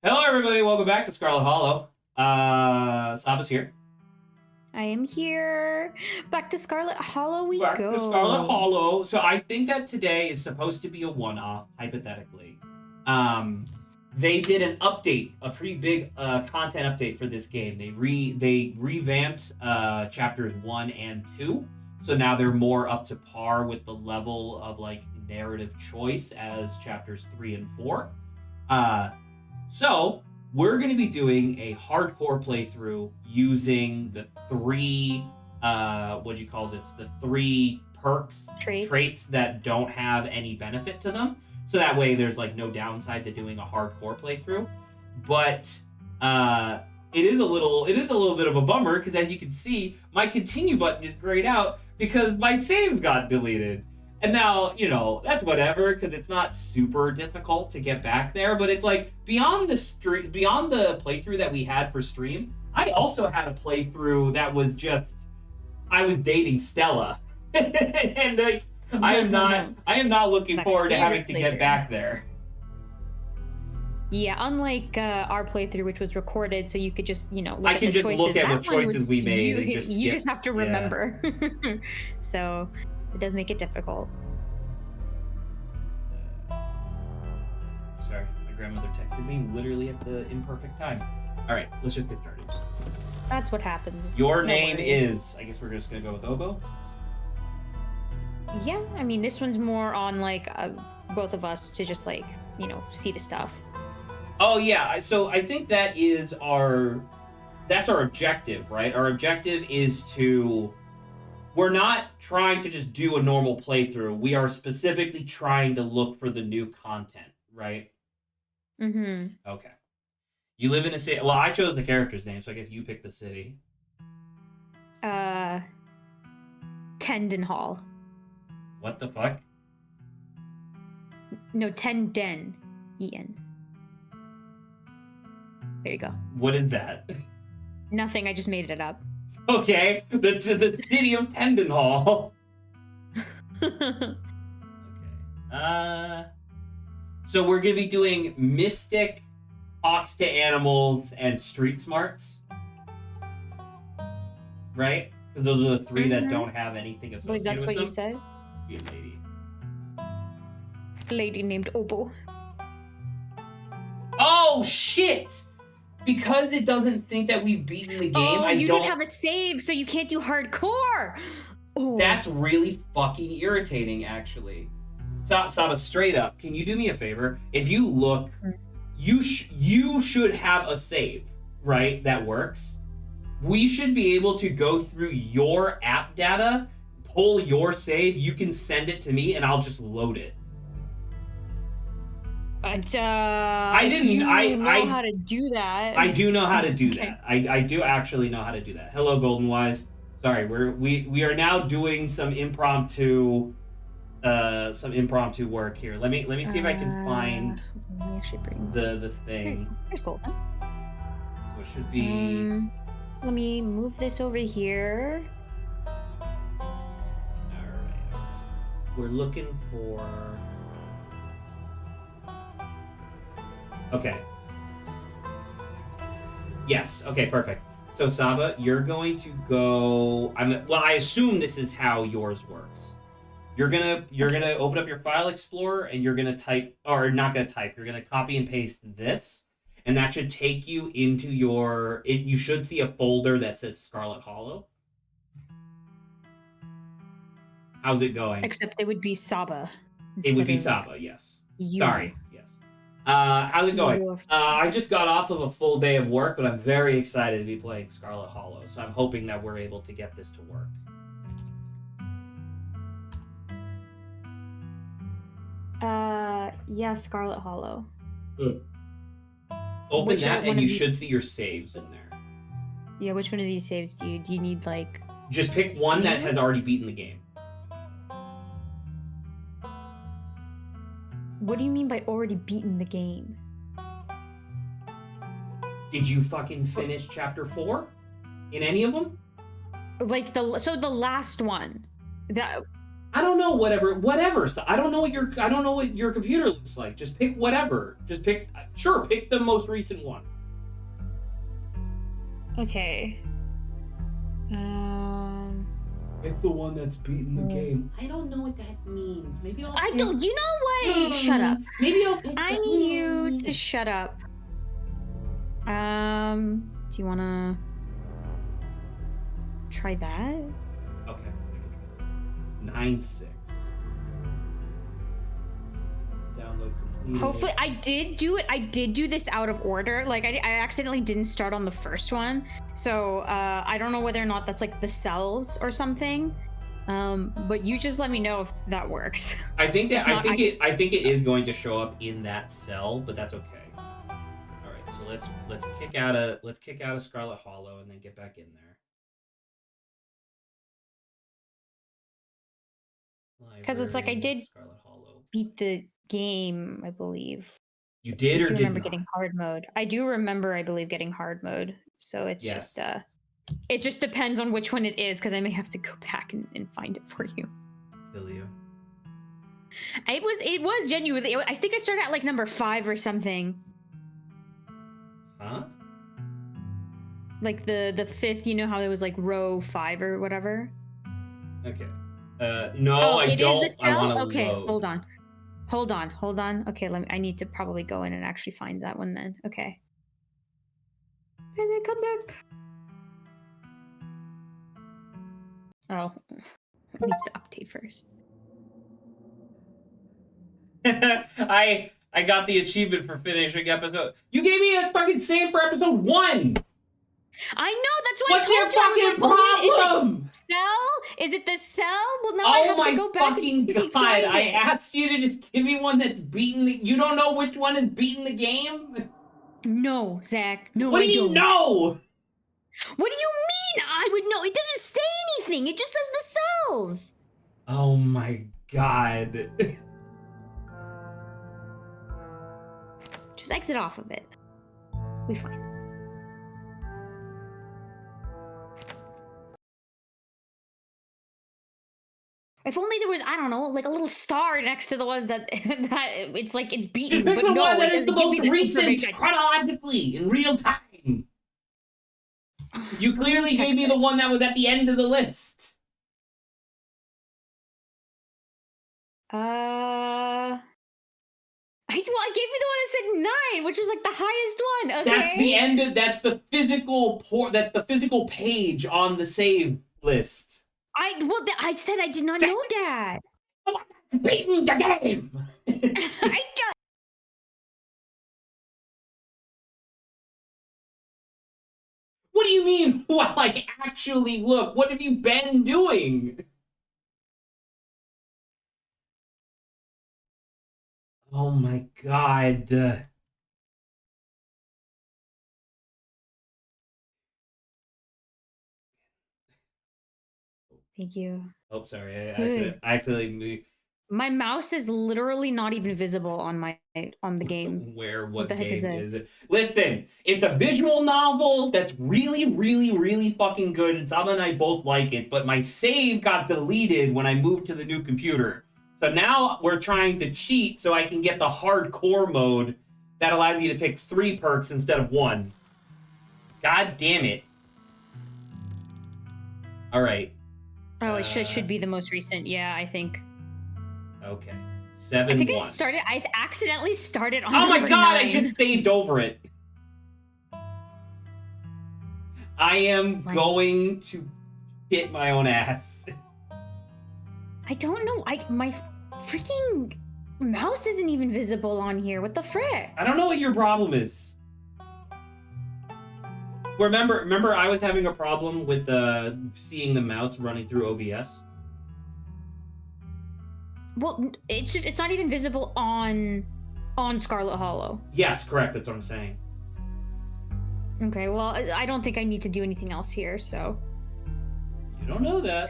Hello, everybody. Welcome back to Scarlet Hollow. Saba's here. I am here. Back to Scarlet Hollow we Back go. to Scarlet Hollow. So I think that today is supposed to be a one-off, hypothetically. They did an update, a pretty big content update for this game. They revamped chapters 1 and 2. So now they're more up to par with the level of like narrative choice as chapters 3 and 4. So we're going to be doing a hardcore playthrough using the three, the three perks, traits that don't have any benefit to them. So that way there's like no downside to doing a hardcore playthrough. But it is a little bit of a bummer because as you can see, my continue button is grayed out because my saves got deleted. And now, that's whatever, because it's not super difficult to get back there, but it's like, beyond the playthrough that we had for stream, I also had a playthrough that was just, I was dating Stella. And like, I am not looking forward to having to get back there. Yeah, unlike our playthrough, which was recorded, so you could just, look at the choices. I can just look at what choices we made. You just have to remember. Yeah. So it does make it difficult. Sorry, my grandmother texted me literally at the imperfect time. All right, let's just get started. That's what happens. Your name is, I guess we're just going to go with Obo? Yeah, I mean, this one's more on, like, both of us to just, like, see the stuff. Oh, yeah, so I think that's our objective, right? Our objective is we're not trying to just do a normal playthrough. We are specifically trying to look for the new content, right? Mm-hmm. Okay. You live in a city. Well, I chose the character's name, so I guess you picked the city. Tendenhall. What the fuck? No, Tenden. E-N. There you go. What is that? Nothing, I just made it up. Okay, the city of Tendenhall. Okay. So we're gonna be doing Mystic, Talks to Animals, and Street Smarts, right? Because those are the three that don't have anything associated with them. That's what you said? Be a lady. A lady named Obo. Oh shit! Because it doesn't think that we've beaten the game, you don't have a save, so you can't do hardcore! Oh. That's really fucking irritating, actually. Saba, straight up, can you do me a favor? If you look, you should have a save, right, that works. We should be able to go through your app data, pull your save, you can send it to me, and I'll just load it. I know how to do that. I do know how to do that. I do actually know how to do that. Hello, Golden Wise. Sorry, we are now doing some impromptu work here. Let me see if I can find the thing. Here's Golden. What should be? Let me move this over here. All right. We're looking for. Okay. Yes. Okay. Perfect. So Saba, you're going to go. I assume this is how yours works. You're gonna open up your file explorer and you're gonna type, or not gonna type. You're gonna copy and paste this, and that should take you into your. You should see a folder that says Scarlet Hollow. How's it going? Except it would be Saba. It would be Saba. Yes. Sorry. Yes. How's it going? I just got off of a full day of work, but I'm very excited to be playing Scarlet Hollow, so I'm hoping that we're able to get this to work. Yeah, Scarlet Hollow. Open that and you should see your saves in there. Yeah, which one of these saves do you need, like... Just pick one that has already beaten the game. What do you mean by already beaten the game? Did you fucking finish chapter 4? In any of them? Like the last one. I don't know, whatever. So I don't know what your computer looks like. Just pick whatever. Pick the most recent one. Okay. Pick the one that's beaten the game. I don't know what that means. Maybe I'll. I don't. You know what? Shut up. Maybe I'll pick. I need you to shut up. Do you wanna try that? Okay. 9-6. Download complete. Hopefully, I did do it. I did do this out of order. Like, I accidentally didn't start on the first one, so I don't know whether or not that's like the cells or something. But you just let me know if that works. I think it is going to show up in that cell, but that's okay. All right, so let's kick out of Scarlet Hollow and then get back in there. Because it's like I did Scarlet Hollow. beat the game, I believe. You did or did not? I do remember getting hard mode. I do remember, I believe, getting hard mode. So it's just it just depends on which one it is, because I may have to go back and find it for you. Kill you. It was genuinely. I think I started at like number 5 or something. Huh? Like the 5th. You know how it was like row 5 or whatever. Okay. No, I don't. Is the cell? Okay, load. hold on. Okay, I need to probably go in and actually find that one then. Okay. And then come back. Oh, it needs to update first. I got the achievement for finishing episode. You gave me a fucking save for episode 1. I know, that's why. What's your fucking problem? Is it cell? Is it the cell? Well, now I have to go back. Oh my fucking god! I asked you to just give me one that's beaten the. You don't know which one is beaten the game? No, Zach. No, what do you know? What do you mean? I would know. It doesn't say anything. It just says the cells. Oh my god. Just exit off of it. We fine. If only there was, I don't know, like a little star next to the ones that it's like it's beaten. Just pick the one that is the most recent chronologically in real time. You clearly gave me the one that was at the end of the list. I gave you the one that said 9, which was like the highest one. Okay. That's the end of. That's the physical page on the save list. I said I did not know that. It's beating the game. I don't. What do you mean? Well, I actually look. What have you been doing? Oh my god. Thank you. Oh, sorry. I accidentally. My mouse is literally not even visible on the game. What the heck is it? Listen, it's a visual novel that's really, really, really fucking good, and Saba and I both like it, but my save got deleted when I moved to the new computer. So now we're trying to cheat so I can get the hardcore mode that allows you to pick 3 perks instead of 1. God damn it. Alright. Oh, it should be the most recent. Yeah, I think. Okay. 7-1. I think I accidentally started on Oh my god, 9. I just saved over it. I am going to hit my own ass. I don't know. My freaking mouse isn't even visible on here. What the frick? I don't know what your problem is. Remember I was having a problem with seeing the mouse running through OBS? Well, it's not even visible on Scarlet Hollow. Yes, correct. That's what I'm saying. Okay, well, I don't think I need to do anything else here, so. You don't know that.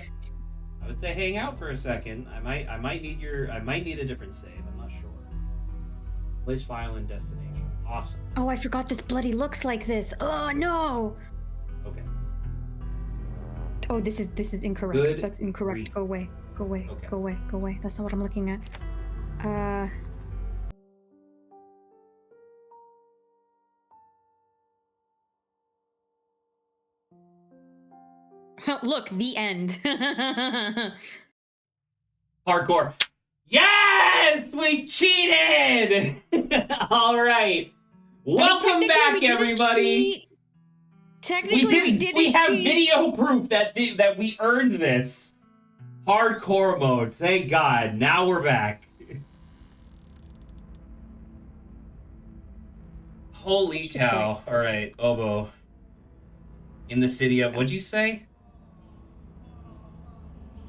I would say hang out for a second. I might need a different save. I'm not sure. Place file and destination. Awesome. Oh, I forgot this bloody looks like this. Oh no. Okay. Oh, this is incorrect. Good That's incorrect. grief. Go away. Go away. Okay. Go away. Go away. That's not what I'm looking at. Look, the end. Hardcore. Yes! We cheated! All right. Welcome back, everybody. Technically, we have video proof that we earned this. Hardcore mode. Thank God. Now we're back. Holy cow. All right, Obo. In the city of, what'd you say?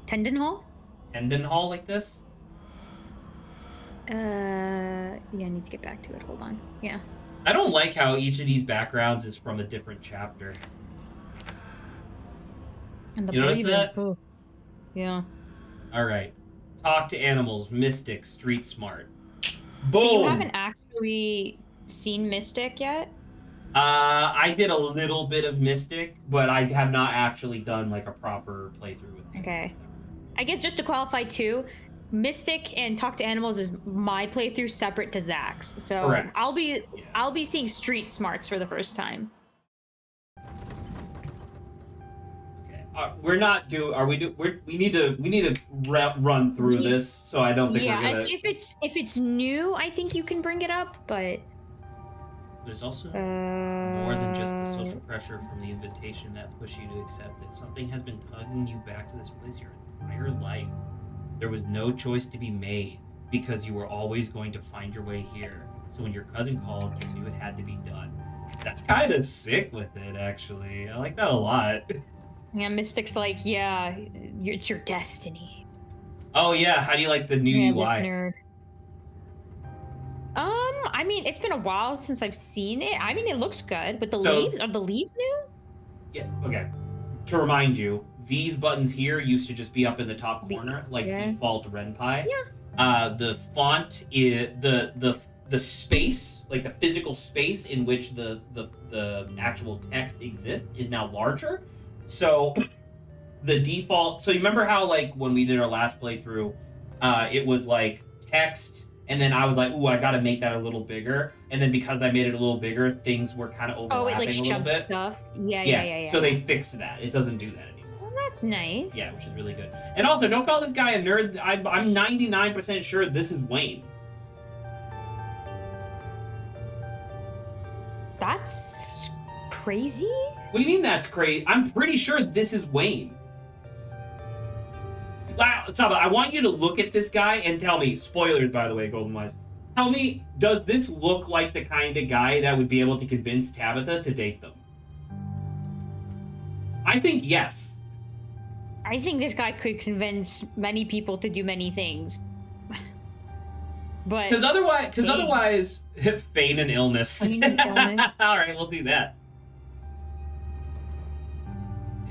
Tendon Hall? Tendon Hall like this? Yeah, I need to get back to it. Hold on. Yeah. I don't like how each of these backgrounds is from a different chapter. And the you notice that? Oh. Yeah. All right. Talk to animals, Mystic, Street Smart. Boom! So you haven't actually seen Mystic yet? I did a little bit of Mystic, but I have not actually done like a proper playthrough with Mystic. Okay. I guess just to qualify too, Mystic and Talk to Animals is my playthrough separate to Zach's. So correct. I'll be seeing Street Smarts for the first time. Okay. We need to run through this, so I don't think we're gonna. If it's new, I think you can bring it up, but there's also more than just the social pressure from the invitation that pushed you to accept it. Something has been tugging you back to this place your entire life. There was no choice to be made because you were always going to find your way here. So when your cousin called, you knew it had to be done. That's kind of sick with it, actually. I like that a lot. Yeah, Mystic's like, yeah, it's your destiny. Oh yeah, how do you like the new UI? Nerd. I mean, it's been a while since I've seen it. I mean, it looks good, but leaves, are the leaves new? Yeah, okay. To remind you, these buttons here used to just be up in the top corner, like default RenPy. Yeah. The font is the space, like the physical space in which the actual text exists is now larger. So the default, so you remember how like when we did our last playthrough, it was like text, and then I was like, ooh, I gotta make that a little bigger. And then because I made it a little bigger, things were kind of overlapping a little bit. Stuff. Yeah. So they fixed that. It doesn't do that anymore. Well, that's nice. Yeah, which is really good. And also, don't call this guy a nerd. I'm 99% sure this is Wayne. That's crazy? What do you mean that's crazy? I'm pretty sure this is Wayne. Saba, I want you to look at this guy and tell me, spoilers by the way, Golden Wise, tell me, does this look like the kind of guy that would be able to convince Tabitha to date them? I think yes. I think this guy could convince many people to do many things. But because otherwise, feign an illness. All right, we'll do that.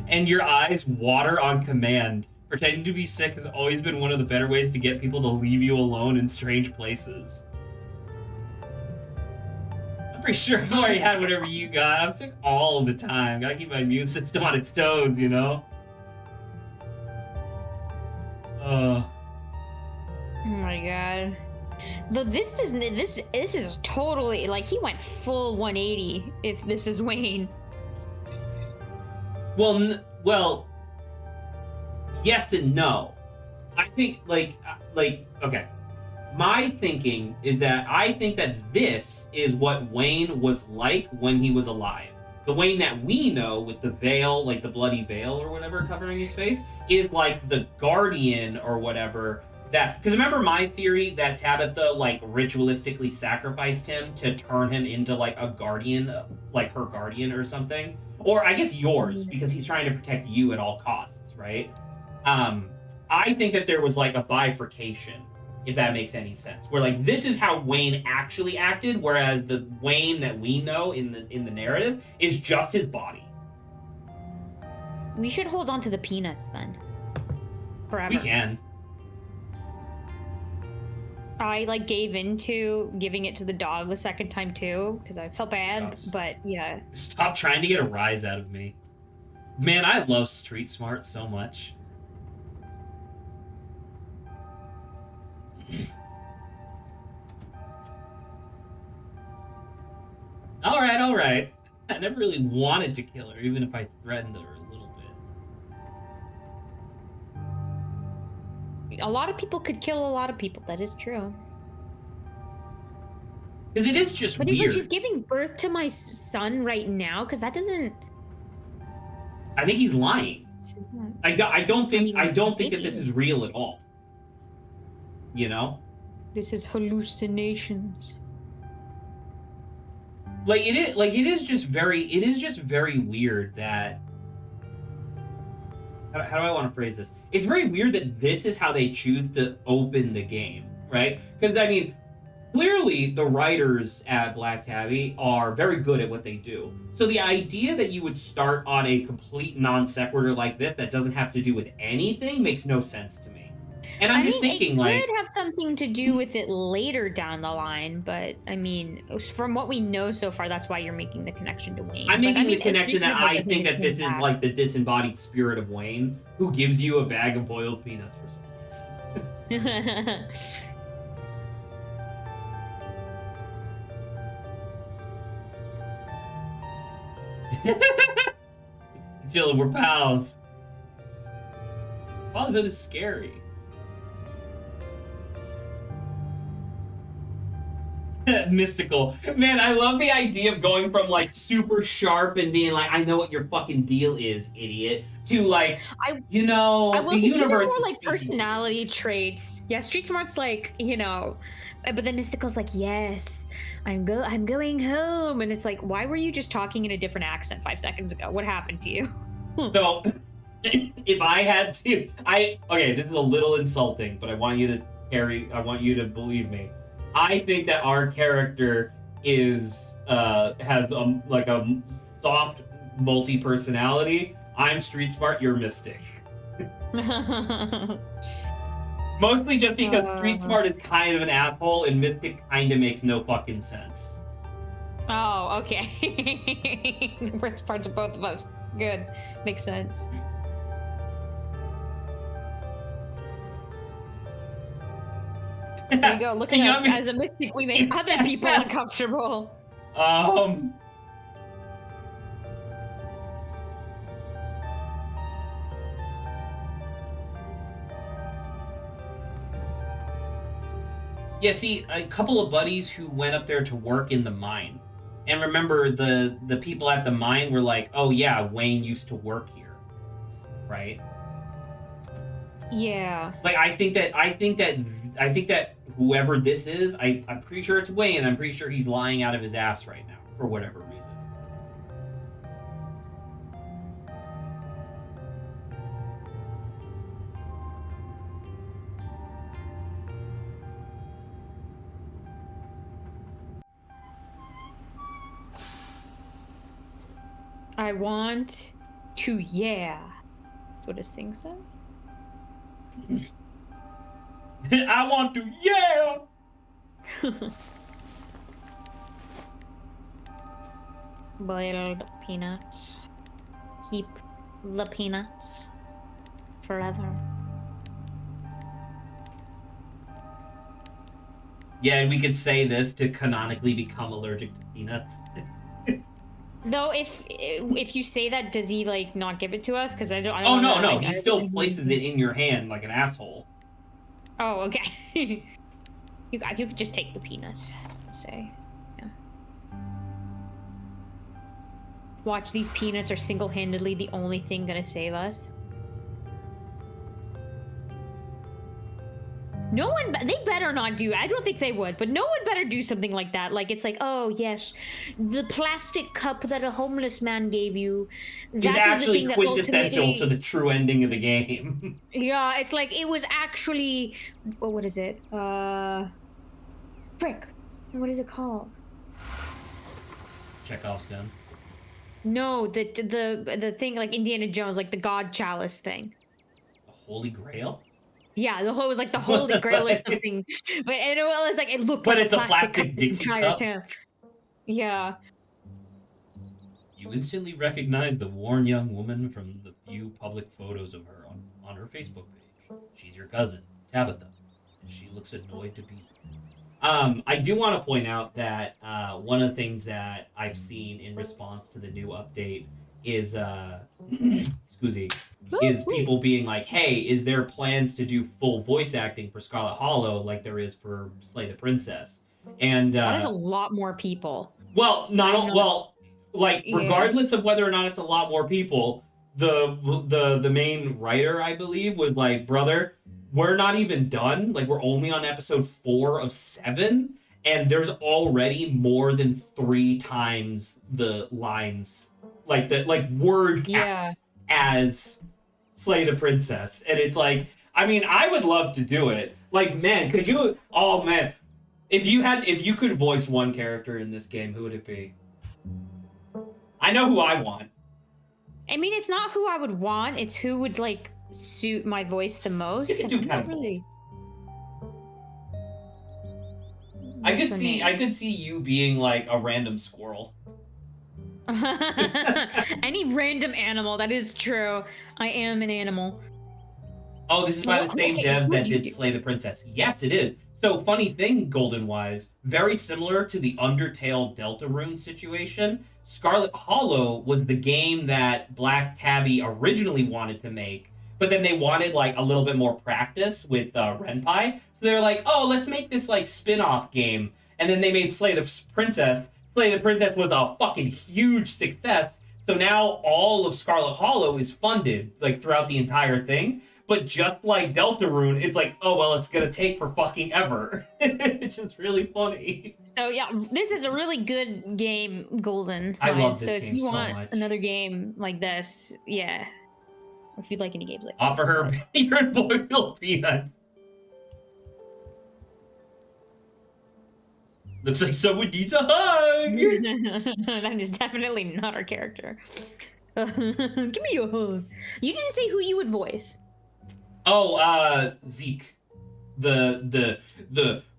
And your eyes water on command. Pretending to be sick has always been one of the better ways to get people to leave you alone in strange places. I'm pretty sure I've already had whatever you got. I'm sick all the time. Gotta keep my immune system on its toes, you know? Oh my god. But this is totally, like, he went full 180 if this is Wayne. Well, yes and no. I think, like, okay. My thinking is that I think that this is what Wayne was like when he was alive. The Wayne that we know with the veil, like the bloody veil or whatever covering his face, is like the guardian or whatever. That, because remember my theory that Tabitha like ritualistically sacrificed him to turn him into like a guardian, like her guardian or something, or I guess yours, because he's trying to protect you at all costs, right? I think that there was like a bifurcation, if that makes any sense, where like this is how Wayne actually acted, whereas the Wayne that we know in the narrative is just his body. We should hold on to the peanuts then. Forever. We can. I like gave into giving it to the dog the second time too because I felt bad, but yeah. Stop trying to get a rise out of me. Man, I love Street Smart so much. All right. I never really wanted to kill her, even if I threatened her a little bit. A lot of people could kill a lot of people. That is true. Because it is just weird. But he's like, she's giving birth to my son right now, because that doesn't... I think he's lying. I don't think that this is real at all. You know? This is hallucinations. It is just very weird that how do I want to phrase this? It's very weird that this is how they choose to open the game, right? Because I mean, clearly the writers at Black Tabby are very good at what they do. So the idea that you would start on a complete non sequitur like this that doesn't have to do with anything makes no sense to me. And I'm just thinking, it could have something to do with it later down the line, but I mean, from what we know so far, that's why you're making the connection to Wayne. I'm making the connection that I think that this is like the disembodied spirit of Wayne, who gives you a bag of boiled peanuts for some reason. Jill, we're pals. Fatherhood is scary. Mystical. Man, I love the idea of going from like super sharp and being like, I know what your fucking deal is, idiot, to like, I will the say universe these are more like personality traits. Yeah, Street Smart's like, but then Mystical's like, yes, I'm going home. And it's like, why were you just talking in a different accent 5 seconds ago? What happened to you? So, if I had to, okay, this is a little insulting, but I want you to believe me. I think that our character has like a soft multi-personality. I'm Street Smart, you're Mystic. Mostly just because Street Smart is kind of an asshole and Mystic kind of makes no fucking sense. Oh, okay. The worst parts of both of us. Good. Makes sense. There you go. Look at us. As a Mystic, we make other people uncomfortable. Yeah, see, a couple of buddies who went up there to work in the mine. And remember, the people at the mine were like, oh yeah, Wayne used to work here. Right? Yeah. Like, I think that whoever this is, I'm pretty sure it's Wayne. I'm pretty sure he's lying out of his ass right now, for whatever reason. I want to, yeah. That's what his thing says. I want to, yeah! Boiled peanuts. Keep the peanuts forever. Yeah, and we could say this to canonically become allergic to peanuts. Though, if you say that, does he like not give it to us? Because I don't. Oh no, like, he still places it in your hand like an asshole. Oh, okay. you could just take the peanuts. Say, yeah. Watch, these peanuts are single-handedly the only thing gonna save us. No one, they better not do, I don't think they would, but no one better do something like that. Like, it's like, oh, yes, the plastic cup that a homeless man gave you. Is actually quintessential to the true ending of the game. Yeah, it's like, it was actually, what is it? Frick. What is it called? Chekhov's gun. No, the thing, like Indiana Jones, like the God Chalice thing. The Holy Grail? Yeah, the whole was like the Holy Grail or something. But it was like, it looked like it's a plastic Dixie cup. Time. Yeah. You instantly recognize the worn young woman from the few public photos of her on her Facebook page. She's your cousin, Tabitha. She looks annoyed to be. I do want to point out that one of the things that I've seen in response to the new update is excuse me, is people being like, "Hey, is there plans to do full voice acting for Scarlet Hollow like there is for Slay the Princess?" And that is a lot more people. Well, regardless of whether or not it's a lot more people, the main writer, I believe, was like, "Brother, we're not even done. Like, we're only on episode 4 of 7, and there's already more than 3 times the lines, like word count as Slay the Princess." And it's like, I mean, I would love to do it. Like, man, could you? Oh man, if you could voice one character in this game, who would it be? I know who I want. I mean, it's not who I would want. It's who would like suit my voice the most. You could do kind of really. I could see you being like a random squirrel. Any random animal, that is true. I am an animal. Oh, this is by the same devs that did Slay the Princess. Yes, it is. So, funny thing, Golden Wise, very similar to the Undertale Deltarune situation. Scarlet Hollow was the game that Black Tabby originally wanted to make, but then they wanted like a little bit more practice with Renpai. So they were like, "Oh, let's make this like spin-off game." And then they made Slay the Princess. Slay the Princess was a fucking huge success. So now all of Scarlet Hollow is funded like throughout the entire thing. But just like Deltarune, it's like, oh, well, it's going to take for fucking ever. It's just really funny. So, yeah, this is a really good game, Golden. I love this game so game if you so want much. Another game like this, yeah. Or if you'd like any games like Offer this. Offer her your boiled peanuts. Looks like someone needs a hug. That is definitely not our character. Give me a hug. You didn't say who you would voice. Oh, Zeke. The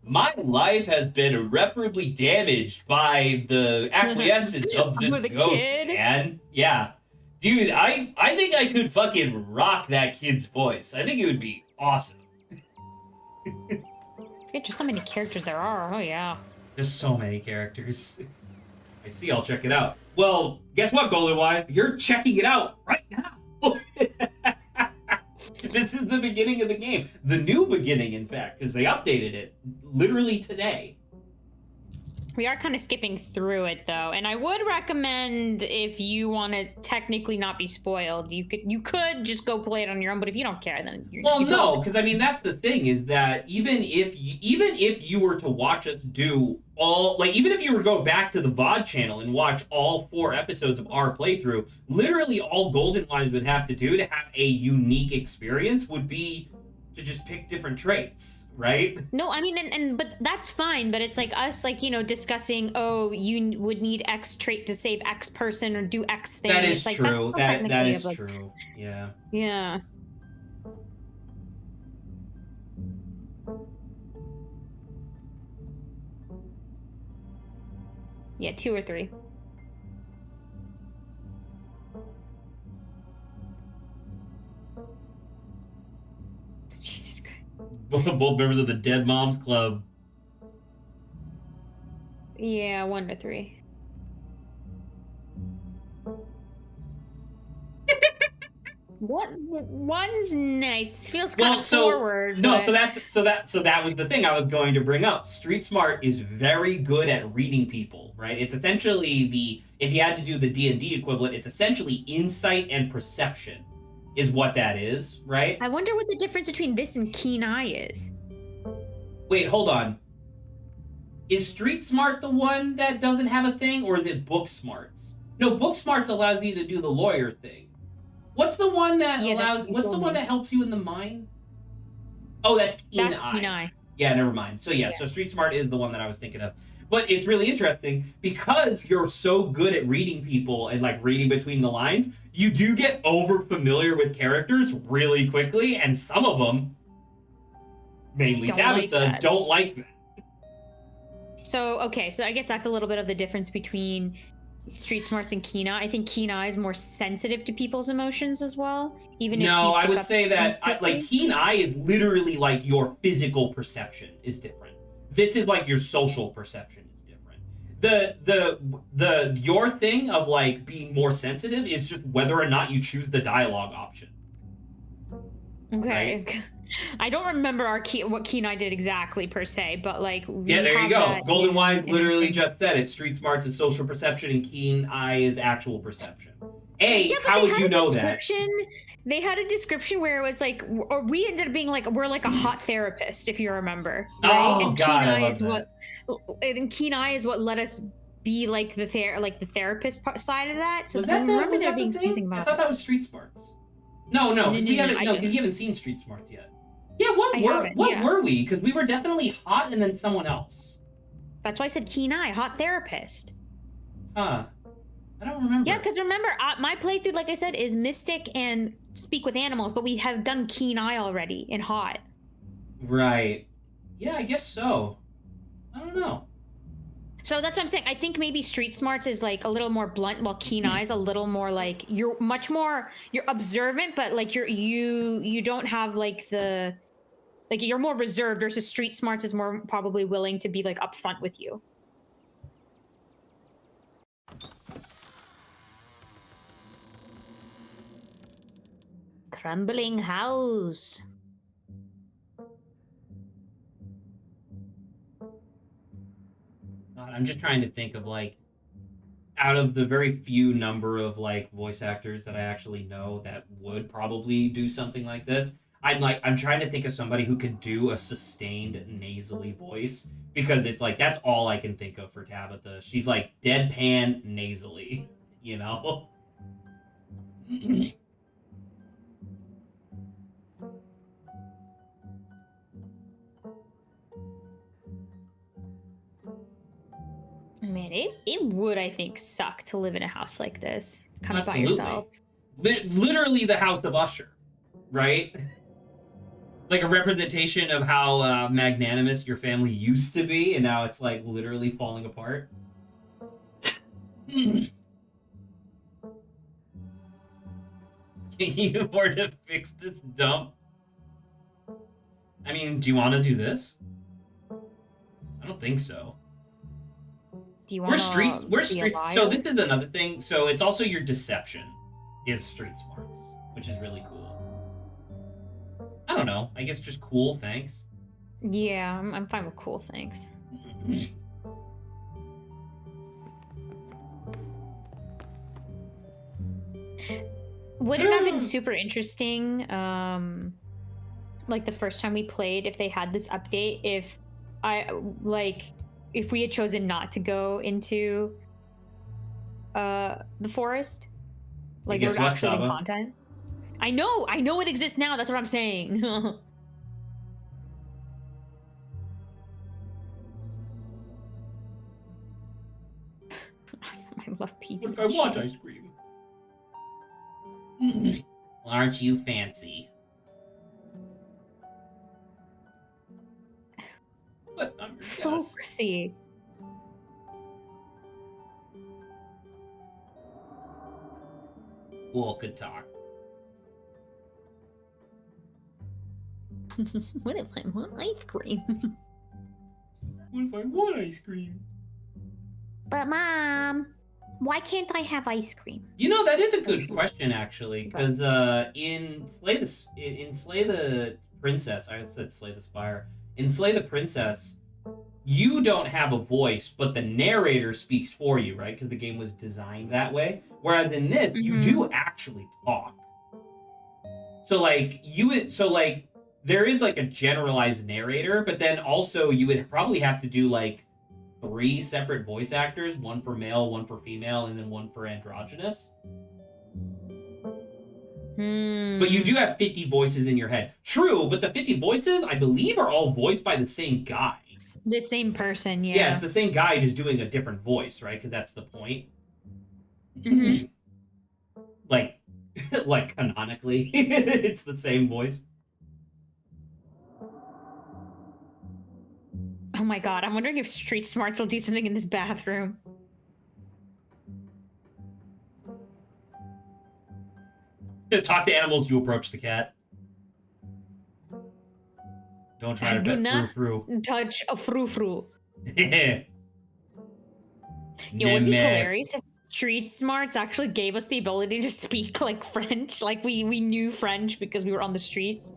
my life has been irreparably damaged by the acquiescence of this ghost, man. Yeah. Dude, I think I could fucking rock that kid's voice. I think it would be awesome. Just how many characters there are. Oh, yeah. There's so many characters. I see, I'll check it out. Well, guess what, Golden Wise? You're checking it out right now. This is the beginning of the game. The new beginning, in fact, because they updated it literally today. We are kind of skipping through it, though, and I would recommend if you want to technically not be spoiled, you could just go play it on your own. But if you don't care, then no, because I mean that's the thing is that even if you were to watch us do all even if you were to go back to the VOD channel and watch all 4 episodes of our playthrough, literally all Golden Wise would have to do to have a unique experience would be to just pick different traits, right? No, I mean, but that's fine. But it's like us, discussing. Oh, you would need X trait to save X person or do X thing. That is true. That is true. Yeah. Yeah. Yeah, 2 or 3. Jesus Christ. Both members of the Dead Moms Club. Yeah, 1 or 3. One's nice. It feels kind of forward. No, but... so that was the thing I was going to bring up. Street Smart is very good at reading people, right? It's essentially if you had to do the D&D equivalent, it's essentially insight and perception is what that is, right? I wonder what the difference between this and Keen Eye is. Wait, hold on. Is Street Smart the one that doesn't have a thing, or is it Book Smarts? No, Book Smarts allows you to do the lawyer thing. What's the one that what's the one that helps you in the mine? Oh, that's Keen Eye. Yeah, never mind. So yeah, so Street Smart is the one that I was thinking of. But it's really interesting because you're so good at reading people and reading between the lines, you do get over familiar with characters really quickly, and some of them, mainly Tabitha, don't like that. So, okay, so I guess that's a little bit of the difference between Street Smarts and Keen Eye. I think Keen Eye is more sensitive to people's emotions as well. Even if no, you I pick would up say that things quickly. like Keen Eye is literally like your physical perception is different. This is like your social perception is different. The your thing of like being more sensitive is just whether or not you choose the dialogue option. Okay. Right? I don't remember what Keen Eye did exactly per se, but like Yeah, there you go. Golden Wise in literally just said it. Street Smarts is social perception, and Keen Eye is actual perception. Yeah, but how they would had you a know that? description. They had a description where it was like, or we ended up being like, we're like a hot therapist, if you remember, right? Oh And God, Keen I Eye love is that. and Keen Eye is what let us be like the therapist side of that. So Was I that the remember was there that the being something thing? I about thought it. that was Street Smarts. No, No, because because you haven't seen Street Smarts yet. Yeah, what were we? Because we were definitely hot and then someone else. That's why I said Keen Eye, hot therapist. Huh. I don't remember. Yeah, because remember, my playthrough, like I said, is Mystic and Speak with Animals, but we have done Keen Eye already in Hot. Right. Yeah, I guess so. I don't know. So that's what I'm saying. I think maybe Street Smarts is like a little more blunt, while Keen Eye is a little more like you're observant, but like you don't have like you're more reserved versus Street Smarts is more probably willing to be like upfront with you. Crumbling house. God, I'm just trying to think of like out of the very few number of like voice actors that I actually know that would probably do something like this. I'm trying to think of somebody who could do a sustained nasally voice because it's like that's all I can think of for Tabitha. She's like deadpan nasally, you know? Man, it would, I think, suck to live in a house like this, kind of by Absolutely. yourself. Literally the House of Usher, right? Like a representation of how magnanimous your family used to be, and now it's like literally falling apart. Can you afford to fix this dump? I mean, do you want to do this? I don't think so. Do you want to? We're street. So this is another thing. So it's also your deception is street smarts, which is really cool. I don't know. I guess just cool. Thanks. Yeah, I'm fine with cool. Thanks. Would it have been super interesting, like the first time we played, if they had this update, if we had chosen not to go into the forest? Like there would actually been content. I know it exists now, that's what I'm saying. Awesome. I love people. What if I want ice cream? Well, aren't you fancy? But I'm your folksy. Cool, could talk. What if I want ice cream? What if I want ice cream? But Mom, why can't I have ice cream? You know, that is a good question, actually, because in Slay the Princess, I said Slay the Spire. In Slay the Princess, you don't have a voice, but the narrator speaks for you, right? Because the game was designed that way. Whereas in this, you do actually talk. So there is like a generalized narrator, but then also you would probably have to do like 3 separate voice actors, one for male, one for female, and then one for androgynous. But you do have 50 voices in your head. True, but the 50 voices, I believe, are all voiced by the same guy. The same person, yeah. Yeah, it's the same guy just doing a different voice, right? Because that's the point. like canonically, it's the same voice. Oh my god, I'm wondering if Street Smarts will do something in this bathroom. Talk to animals, you approach the cat. Don't try to pet Frou-Frou. Touch a Frou-Frou. Yo, It would be hilarious if Street Smarts actually gave us the ability to speak like French. Like we knew French because we were on the streets.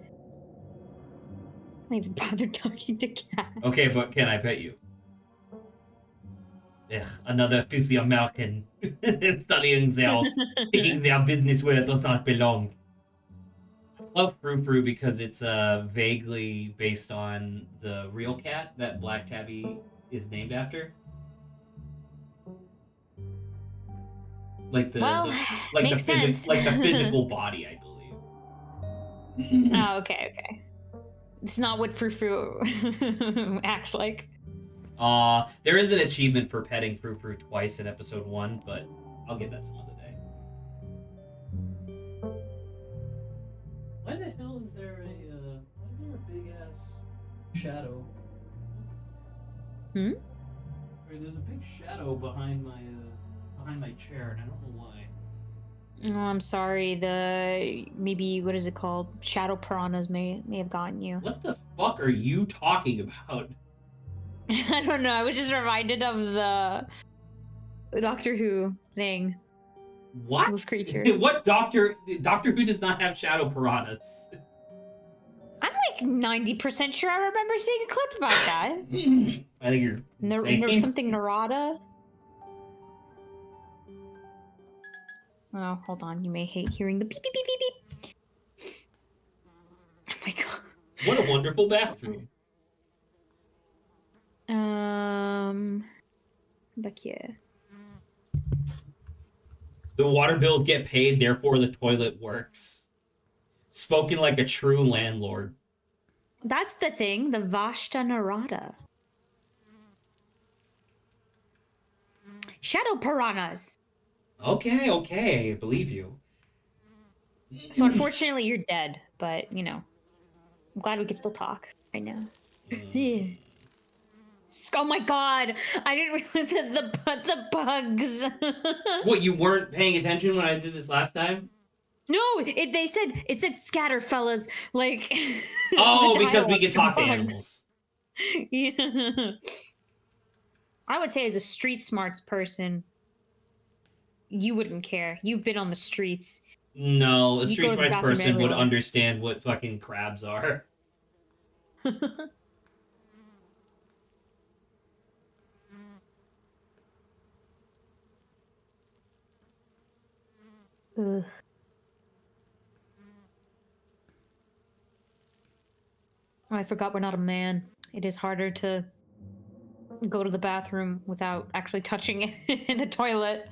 I even bothered talking to cats. Okay, but can I pet you? Ugh, another fizzy American studying taking their business where it does not belong. I love Frou-Frou because it's vaguely based on the real cat that Black Tabby is named after. Like makes sense. Like the physical body, I believe. Oh, okay. It's not what Frou-Frou acts like. There is an achievement for petting Frou-Frou twice in episode 1, but I'll get that some other day. Why the hell is there a big ass shadow? Hmm? There's a big shadow behind my chair, and I don't know why. Oh, I'm sorry. Maybe what is it called? Shadow piranhas may have gotten you. What the fuck are you talking about? I don't know. I was just reminded of the Doctor Who thing. What? Those creatures. What Doctor Who does not have shadow piranhas? I'm like 90% sure I remember seeing a clip about that. I think you're There's something Narada. Oh, hold on. You may hate hearing the beep beep beep beep beep. Oh my god. What a wonderful bathroom. Back here. The water bills get paid, therefore the toilet works. Spoken like a true landlord. That's the thing, the Vashta Narada. Shadow piranhas. Okay, I believe you. So unfortunately you're dead, but you know, I'm glad we can still talk right now. Oh my god! I didn't realize the bugs. What, you weren't paying attention when I did this last time? No, it said scatter fellas, like. Oh, because we can talk to animals. Yeah. I would say as a street smarts person, you wouldn't care. You've been on the streets. No, a street smarts person would understand what fucking crabs are. Ugh. Oh, I forgot we're not a man. It is harder to go to the bathroom without actually touching it in the toilet.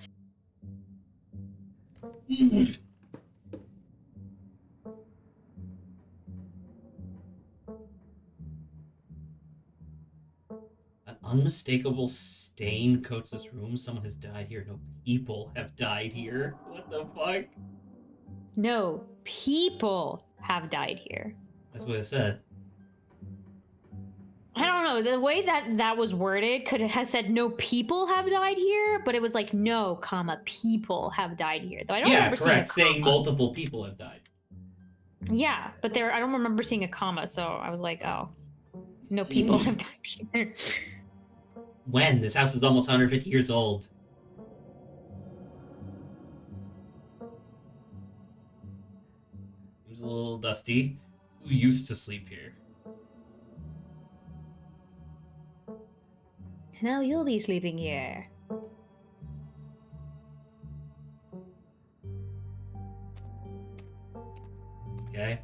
An unmistakable stain coats this room. Someone has died here. No people have died here. What the fuck? No people have died here. That's what it said. I don't know. The way that was worded could have said no people have died here, but it was like no, comma, people have died here. Though I don't remember saying multiple people have died. Yeah, but I don't remember seeing a comma, so I was like, oh, no people have died here. When? This house is almost 150 years old. Seems a little dusty. Who used to sleep here? Now you'll be sleeping here. Okay.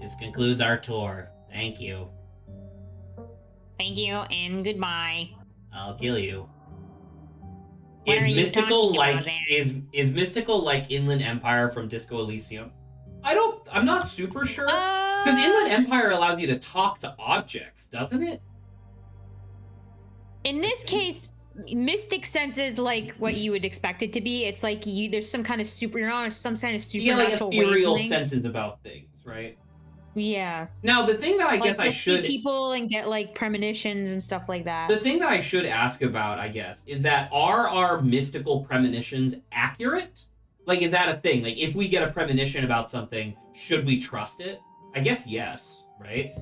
This concludes our tour. Thank you. Thank you and goodbye. I'll kill you. What Is are you mystical talking like about, is mystical like Inland Empire from Disco Elysium? I'm not super sure. Because Inland Empire allows you to talk to objects, doesn't it? In this case, mystic sense is like what you would expect it to be. It's like there's some kind of you're on some kind of supernatural like ethereal wavelength. senses about things, right? Yeah. Now the thing that I guess I should see people and get like premonitions and stuff like that. The thing that I should ask about, I guess, is that are our mystical premonitions accurate? Like, is that a thing? Like, if we get a premonition about something, should we trust it? I guess yes, right?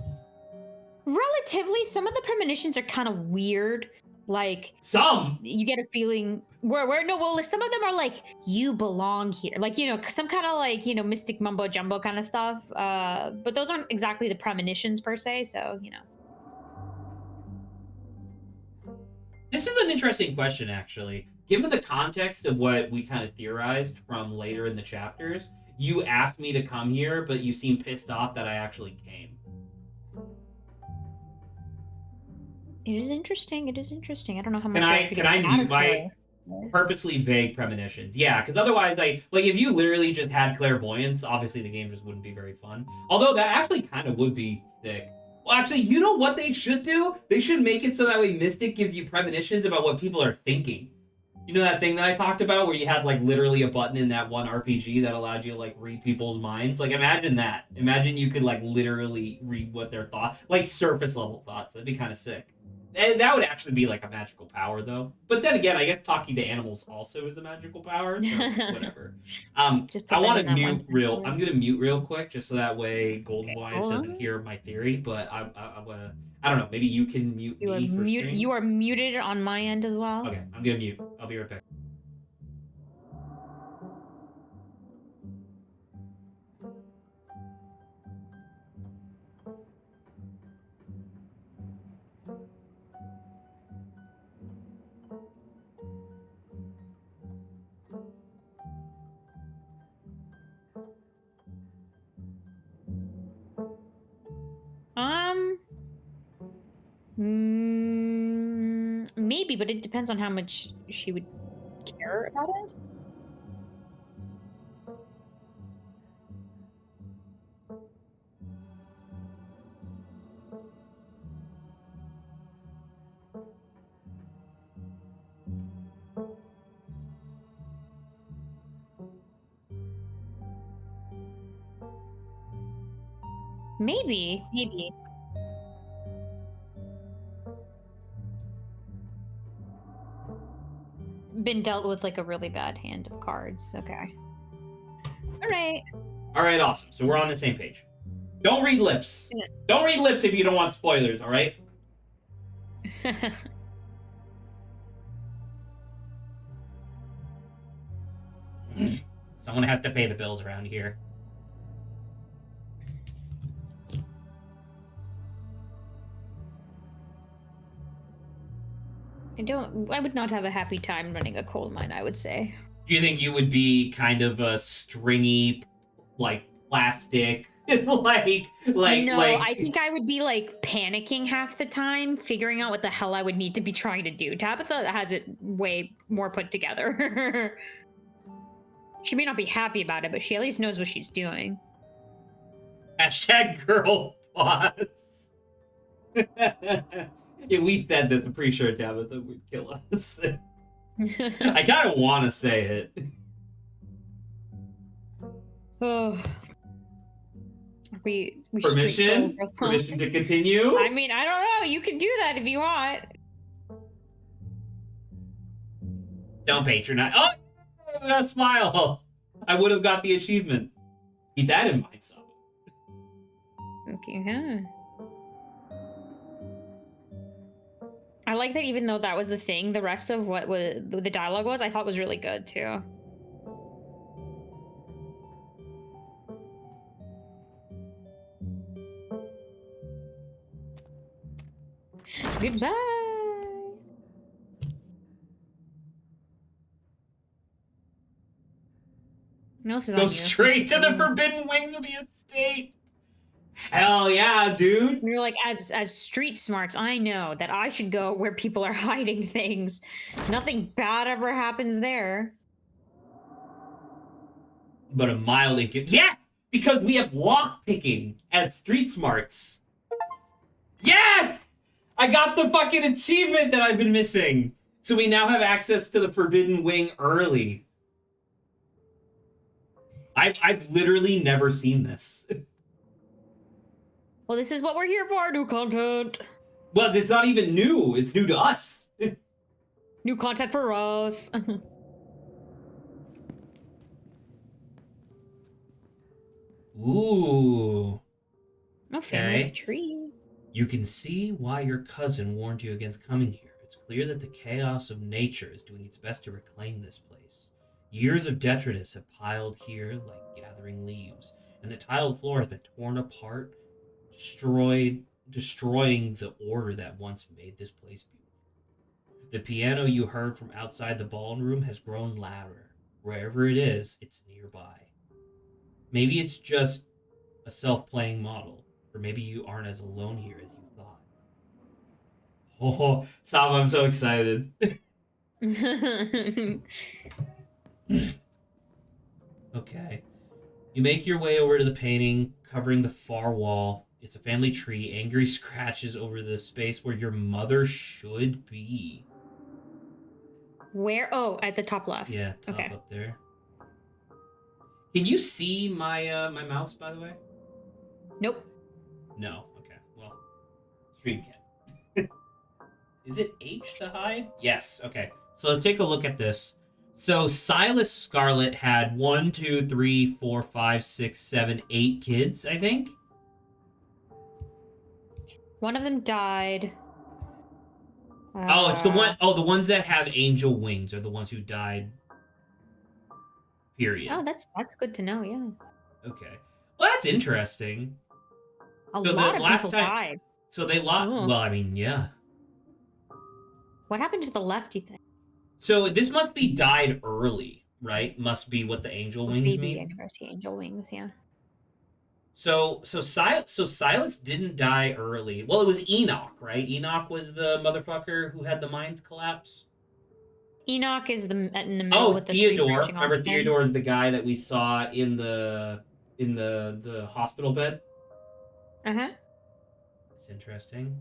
Relatively, some of the premonitions are kind of weird. Like some you get a feeling where no, well, some of them are like you belong here, like some kind of like mystic mumbo jumbo kind of stuff. But those aren't exactly the premonitions per se. So This is an interesting question, actually. Given the context of what we kind of theorized from later in the chapters, you asked me to come here, but you seem pissed off that I actually came. It is interesting. It is interesting. I don't know how much. Can I mute my purposely vague premonitions? Yeah, because otherwise, like if you literally just had clairvoyance, obviously the game just wouldn't be very fun. Although that actually kind of would be sick. Well, actually, you know what they should do? They should make it so that way Mystic gives you premonitions about what people are thinking. You know that thing that I talked about where you had like literally a button in that one RPG that allowed you to like read people's minds? Like imagine that. Imagine you could like literally read what their thought, like surface level thoughts. That'd be kind of sick. And that would actually be like a magical power, though. But then again, I guess talking to animals also is a magical power, so whatever. I want to mute real. I'm gonna mute real quick, just so that way Goldwise doesn't hear my theory. But I don't know. Maybe you can mute me for stream. You are muted on my end as well. Okay, I'm gonna mute. I'll be right back. Maybe, but it depends on how much she would care about us. Maybe. Been dealt with like a really bad hand of cards. Okay. All right, awesome. So we're on the same page. Don't read lips. Yeah. Don't read lips if you don't want spoilers, all right? Someone has to pay the bills around here. I would not have a happy time running a coal mine, I would say. Do you think you would be kind of a stringy, like, plastic, no, I think I would be, like, panicking half the time, figuring out what the hell I would need to be trying to do. Tabitha has it way more put together. She may not be happy about it, but she at least knows what she's doing. Hashtag girl boss. If we said this, I'm pretty sure Tabitha would kill us. I kind of want to say it. Oh. Permission to continue? I mean, I don't know. You can do that if you want. Don't patronize. Oh, a smile. I would have got the achievement. Keep that in mind, son. Okay, huh? I like that even though that was the thing, the rest of what the dialogue was, I thought was really good too. Goodbye. No, go straight to the forbidden wings of the estate. Hell yeah, dude. You're like, as street smarts, I know that I should go where people are hiding things. Nothing bad ever happens there. But a mild inconvenience. Yes! Because we have lockpicking as street smarts. Yes! I got the fucking achievement that I've been missing. So we now have access to the forbidden wing early. I've literally never seen this. Well, this is what we're here for, new content. Well, it's not even new. It's new to us. New content for us. Ooh. No family tree. You can see why your cousin warned you against coming here. It's clear that the chaos of nature is doing its best to reclaim this place. Years of detritus have piled here like gathering leaves, and the tiled floor has been torn apart, destroying the order that once made this place beautiful. The piano you heard from outside the ballroom has grown louder. Wherever it is, it's nearby. Maybe it's just a self-playing model, or maybe you aren't as alone here as you thought. Oh, Sam, I'm so excited. Okay. You make your way over to the painting covering the far wall. It's a family tree. Angry scratches over the space where your mother should be. Where? Oh, at the top left. Yeah, top up there. Can you see my my mouse, by the way? Nope. No. Okay. Well, stream can. Is it H to hide? Yes. Okay. So let's take a look at this. So Silas Scarlet had 1, 2, 3, 4, 5, 6, 7, 8 kids, I think. One of them died. Oh, it's the one. Oh, the ones that have angel wings are the ones who died. Period. Oh, that's good to know. Yeah. Okay. Well, that's interesting. A lot of people died. So they lost. Oh. Well, I mean, yeah. What happened to the left, you think? So this must be died early, right? Must be what the angel wings mean. University angel wings, yeah. So Silas didn't die early. Well, it was Enoch, right? Enoch was the motherfucker who had the mines collapse. Enoch is in the middle with the Theodore. Remember, Theodore is the guy that we saw in the hospital bed. Uh-huh. It's interesting.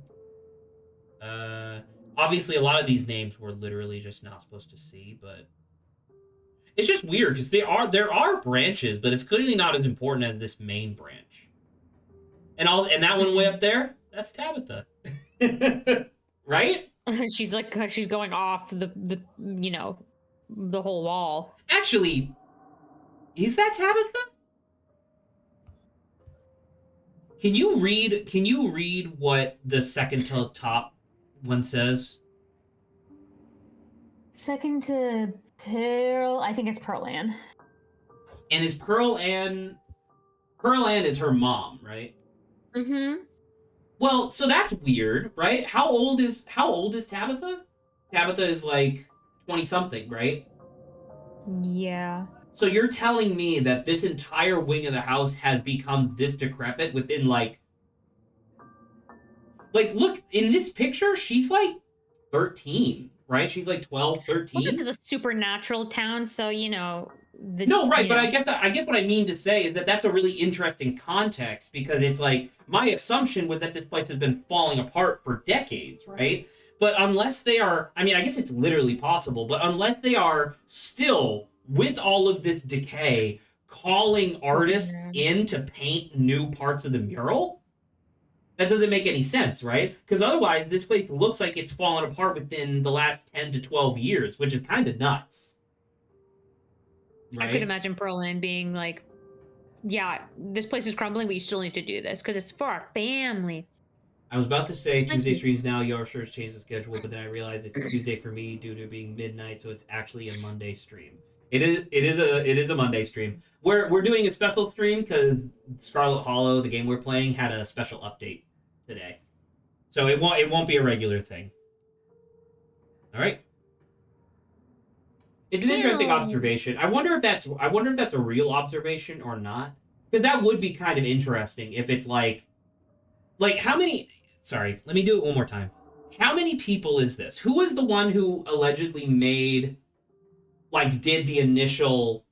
Obviously, a lot of these names we're literally just not supposed to see, but it's just weird because there are branches, but it's clearly not as important as this main branch. And that one way up there, that's Tabitha, right? She's going off the the whole wall. Actually, is that Tabitha? Can you read what the second to top one says? Second to Pearl, I think it's Pearl Ann. And is Pearl Ann is her mom, right? Mm-hmm. Well, so that's weird, right? How old is Tabitha? Tabitha is like 20-something, right? Yeah. So you're telling me that this entire wing of the house has become this decrepit within like look, in this picture, she's like 13, right? She's like 12, 13. Well, this is a supernatural town, so No, right, but I guess what I mean to say is that that's a really interesting context because it's like my assumption was that this place has been falling apart for decades, right? But unless they are, I mean, I guess it's literally possible, but unless they are still with all of this decay calling artists in to paint new parts of the mural, that doesn't make any sense, right? Because otherwise this place looks like it's fallen apart within the last 10 to 12 years, which is kind of nuts. Right? I could imagine Pearl Ann being like, yeah, this place is crumbling, but you still need to do this because it's for our family. I was about to say Tuesday streams now. Yours changed the schedule, but then I realized it's Tuesday for me due to being midnight, so it's actually a Monday stream. It is a Monday stream. We're doing a special stream because Scarlet Hollow, the game we're playing, had a special update today, so it won't be a regular thing. All right. It's an interesting observation. I wonder if that's a real observation or not, because that would be kind of interesting if it's like how many. Sorry, let me do it one more time. How many people is this? Who was the one who allegedly did the initial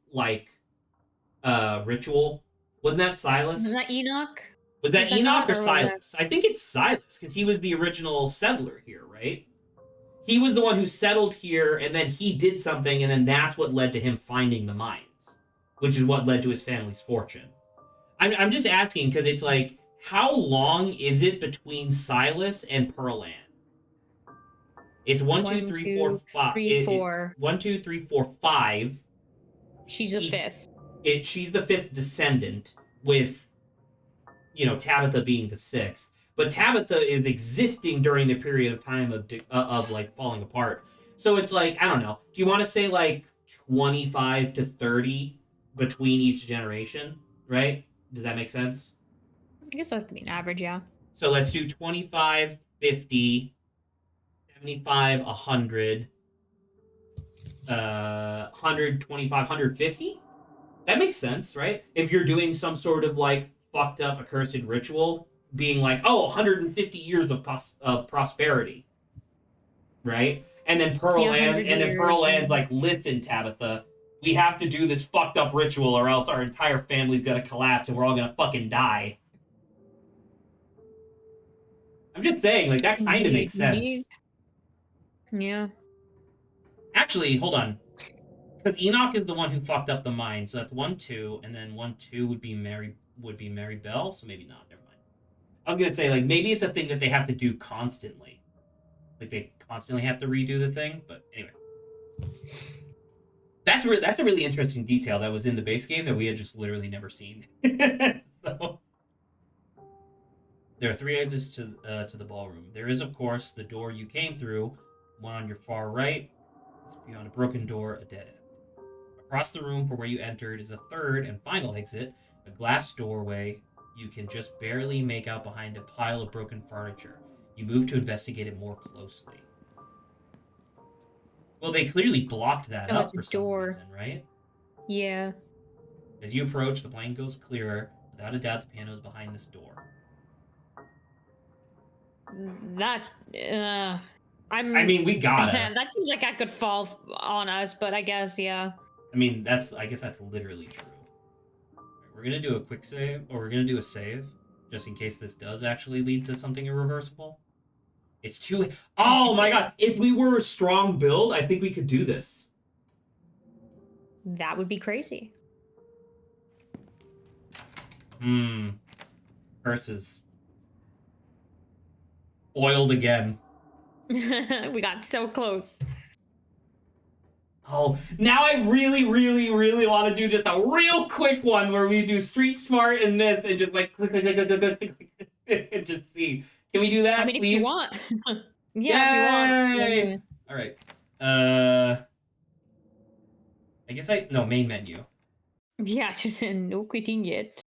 ritual? Wasn't that Silas? Was that Enoch? Was that Enoch or Silas? I think it's Silas because he was the original settler here, right? He was the one who settled here, and then he did something, and then that's what led to him finding the mines, which is what led to his family's fortune. I'm just asking because it's like, how long is it between Silas and Pearl Ann? It's 1, 2, 3, 4, 5. 4. 1, 2, 3, 4, 5. She's the fifth. She's the fifth descendant. with, Tabitha being the 6th. But Tabitha is existing during the period of time of like falling apart. So it's like, I don't know. Do you want to say like 25 to 30 between each generation, right? Does that make sense? I guess that could be an average, yeah. So let's do 25, 50, 75, 100, 125, 150. That makes sense, right? If you're doing some sort of like fucked up accursed ritual, being like, 150 years of prosperity, right? And then Pearl Land's like, listen, Tabitha, we have to do this fucked up ritual, or else our entire family's gonna collapse and we're all gonna fucking die. I'm just saying, like, that kind of makes sense. Yeah. Actually, hold on. Because Enoch is the one who fucked up the mine, so that's 1, 2, and then 1, 2 would be Mary Bell, so maybe not. Never mind. I was gonna say, like, maybe it's a thing that they have to do constantly. Like, they constantly have to redo the thing, but anyway. That's a really interesting detail that was in the base game that we had just literally never seen. So there are 3 exits to the ballroom. There is, of course, the door you came through, one on your far right. It's beyond a broken door, a dead end. Across the room from where you entered is a third and final exit, a glass doorway you can just barely make out behind a pile of broken furniture. You move to investigate it more closely. Well, they clearly blocked that up for some reason, right? Yeah. As you approach, the plane goes clearer. Without a doubt, the piano is behind this door. That's... I mean, we gotta. That seems like that could fall on us, but I guess, yeah. I mean, I guess that's literally true. Right, we're gonna do a quick save, or we're gonna do a save, just in case this does actually lead to something irreversible. It's too... Oh my god! If we were a strong build, I think we could do this. That would be crazy. Curses. Foiled again. We got so close. Oh, now I really, really, really want to do just a real quick one where we do street smart and this and just like click, and just see. Can we do that, please? If you want. Yeah, Yay! If you want. All right. I guess no, main menu. Yeah, no quitting yet.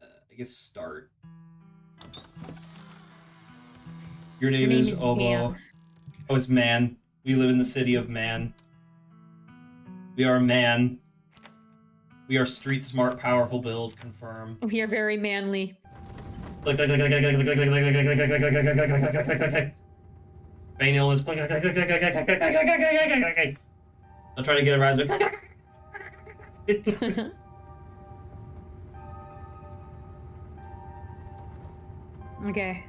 I guess start. Your name is Obo. Man. Oh, it's Man. We live in the city of Man. We are Man. We are street smart, powerful build. Confirm. We are very manly. Click, click, click, click, click, click, click, click, click, click, click, click, click, click, click, click, click. Feign illness. Click, click, click, click, click, click, click, click, click, click, click. I'll try to get it right. Okay.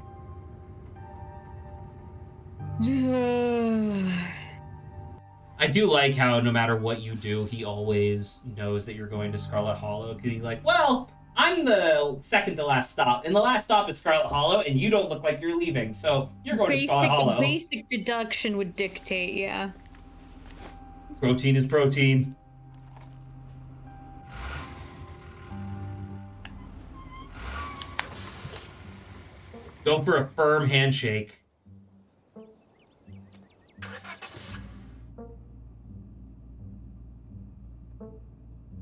I do like how no matter what you do, he always knows that you're going to Scarlet Hollow, because he's like, well, I'm the second to last stop, and the last stop is Scarlet Hollow, and you don't look like you're leaving, so you're going to Scarlet Hollow. Basic deduction would dictate, yeah. Protein is protein. Go for a firm handshake.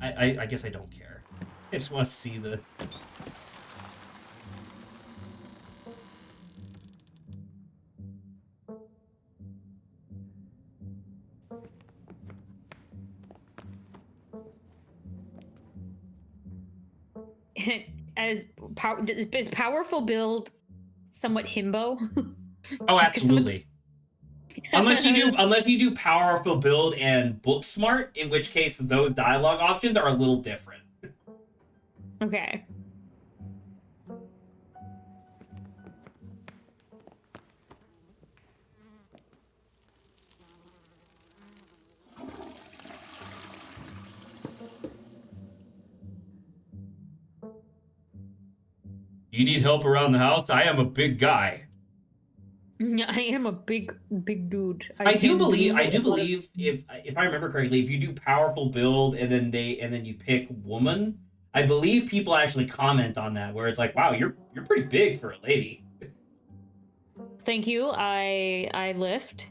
I guess I don't care. I just want to see the... Is powerful build somewhat himbo? Oh, absolutely. Unless you do powerful build and book smart, in which case those dialogue options are a little different. Okay. You need help around the house? I am a big guy. I am a big dude. I do believe if I remember correctly, if you do powerful build and then you pick woman, I believe people actually comment on that, where it's like, wow, you're pretty big for a lady. Thank you. I lift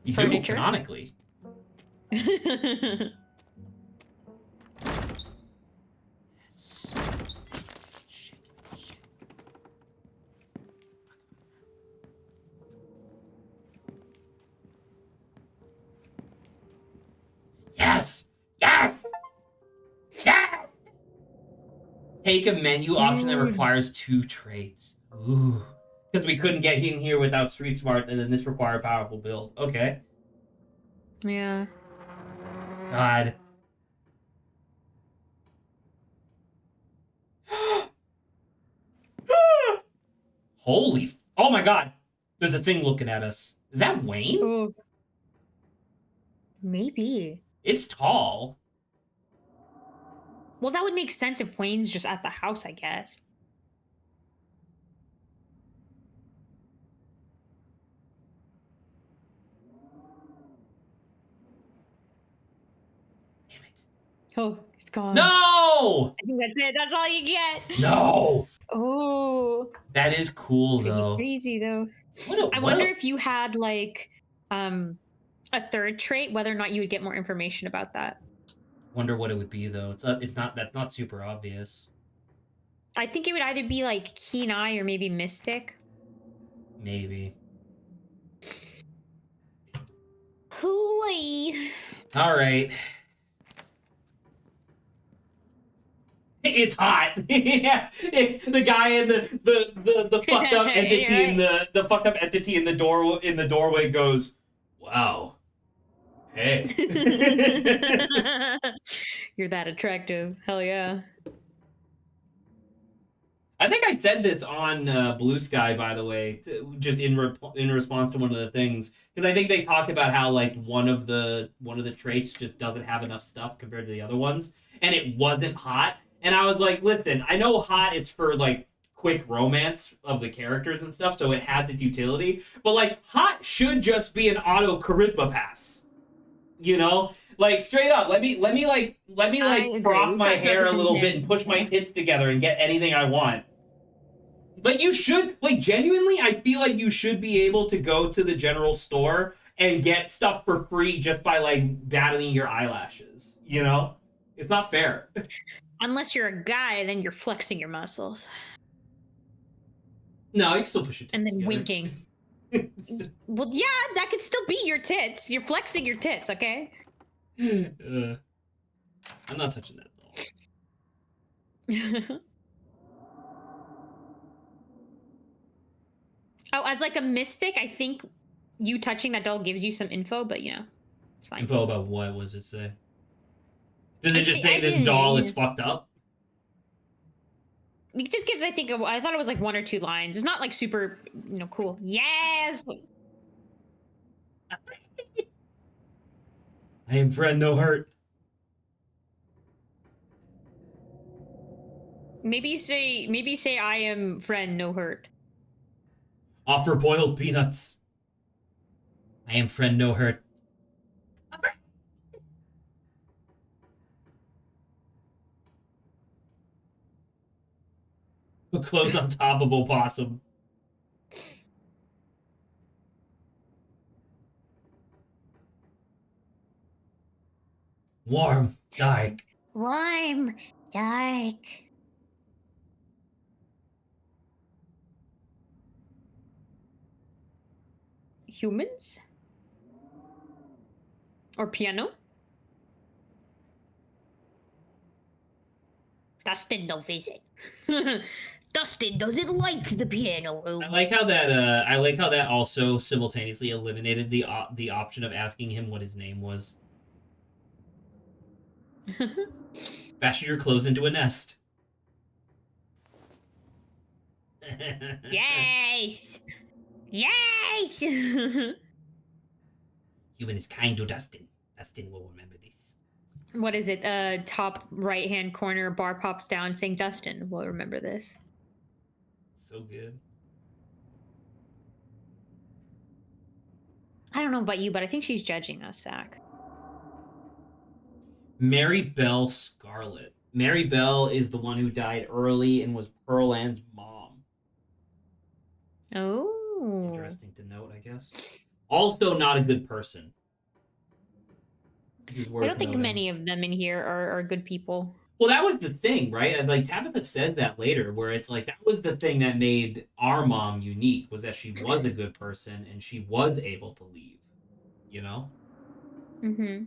You do, furniture. canonically. Yes! Yes! Yes! Take a menu option that requires 2 traits. Ooh. Because we couldn't get in here without street smarts, and then this required powerful build. Okay. Yeah. God. Holy. Oh my god. There's a thing looking at us. Is that Wayne? Oh. Maybe. It's tall. Well, that would make sense if Wayne's just at the house, I guess. Damn it. Oh, it's gone. No! I think that's it. That's all you get. No! Oh. That is cool, Pretty though. crazy, though. What I wonder if you had, like, a third trait, whether or not you would get more information about that. Wonder what it would be, though. That's not super obvious. I think it would either be, like, Keen Eye or maybe Mystic. Maybe. Hooey. All right. It's hot. Yeah, the guy in the fucked up entity Right. in the fucked up entity in the doorway goes, "Wow, hey." You're that attractive. Hell yeah. I think I said this on Blue Sky, by the way, just in response to one of the things, because I think they talk about how like one of the traits just doesn't have enough stuff compared to the other ones, and it wasn't hot. And I was like, listen, I know hot is for like quick romance of the characters and stuff, so it has its utility, but like hot should just be an auto charisma pass, you know? Like straight up, let me froth my hair a little bit and push my tits together and get anything I want. Like you should, like genuinely, I feel like you should be able to go to the general store and get stuff for free just by like battling your eyelashes. You know, it's not fair. Unless you're a guy, then you're flexing your muscles. No, you can still push your tits and then together. winking. Well, yeah, that could still be your tits. You're flexing your tits, okay? I'm not touching that doll. Oh, as like a mystic, I think you touching that doll gives you some info, but you know, it's fine. Info about what was it say? Did it just say this doll is fucked up? It just gives, I think, I thought it was like 1 or 2 lines. It's not like super, you know, cool. Yes. I am friend, no hurt. Maybe say I am friend, no hurt. Offer boiled peanuts. I am friend, no hurt. Put clothes on top of opossum. Warm, dark. Warm, dark. Humans? Or piano? Dustin, no visit. Dustin doesn't like the piano room. I like how that also simultaneously eliminated the option of asking him what his name was. Fashion your clothes into a nest. Yes! Yes! Human is kind to Dustin. Dustin will remember this. What is it? Top right-hand corner bar pops down saying Dustin will remember this. So good. I don't know about you, but I think she's judging us, Zach. Mary Bell Scarlet. Mary Bell is the one who died early and was Pearl Ann's mom. Oh. Interesting to note, I guess. Also, not a good person. Which is worth I don't think noting. many of them in here are good people. Well, that was the thing, right? And like Tabitha says that later, where it's like that was the thing that made our mom unique was that she was a good person and she was able to leave. You know? Mm-hmm.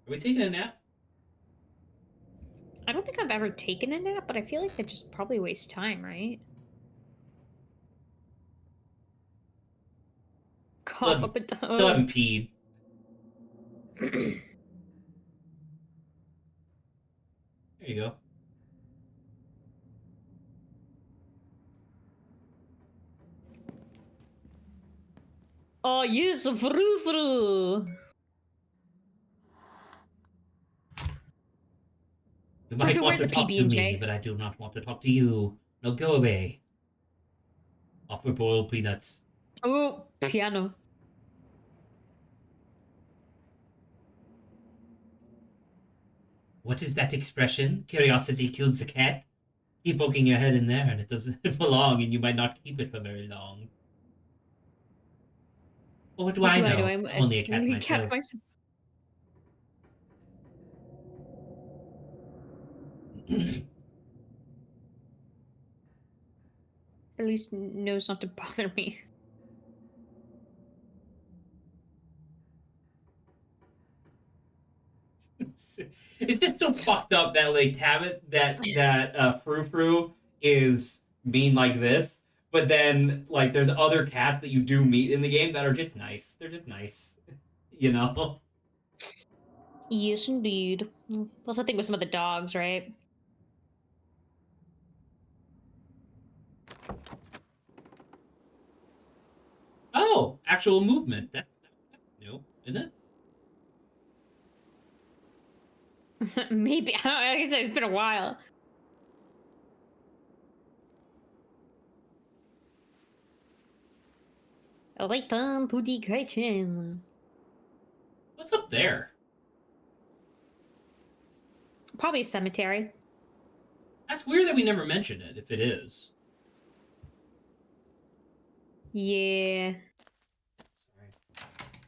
Are we taking a nap? I don't think I've ever taken a nap, but I feel like that just probably wastes time, right? Cough up a Still dome. haven't peed. There you go. Oh, yes, frou-frou. You might want Where's to the talk to me, PB&J? but I do not want to talk to you. No, go away. Offer boiled peanuts. Oh, piano. What is that expression? Curiosity kills the cat? Keep poking your head in there and it doesn't belong and you might not keep it for very long. Well, what do What I do I do? know? I'm I'm only a cat a cat myself. myself. At least knows not to bother me. It's just so fucked up that like Frou Frou is mean like this, but then like there's other cats that you do meet in the game that are just nice. They're just nice, you know. Yes, indeed. Plus, I think with some of the dogs, right? Oh, actual movement. That's new, isn't it? Maybe. Like I said, it's been a while. Return to the kitchen. What's up there? Probably a cemetery. That's weird that we never mentioned it. If it is, Yeah. sorry,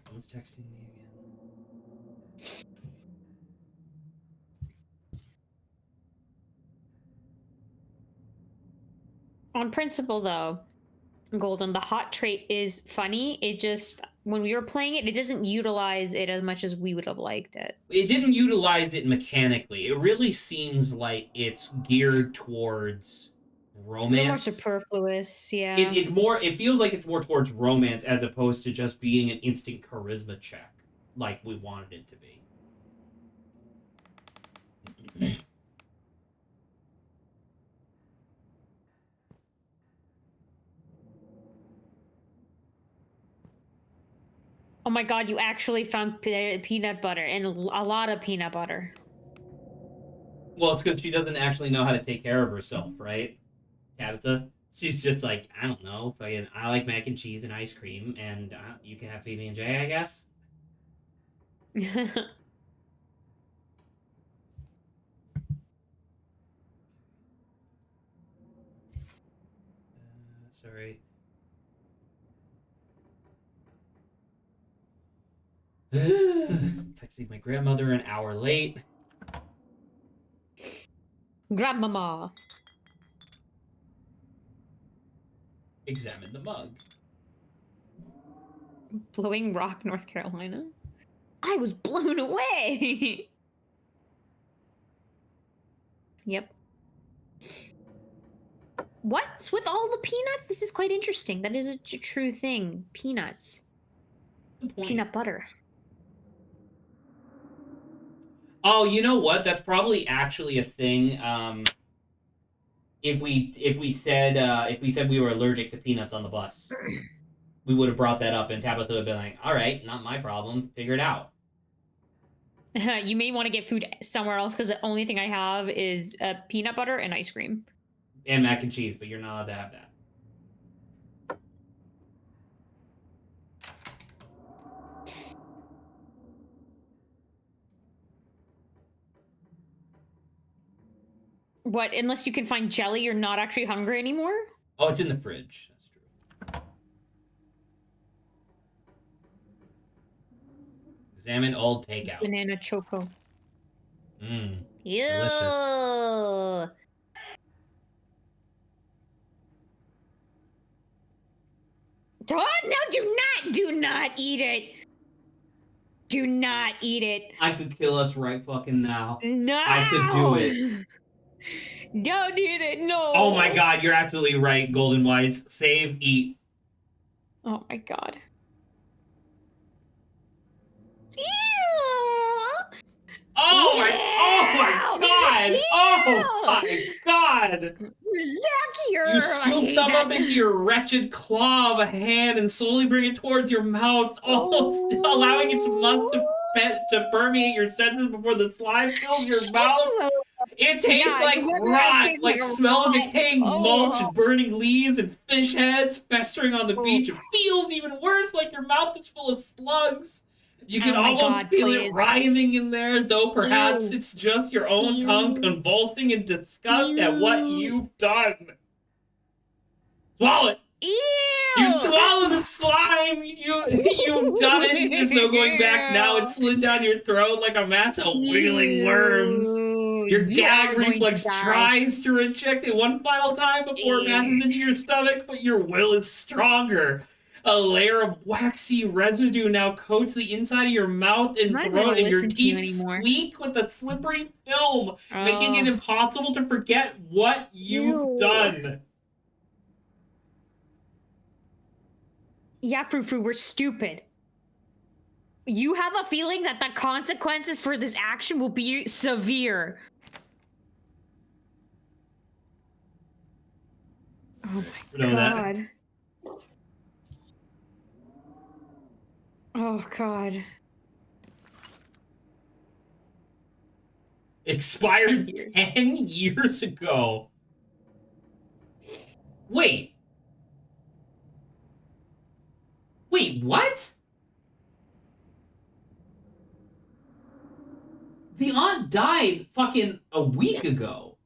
someone's texting me again. On principle, though, Golden, the hot trait is funny. It just, when we were playing it, it doesn't utilize it as much as we would have liked it. It didn't utilize it mechanically. It really seems like it's geared towards A little more romance. superfluous, yeah. It's more. It feels like it's more towards romance as opposed to just being an instant charisma check, like we wanted it to be. Oh my god, you actually found peanut butter, and a lot of peanut butter. Well, it's because she doesn't actually know how to take care of herself, right, Tabitha? She's just like, I don't know. I like mac and cheese and ice cream, and you can have PB&J, I guess. Sorry. Texting my grandmother an hour late. Grandmama. Examine the mug. Blowing Rock, North Carolina. I was blown away. Yep. What's with all the peanuts? This is quite interesting. That is a true thing. Peanuts. Good point. Peanut butter. Oh, you know what? That's probably actually a thing. If we said we were allergic to peanuts on the bus, we would have brought that up, and Tabitha would have been like, "All right, not my problem. Figure it out." You may want to get food somewhere else because the only thing I have is peanut butter and ice cream. And mac and cheese, but you're not allowed to have that. What? Unless you can find jelly, you're not actually hungry anymore? Oh, it's in the fridge. That's true. Examine old takeout. Banana choco. Mmm. Ew. Delicious. Oh, no, do not eat it. Do not eat it. I could kill us right fucking now. No. I could do it. Don't eat it. No. Oh my god, you're absolutely right, Golden Wise. Save, eat. Oh my god. Ew. Oh my god! Ew. Oh my god! Zach, You scoop some up into your wretched claw of a hand and slowly bring it towards your mouth, almost allowing its musk to permeate your senses before the slime fills your mouth. It tastes like rot, like smell of decaying mulch and burning leaves and fish heads festering on the beach. It feels even worse, like your mouth is full of slugs. You can almost feel it writhing in there, though perhaps it's just your own tongue convulsing in disgust at what you've done. Swallow it! Ew! You swallowed the slime! You've done it! There's no going back now. It slid down your throat like a mass of wiggling worms. Your gag reflex tries to reject it one final time before it passes into your stomach, but your will is stronger. A layer of waxy residue now coats the inside of your mouth and throat, and your teeth squeak with a slippery film, making it impossible to forget what you've done. Yeah, Frou-Frou, we're stupid. You have a feeling that the consequences for this action will be severe. Oh my god. Oh god. Expired 10 years ago. Wait, what? The aunt died fucking a week ago.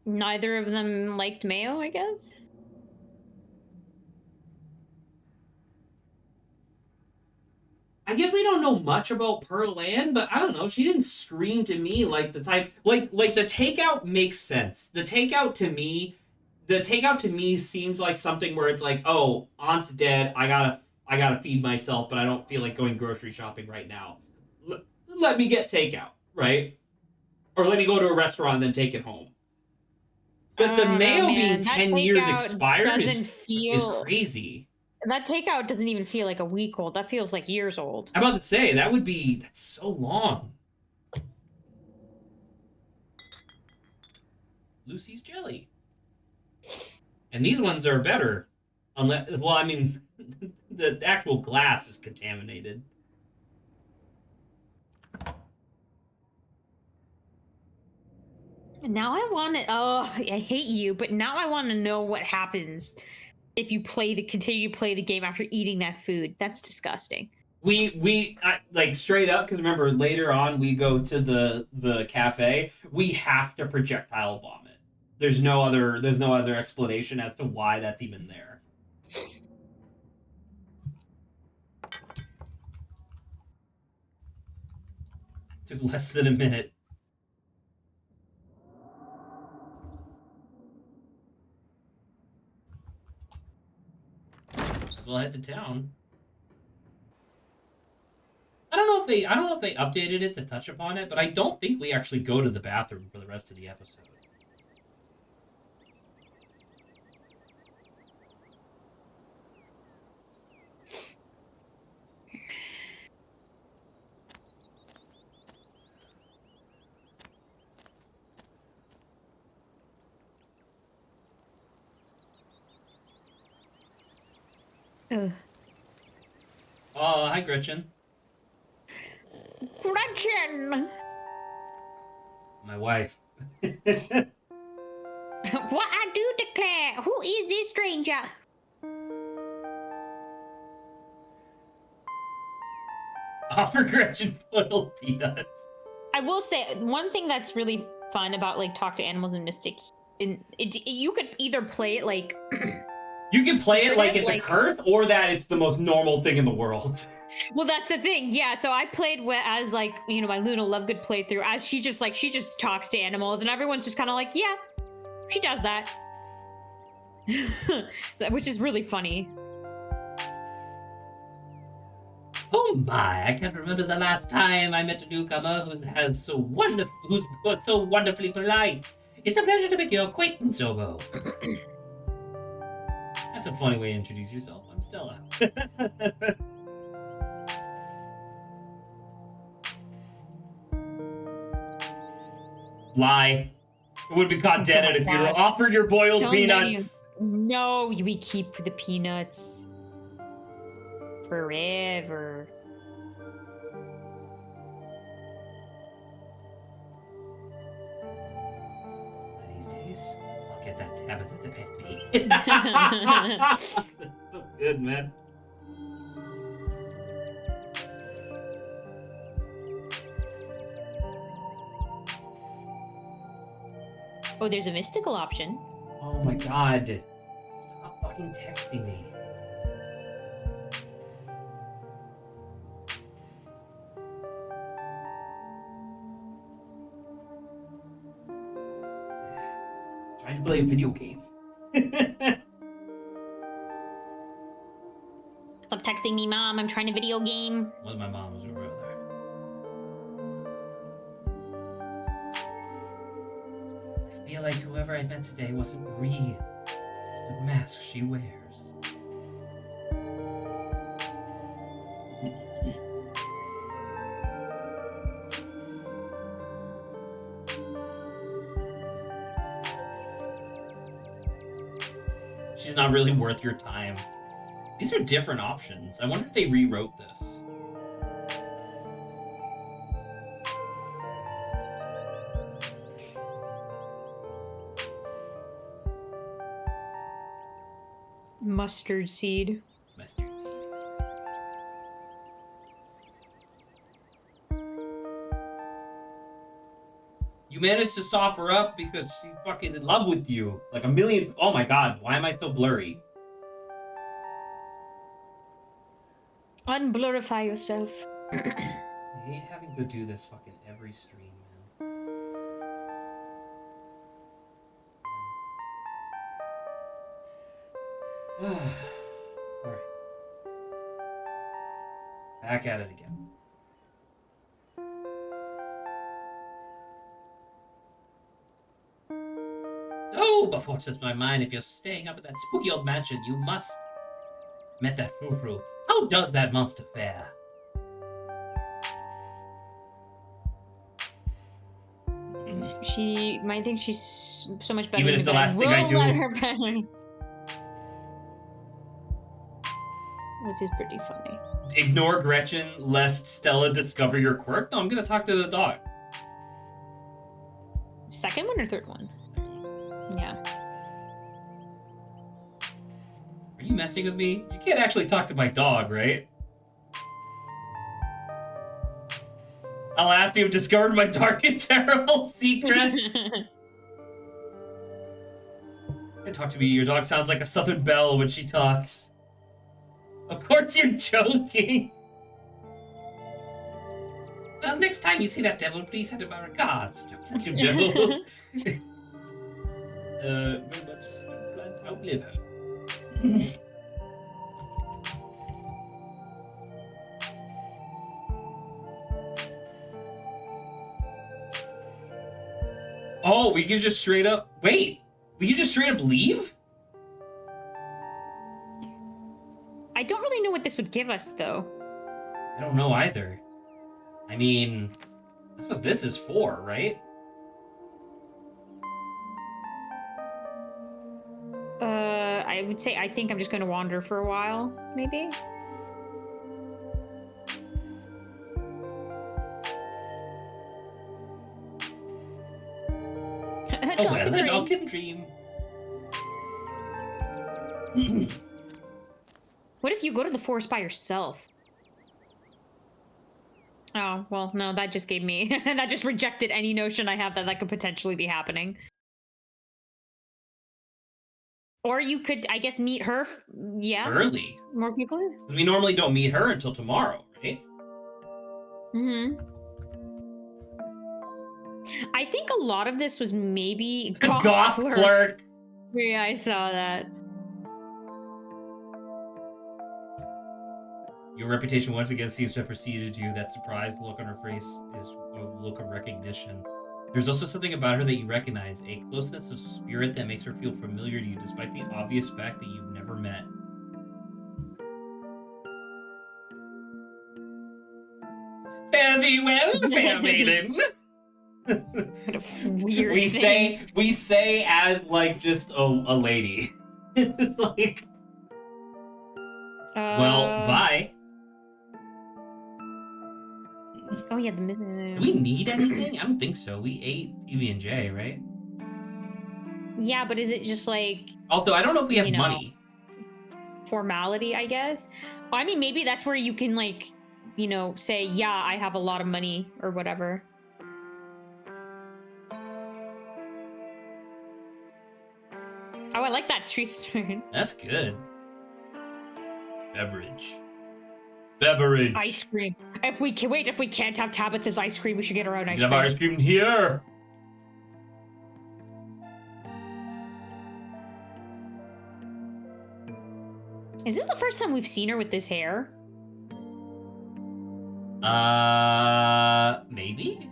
Neither of them liked mayo, I guess? I guess we don't know much about Pearl Ann, but I don't know. She didn't scream to me like the type... Like the takeout makes sense. The takeout to me seems like something where it's like, oh, aunt's dead. I gotta feed myself, but I don't feel like going grocery shopping right now. Let me get takeout, right? Or let me go to a restaurant and then take it home. But the mayo being 10 years expired is crazy. That takeout doesn't even feel like a week old. That feels like years old. I'm about to say, that's so long. Lucy's jelly. And these ones are better. Unless, well, I mean, the actual glass is contaminated. Now I want to, oh, I hate you, but now I want to know what happens if you continue to play the game after eating that food. That's disgusting. We like straight up, because remember later on we go to the cafe. We have to projectile vomit. There's no other explanation as to why that's even there. Took less than a minute. As well head to town. I don't know if they updated it to touch upon it, but I don't think we actually go to the bathroom for the rest of the episode. Oh, hi, Gretchen. Gretchen! My wife. What I do declare, who is this stranger? Offer Gretchen boiled peanuts. I will say, one thing that's really fun about like talk to animals and Mystic. You could either play it like you can play it like it's a curse, or that it's the most normal thing in the world. Well, that's the thing. Yeah, so I played as like, you know, my Luna Lovegood playthrough, as she just talks to animals, and everyone's just kind of like, yeah, she does that. So, which is really funny. Oh my! I can't remember the last time I met a newcomer who's so wonderfully polite. It's a pleasure to make your acquaintance, Obo. That's a funny way to introduce yourself. I'm Stella. Lie. It would be caught dead if you'd offered your boiled peanuts. No, we keep the peanuts forever. One of these days, I'll get that Tabitha to pet me. That's so good, man. Oh, there's a mystical option. Oh my god. Stop fucking texting me. Trying to play a video game. Stop texting me, Mom. I'm trying to video game. Well, my mom was over there. I feel like whoever I met today wasn't real. It's the mask she wears. She's not really worth your time. These are different options. I wonder if they rewrote this. Mustard seed. Mustard seed. You managed to soften her up because she's fucking in love with you. Like a million. Oh my god, why am I so blurry? Unblurify yourself. I hate having to do this fucking every stream, man. Alright. Back at it again. Oh, before it slips my mind, if you're staying up at that spooky old mansion, you must met that frou-frou. How does that monster fare? She might think she's so much better. Even if it's the last thing I do. Let her better. Which is pretty funny. Ignore Gretchen lest Stella discover your quirk? No, I'm gonna talk to the dog. Second one or third one? Yeah. Are you messing with me? You can't actually talk to my dog, right? I'll ask you, discovered my dark and terrible secret. Don't talk to me. Your dog sounds like a Southern belle when she talks. Of course you're joking. Well, next time you see that devil, please send him my regards. Such a devil. Very much still plan to outlive her. Oh, we can just straight up... Wait! We can just straight up leave? I don't really know what this would give us, though. I don't know either. I mean, that's what this is for, right? I would say I think I'm just going to wander for a while, maybe? Oh well, a dog can dream. What if you go to the forest by yourself? Oh, well, no, that just gave me, that just rejected any notion I have that that could potentially be happening. Or you could, I guess, meet her, yeah? Early. More people? We normally don't meet her until tomorrow, right? Mm-hmm. I think a lot of this was maybe Goth clerk. Yeah, I saw that. Your reputation once again seems to have preceded you. That surprised look on her face is a look of recognition. There's also something about her that you recognize, a closeness of spirit that makes her feel familiar to you, despite the obvious fact that you've never met. Fare thee well, fair maiden. What a weird thing. We say as like just a lady. Like, well, bye. Oh yeah, the missing. Do we need anything? I don't think so. We ate PB&J, right? Yeah, but is it just like? Also, I don't know if we have money. Formality, I guess. Well, I mean, maybe that's where you can like, say, yeah, I have a lot of money or whatever. Oh, I like that street spoon. That's good. Beverage. Ice cream. If we can't have Tabitha's ice cream, we should get our own ice cream. We have ice cream here. Is this the first time we've seen her with this hair? Maybe.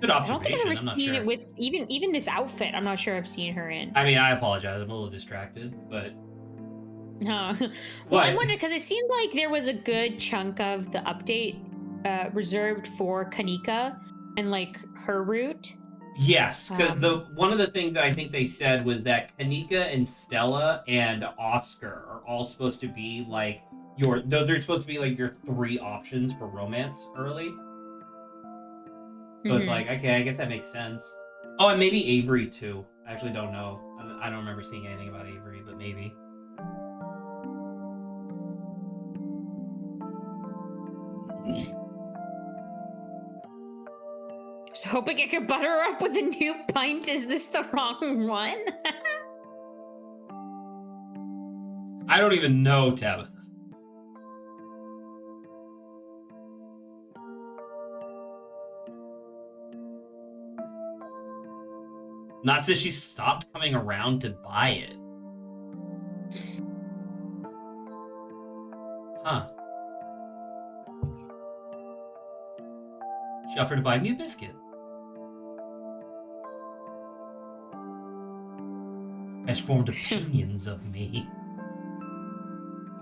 Good observation. I don't think I've ever seen it with even this outfit. I'm not sure I've seen her in. I mean, I apologize. I'm a little distracted, but. Well, I wonder because it seemed like there was a good chunk of the update reserved for Kanika and like her route. Yes, because one of the things that I think they said was that Kanika and Stella and Oscar are all supposed to be like they're supposed to be like your 3 options for romance early. So it's like, okay, I guess that makes sense. Oh, and maybe Avery too. I actually don't know. I don't remember seeing anything about Avery, but maybe. I was hoping I could butter her up with a new pint. Is this the wrong one? I don't even know Tabitha. Not since she stopped coming around to buy it. Huh. She offered to buy me a biscuit. Has formed opinions of me.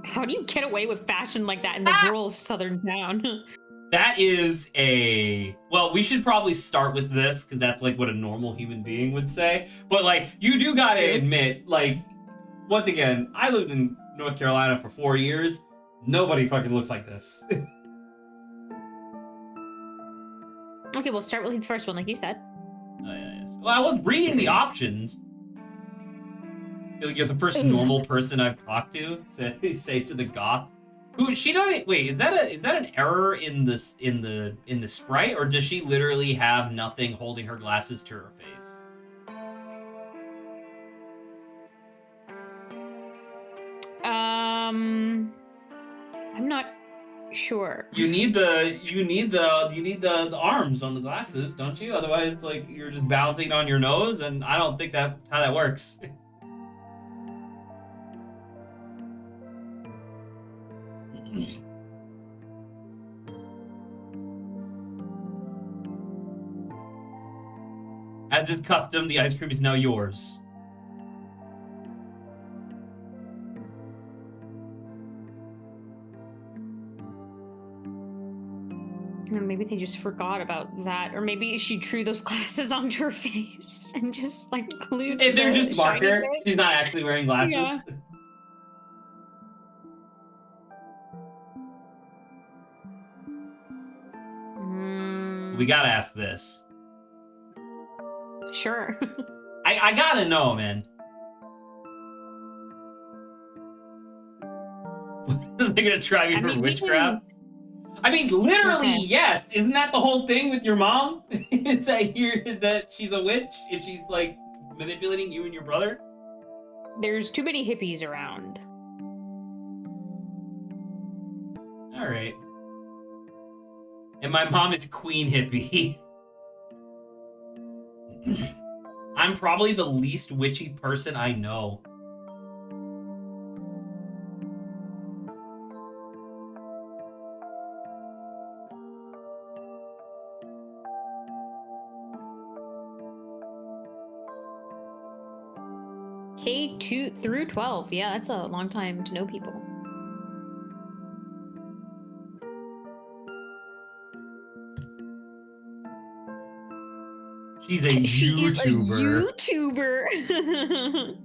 How do you get away with fashion like that in the rural southern town? That is well, we should probably start with this because that's like what a normal human being would say. But like, you do gotta admit, like, once again, I lived in North Carolina for 4 years. Nobody fucking looks like this. Okay, we'll start with the first one, like you said. Oh, yeah, yes. Well, I was reading the options. I feel like you're the first normal person I've talked to. Say to the goth. Who she doesn't wait? Is that an error in the sprite, or does she literally have nothing holding her glasses to her face? I'm not sure. You need the arms on the glasses, don't you? Otherwise, like, you're just bouncing on your nose, and I don't think that's how that works. As is custom, the ice cream is now yours. Maybe they just forgot about that, or maybe she drew those glasses onto her face and just like glued. If they're just marker, she's not actually wearing glasses. Yeah. We gotta ask this. Sure. I gotta know, man. They're gonna try me for witchcraft. I mean, literally, Okay. yes. Isn't that the whole thing with your mom? Is that she's a witch and she's like manipulating you and your brother? There's too many hippies around. All right. And my mom is Queen Hippie. I'm probably the least witchy person I know. K2 through 12. Yeah, that's a long time to know people. She's a She is a YouTuber. YouTuber.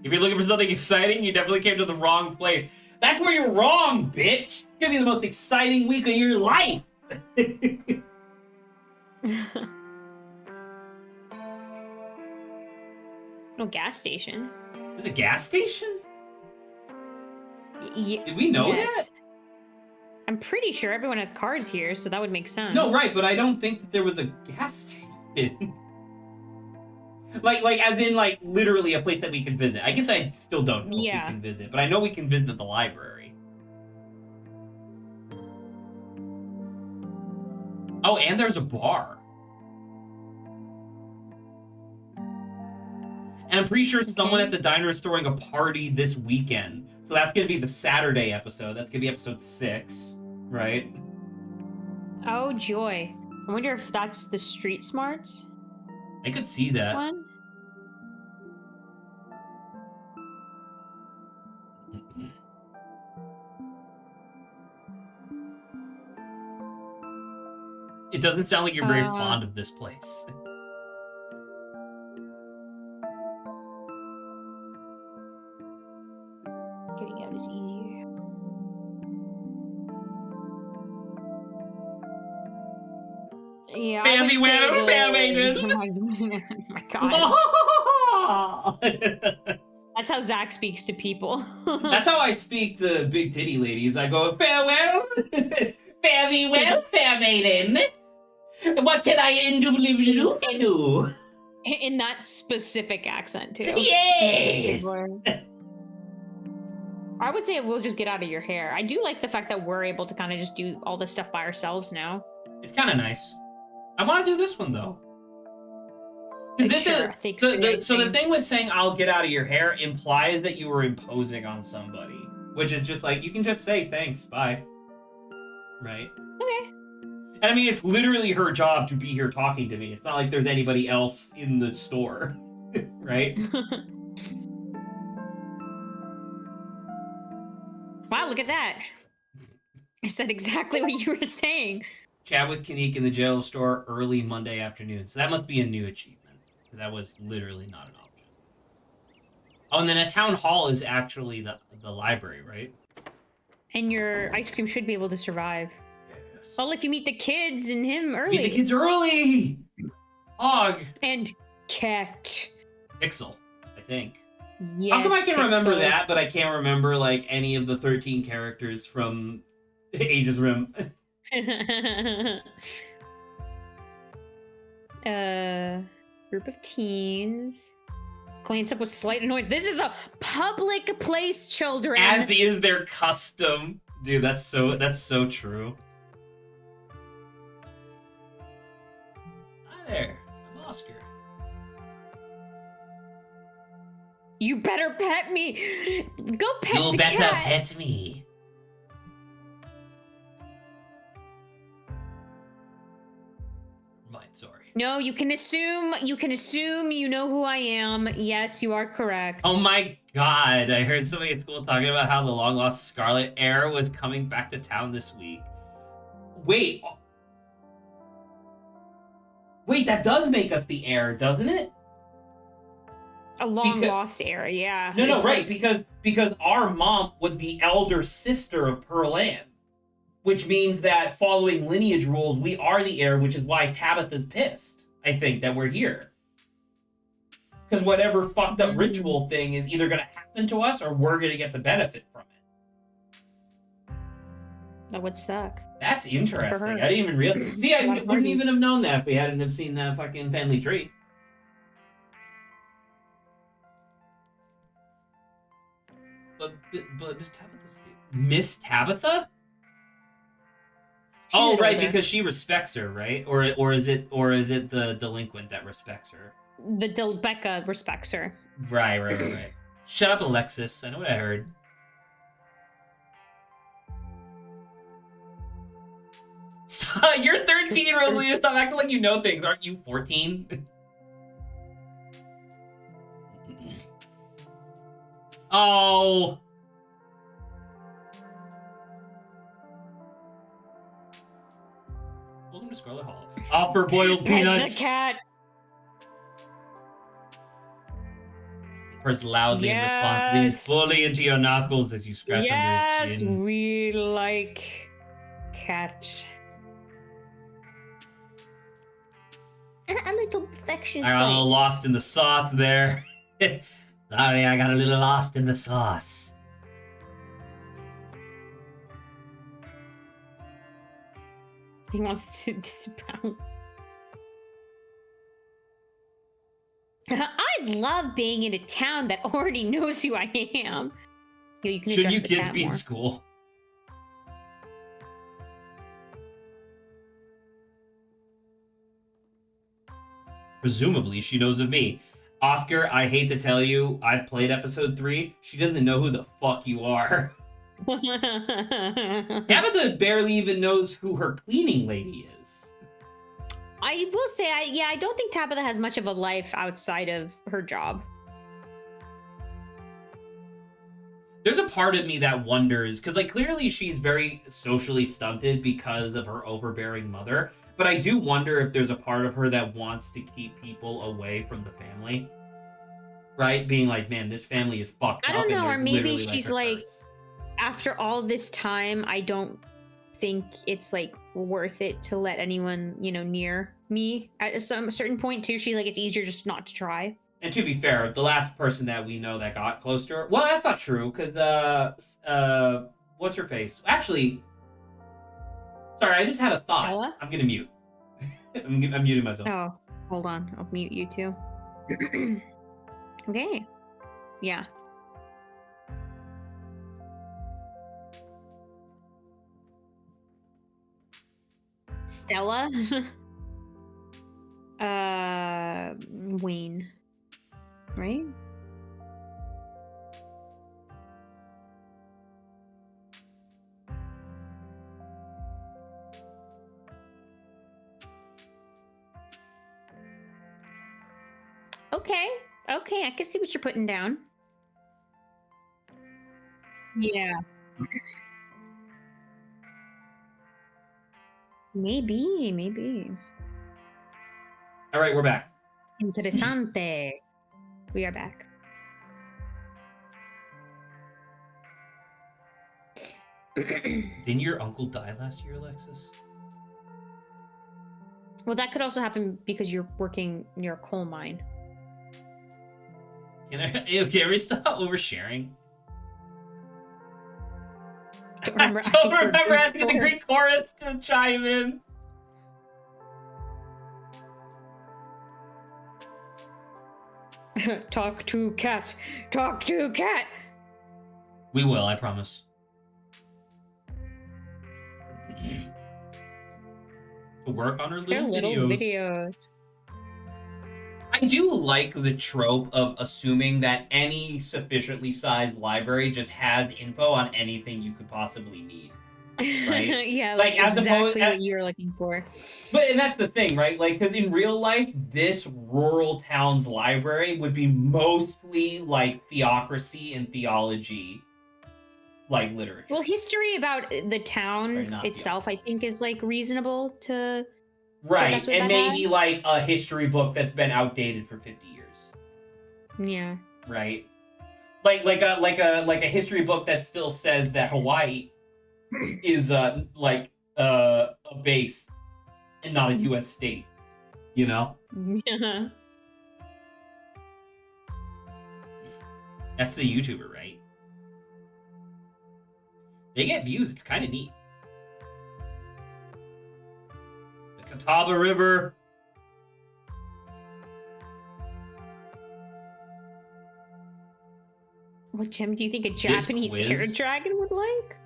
If you're looking for something exciting, you definitely came to the wrong place. That's where you're wrong, bitch. It's gonna be the most exciting week of your life. No gas station. There's a gas station? Yeah. Did we know yes. that? I'm pretty sure everyone has cars here, so that would make sense. No, right, but I don't think that there was a gas station. like, as in, like, literally a place that we can visit. I guess I still don't know if we can visit, but I know we can visit the library. Oh, and there's a bar. And I'm pretty sure someone at the diner is throwing a party this weekend. So that's going to be the Saturday episode. That's going to be episode 6, right? Oh, joy. I wonder if that's the Street Smarts I could see that. one. It doesn't sound like you're very fond of this place. Getting out is easier. Yeah. Fancy well, fair Oh my god. That's how Zach speaks to people. That's how I speak to big titty ladies. I go, farewell, fare thee well, fair maiden. What can I do? In that specific accent, too. Yes! I would say we'll just get out of your hair. I do like the fact that we're able to kind of just do all this stuff by ourselves now. It's kind of nice. I want to do this one, though. Sure, So the thing with saying I'll get out of your hair implies that you were imposing on somebody, which is just like, you can just say thanks, bye. Right? Okay. And I mean, it's literally her job to be here talking to me. It's not like there's anybody else in the store, right? Wow, look at that. I said exactly what you were saying. Chat with Kanique in the jail store early Monday afternoon. So that must be a new achievement. Because that was literally not an option. Oh, and then a town hall is actually the library, right? And your ice cream should be able to survive. Yes. Oh, look, you meet the kids and him early. Meet the kids early! Og! And Cat. Pixel, I think. Yes, How come I can remember Pixel. that, but I can't remember, like, any of the 13 characters from Aegis Rim? Group of teens. Cleans up with slight annoyance. This is a public place, children. As is their custom. Dude, that's so true. Hi there. I'm Oscar. You better pet me. Go pet You the better cat. pet me. Right, sorry. No, you can assume you know who I am. Yes, you are correct. Oh my god, I heard somebody at school talking about how the long-lost Scarlet heir was coming back to town this week. Wait, that does make us the heir, doesn't it? A long lost heir, yeah. No, right, like... because our mom was the elder sister of Pearl Ann, which means that following lineage rules, we are the heir, which is why Tabitha's pissed, I think, that we're here. Because whatever fucked up ritual thing is either going to happen to us or we're going to get the benefit from it. That would suck. That's interesting. I didn't even realize. See, I wouldn't even have known that if we hadn't have seen that fucking family tree. But Miss Tabitha? Oh, right, because she respects her, right? Or is it the delinquent that respects her? Becca respects her. Right. Shut up, Alexis. I know what I heard. Stop. You're 13, Rosalia. Stop acting like you know things. Aren't you 14? Oh. Welcome to Scarlet Hall. Offer boiled peanuts. The cat. Purrs loudly in response, leans fully into your knuckles as you scratch under his chin. Yes, we like cat. A little perfection. I got a little lost in the sauce there. Sorry, I got a little lost in the sauce. He wants to disavow. I love being in a town that already knows who I am. You can Shouldn't you kids be in school? Presumably, she knows of me. Oscar, I hate to tell you, I've played episode 3. She doesn't know who the fuck you are. Tabitha barely even knows who her cleaning lady is. I will say, I don't think Tabitha has much of a life outside of her job. There's a part of me that wonders, because like clearly she's very socially stunted because of her overbearing mother, but I do wonder if there's a part of her that wants to keep people away from the family. Right? Being like, man, this family is fucked up. I don't know, or maybe she's like, after all this time, I don't think it's like worth it to let anyone, near me at a certain point too. She's like, it's easier just not to try. And to be fair, the last person that we know that got close to her, well, that's not true, because what's her face? Actually, sorry, I just had a thought. Stella? I'm gonna mute. I'm muting myself. Oh, hold on, I'll mute you too. Okay. Yeah. Stella? Wayne. Right? Okay, I can see what you're putting down. Yeah. Maybe. All right, we're back. Interessante. We are back. Didn't your uncle die last year, Alexis? Well, that could also happen because you're working near a coal mine. Can we stop oversharing? Don't remember asking the Greek chorus to chime in. Talk to cat. We will, I promise. To work on her little videos. I do like the trope of assuming that any sufficiently sized library just has info on anything you could possibly need. Right? Yeah, like exactly what you're looking for. And that's the thing, right? Like, because in real life, this rural town's library would be mostly like theocracy and theology, like literature. Well, history about the town itself, I think, is like reasonable to. Right, and maybe like a history book that's been outdated for 50 years. Yeah. Right. Like a history book that still says that Hawaii is a base and not a U.S. state. You know. Yeah. That's the YouTuber, right? They get views. It's kind of neat. The Catawba River. What gem do you think a Japanese air dragon would like?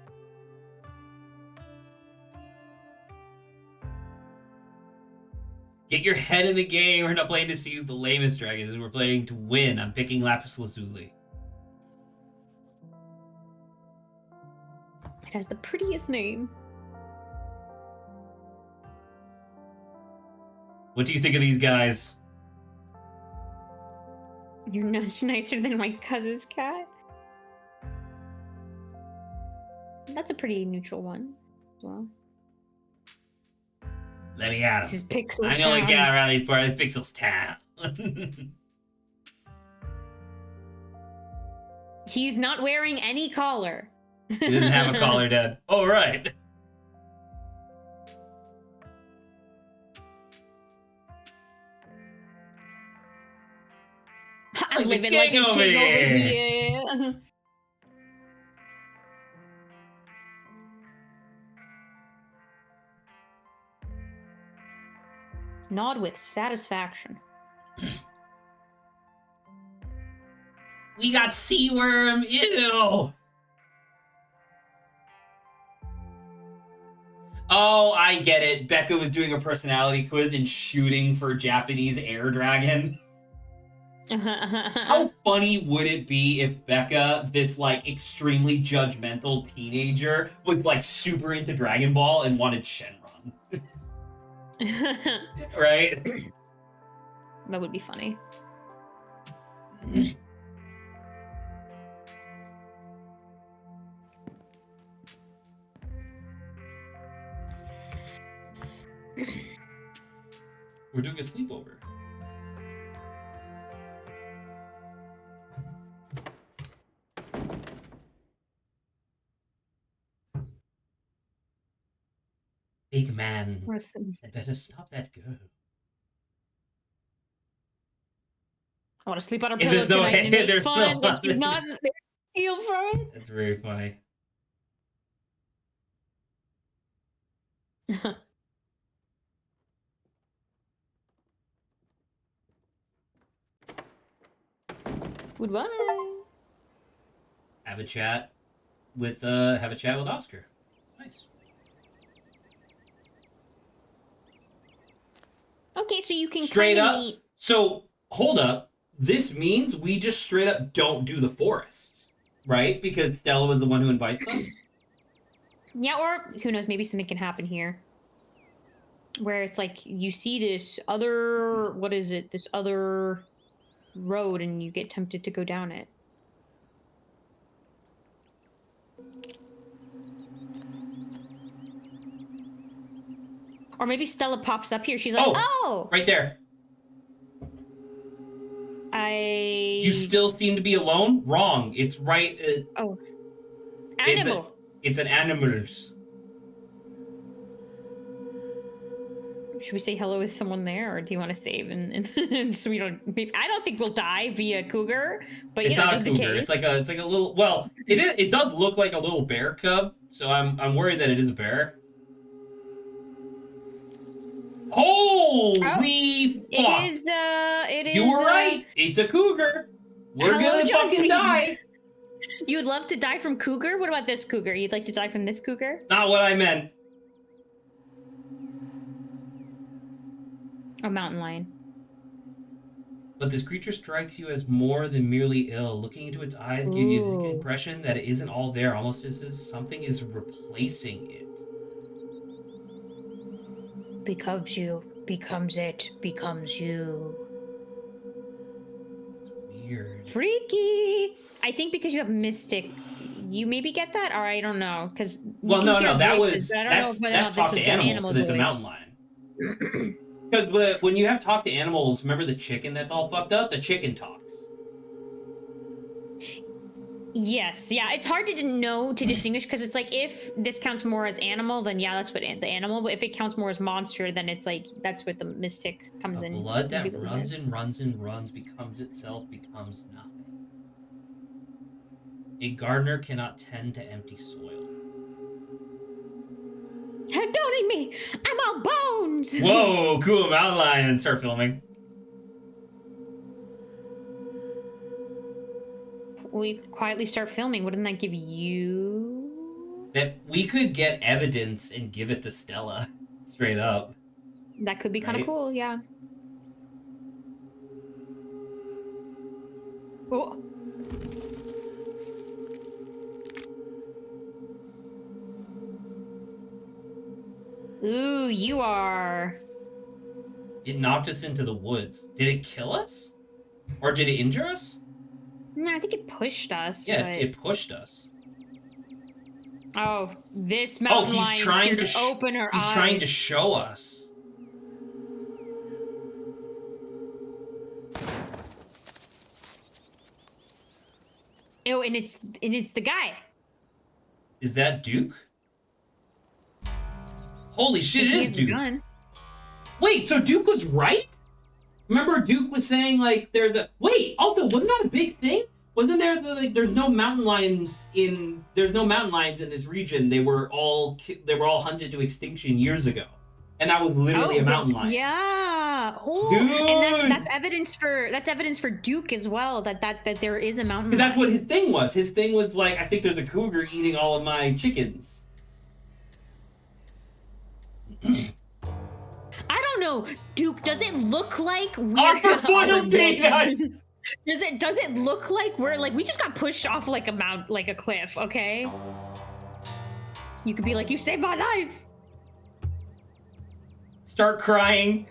Get your head in the game. We're not playing to see who's the lamest dragons. We're playing to win. I'm picking Lapis Lazuli. It has the prettiest name. What do you think of these guys? You're much nicer than my cousin's cat. That's a pretty neutral one as well. Let me at him. This is Pixels I'm the only cat around these parts. Pixels Town. He's not wearing any collar. He doesn't have a collar, Dad. Oh, right. I'm living like a king over here. Nod with satisfaction. We got Seaworm. Ew. Oh, I get it. Becca was doing a personality quiz and shooting for Japanese air dragon. How funny would it be if Becca, this like extremely judgmental teenager, was like super into Dragon Ball and wanted Shenron? Right? That would be funny. We're doing a sleepover. Big man, I better stop that girl. I want to sleep on her pillow tonight and make fun. If she's not there, steal from it. That's very funny. Goodbye. Have a chat with Oscar. Nice. Okay, so you can straight up meet... So hold up. This means we just straight up don't do the forest, right? Because Stella was the one who invites us. Yeah, or who knows, maybe something can happen here. Where it's like you see this other, what is it? This other road and you get tempted to go down it. Or maybe Stella pops up here. She's like, oh! Right there. You still seem to be alone? Wrong. It's right... Animal. It's an animals. Should we say hello? Is someone there, or do you want to save and so we don't? I don't think we'll die via cougar, but it's you know, not just a cougar. It's like a little. Well, it does look like a little bear cub, so I'm worried that it is a bear. Holy fuck! It is. You were right. It's a cougar. We're gonna fucking die. You'd love to die from cougar? What about this cougar? You'd like to die from this cougar? Not what I meant. A mountain lion. But this creature strikes you as more than merely ill. Looking into its eyes gives you the impression that it isn't all there, almost as if something is replacing it. Becomes you, becomes it, becomes you. It's weird. Freaky! I think because you have mystic, you maybe get that? Or I don't know, because well, no, that's talk to animals, because it's a mountain lion. Because when you have talk to animals, remember the chicken that's all fucked up? The chicken talks. Yes, yeah, it's hard to know to distinguish because it's like if this counts more as animal, then yeah, that's what the animal. But if it counts more as monster, then it's like that's what the mystic comes The in. blood that runs and runs and runs becomes itself, becomes nothing. A gardener cannot tend to empty soil. Don't eat me! I'm all bones! Whoa, cool mountain lion. Start filming. We quietly start filming. Wouldn't that give you... That we could get evidence and give it to Stella. Straight up. That could be kind of cool, yeah. Oh. Ooh, you are... It knocked us into the woods. Did it kill us? Or did it injure us? No, I think it pushed us. Yeah, but... it pushed us. Oh, this mountain lion's here to open her eyes. He's trying to show us. Oh, and it's the guy. Is that Duke? Holy shit, it is Duke. Gun. Wait, so Duke was right? Remember Duke was saying like there's a also wasn't that a big thing? Wasn't there there's no mountain lions in this region. They were all hunted to extinction years ago. And that was literally a mountain lion. Yeah. Oh, and that's evidence for Duke as well that there is a mountain lion. Because that's what his thing was. His thing was like, I think there's a cougar eating all of my chickens. I don't know, Duke. Does it look like we're Does it look like we just got pushed off like a cliff? Okay. You could be like, you saved my life. Start crying.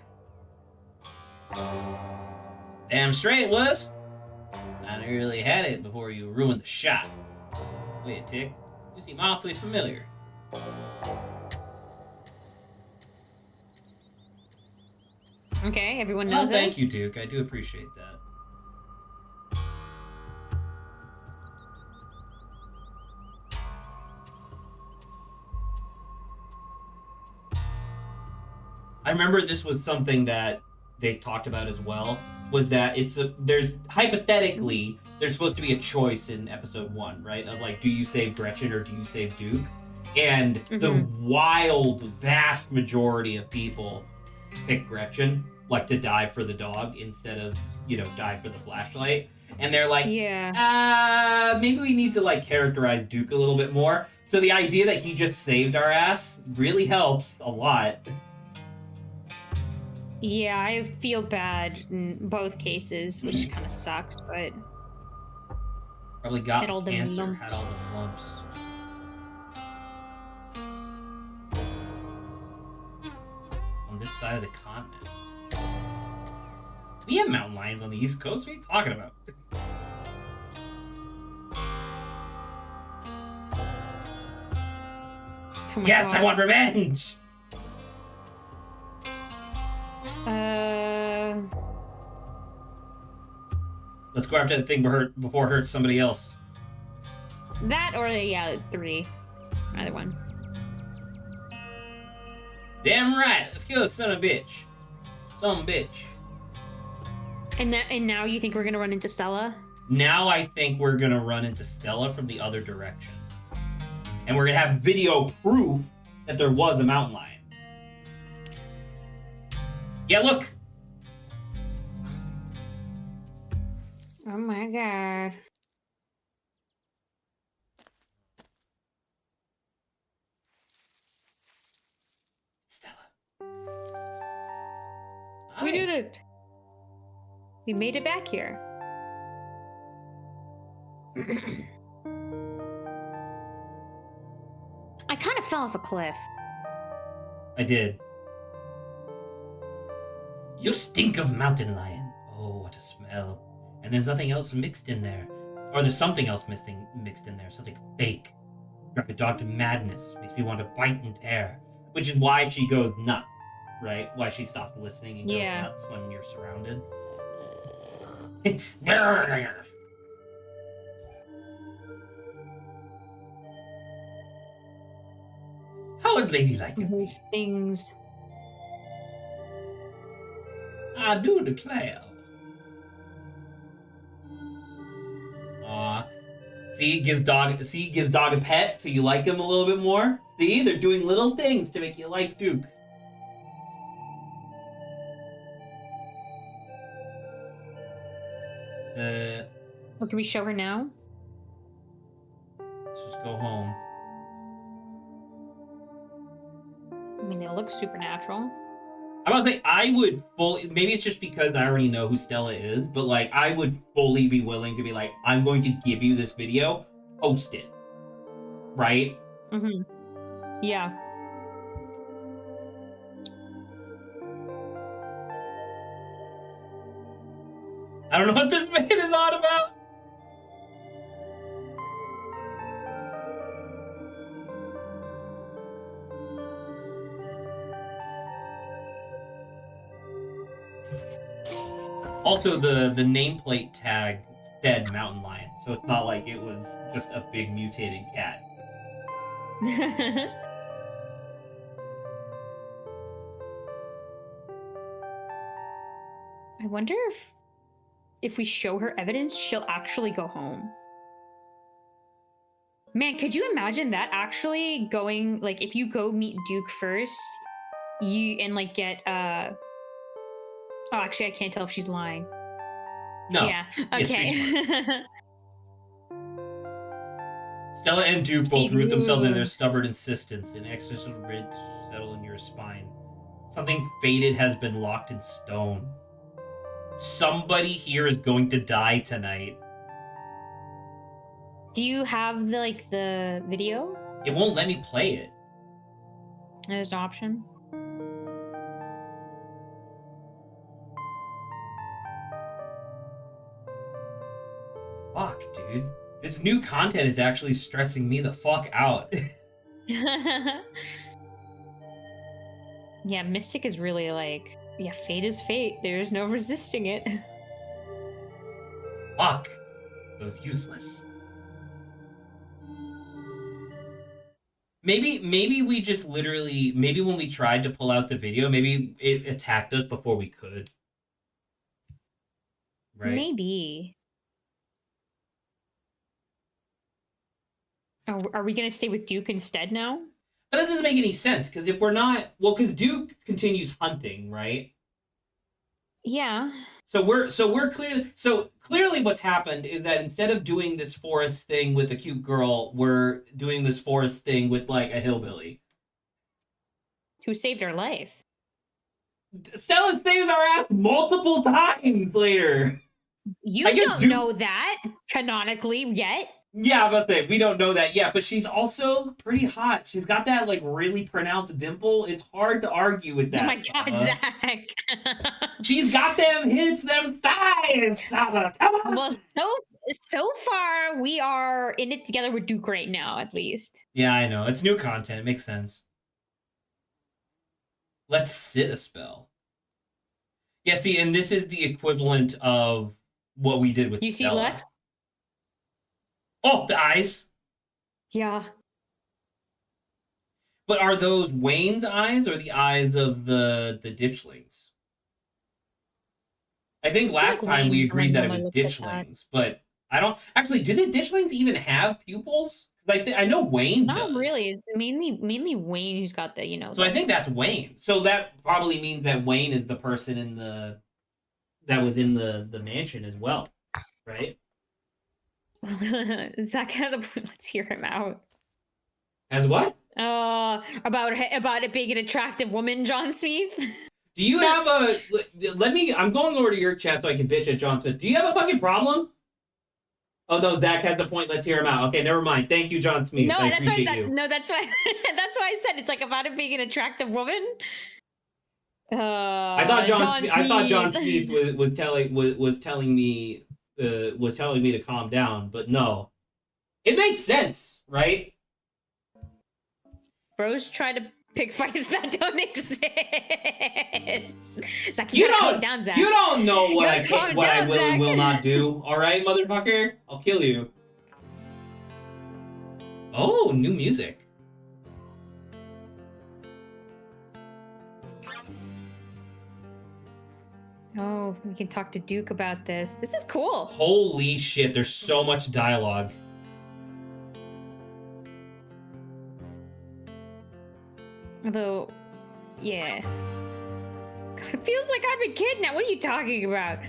Damn straight it was. I nearly had it before you ruined the shot. Wait a tick. You seem awfully familiar. Okay, everyone knows it. Thank you, Duke. I do appreciate that. I remember this was something that they talked about as well, was that there's hypothetically, there's supposed to be a choice in episode 1, right? Of like, do you save Gretchen or do you save Duke? And the wild, vast majority of people pick Gretchen, like to die for the dog instead of, die for the flashlight. And they're like, maybe we need to like characterize Duke a little bit more. So the idea that he just saved our ass really helps a lot. Yeah, I feel bad in both cases, which kind of sucks, but... Probably got cancer, had all the lumps. On this side of the continent. We have mountain lions on the East Coast? What are you talking about? Yes, God. I want revenge! Let's go after the thing before it hurts somebody else. That or, 3. Either one. Damn right! Let's kill this son of a bitch. Some bitch. And now you think we're gonna run into Stella? Now I think we're gonna run into Stella from the other direction. And we're gonna have video proof that there was a mountain lion. Yeah, look! Oh my god. Stella. We did it! We made it back here. I kind of fell off a cliff. I did. You stink of mountain lion. Oh, what a smell. And there's nothing else mixed in there. Or there's something else mixed in there. Something fake. Drive a dog to madness. Makes me want to bite and tear. Which is why she goes nuts, right? Why she stopped listening and goes nuts when you're surrounded. How unladylike of me. Those things. I do declare. Aw. See, gives dog a pet, so you like him a little bit more. See, they're doing little things to make you like Duke. What can we show her now? Let's just go home. I mean, it looks supernatural. I was like, I would fully. Maybe it's just because I already know who Stella is, but like, I would fully be willing to be like, I'm going to give you this video, post it, right? Mm-hmm. Yeah. I don't know what this man is on about. Also, the nameplate tag said mountain lion, so it's not like it was just a big mutated cat. I wonder if we show her evidence, she'll actually go home. Man, could you imagine that actually going, like, if you go meet Duke first, and like get oh, actually, I can't tell if she's lying. No. Yeah. Okay. Yes, Stella and Duke both root themselves in their stubborn insistence. An existential ridge settle in your spine. Something fated has been locked in stone. Somebody here is going to die tonight. Do you have the video? It won't let me play it. There's an option. Fuck, dude. This new content is actually stressing me the fuck out. Yeah, Mystic is really like, yeah, fate is fate. There's no resisting it. Fuck. It was useless. Maybe we just literally, maybe when we tried to pull out the video, maybe it attacked us before we could. Right? Maybe. Oh, are we going to stay with Duke instead now? But that doesn't make any sense, because if we're not... Well, because Duke continues hunting, right? Yeah. So we're clearly... So clearly what's happened is that instead of doing this forest thing with a cute girl, we're doing this forest thing with, like, a hillbilly. Who saved her life. Stella saved our ass multiple times later! You don't know that, canonically, yet. Yeah, I was gonna say, we don't know that yet, but she's also pretty hot. She's got that, like, really pronounced dimple. It's hard to argue with that. Oh my god, Zach. She's got them hips, them thighs, Saba. Come on. Well, so far, we are in it together with Duke right now, at least. Yeah, I know. It's new content. It makes sense. Let's sit a spell. Yeah, see, and this is the equivalent of what we did with You Stella. see left? Oh, the eyes. Yeah. But are those Wayne's eyes or the eyes of the ditchlings? I think last time we agreed that it was ditchlings, but I don't... Actually, do the ditchlings even have pupils? I know Wayne does. Not really. It's mainly Wayne who's got the, So I think that's Wayne. So that probably means that Wayne is the person that was in the mansion as well, right? Zach had a point. Let's hear him out. As what? About it being an attractive woman, John Smith. Do you have a... I'm going over to your chat so I can bitch at John Smith. Do you have a fucking problem? Oh, no, Zach has a point. Let's hear him out. Okay, never mind. Thank you, John Smith. No, I that's appreciate why. you. No, that's why. That's why I said it's like about it being an attractive woman. I thought John Smith was telling me to calm down, but no, it makes sense, right? Bros try to pick fights that don't exist. Zach, you gotta calm down, Zach. You don't know what I will Zach. and will not do. All right, motherfucker, I'll kill you. Oh, new music. Oh, we can talk to Duke about this. This is cool. Holy shit, there's so much dialogue. Although, yeah. God, it feels like I've been kidnapped. What are you talking about?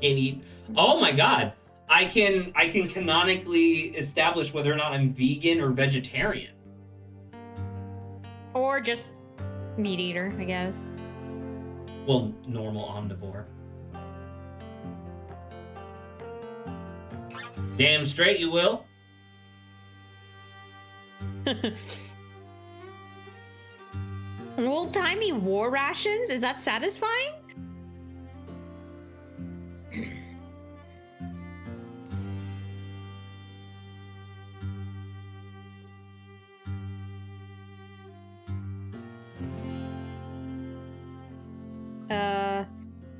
Can't eat. Oh my god. I can canonically establish whether or not I'm vegan or vegetarian. Or just meat eater, I guess. Well, normal omnivore. Damn straight you will. Old-timey war rations? Is that satisfying?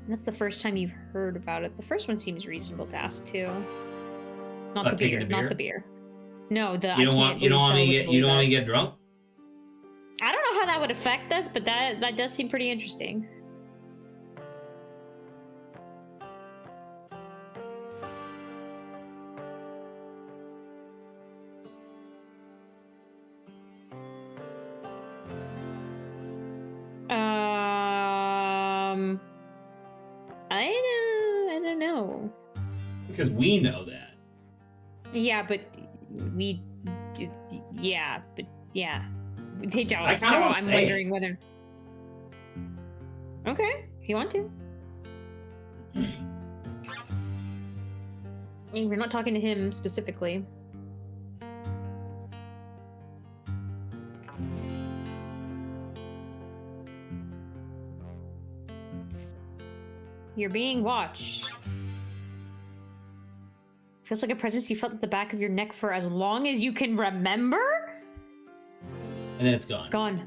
That's the first time you've heard about it. The first one seems reasonable to ask too. Not the beer. Not the beer. No, the you don't want me to get drunk? I don't know how that would affect us, but that does seem pretty interesting. I don't know. Because we know that. Yeah, but they don't. So I'm wondering whether. Okay, if you want to. I mean, we're not talking to him specifically. You're being watched. Feels like a presence you felt at the back of your neck for as long as you can remember? And then it's gone. It's gone.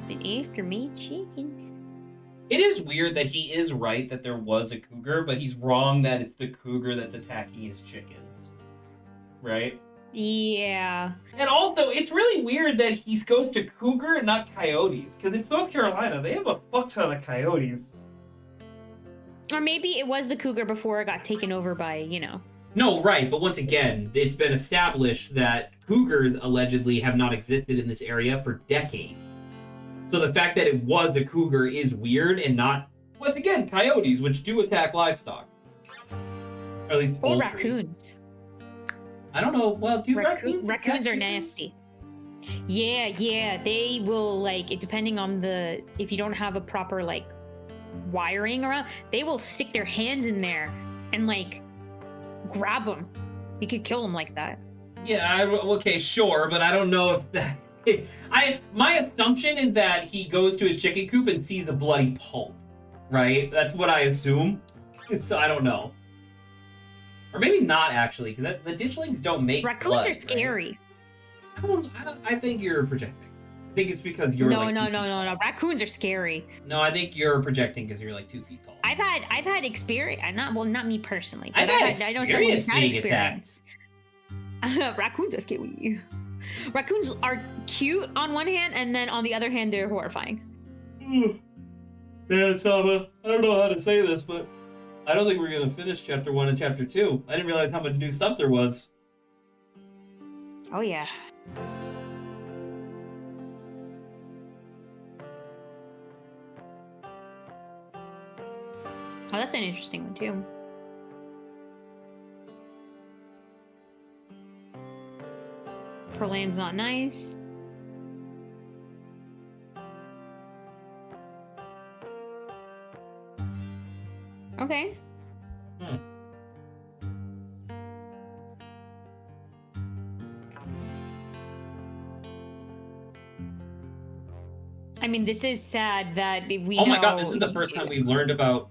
Been after me chickens. It is weird that he is right that there was a cougar, but he's wrong that it's the cougar that's attacking his chickens. Right? Yeah. And also, it's really weird that he goes to cougar and not coyotes, because in North Carolina, they have a fuck ton of coyotes. Or maybe it was the cougar before it got taken over by, you know. No, right, but once again, it's been established that cougars allegedly have not existed in this area for decades. So the fact that it was a cougar is weird and not, once again, coyotes, which do attack livestock. Or at least poultry. Or raccoons. I don't know. Well, do raccoons are nasty. Yeah, they will, like, depending on if you don't have a proper, like, wiring around, they will stick their hands in there and, like, grab them. You could kill them like that. Yeah, okay, sure, but I don't know if that... my assumption is that he goes to his chicken coop and sees a bloody pulp, right? That's what I assume. So I don't know. Or maybe not, actually, because the ditchlings don't make raccoons blood, are scary. Right? I think you're projecting. I think it's because you're no. Raccoons are scary. No, I think you're projecting because you're like 2 feet tall. I've had experience. Not me personally, but I know someone who's had experience. Raccoons are scary. Raccoons are cute on one hand, and then on the other hand, they're horrifying. Yeah, Tama, I don't know how to say this, but I don't think we're going to finish Chapter 1 and Chapter 2. I didn't realize how much new stuff there was. Oh, yeah. Oh, that's an interesting one, too. Perland's not nice. Okay. I mean, this is sad that we Oh my god, this is the first time we've learned about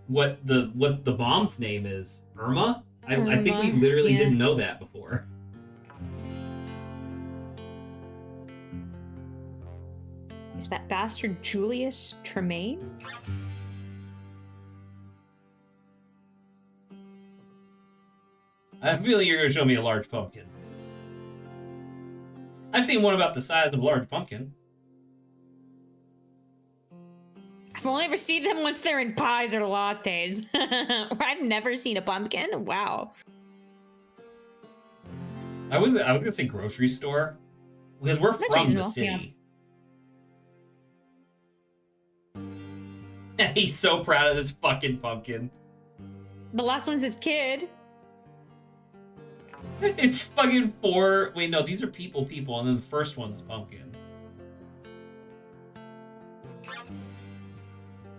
what the bomb's name is. Irma? I think we literally didn't know that before. Is that bastard Julius Tremaine? I have a feeling you're going to show me a large pumpkin. I've seen one about the size of a large pumpkin. I've only ever seen them once they're in pies or lattes. I've never seen a pumpkin. Wow. I was gonna say grocery store because we're That's from reasonable, the city. Yeah. He's so proud of this fucking pumpkin. The last one's his kid. It's fucking 4. Wait, no, these are people, and then the first one's pumpkin.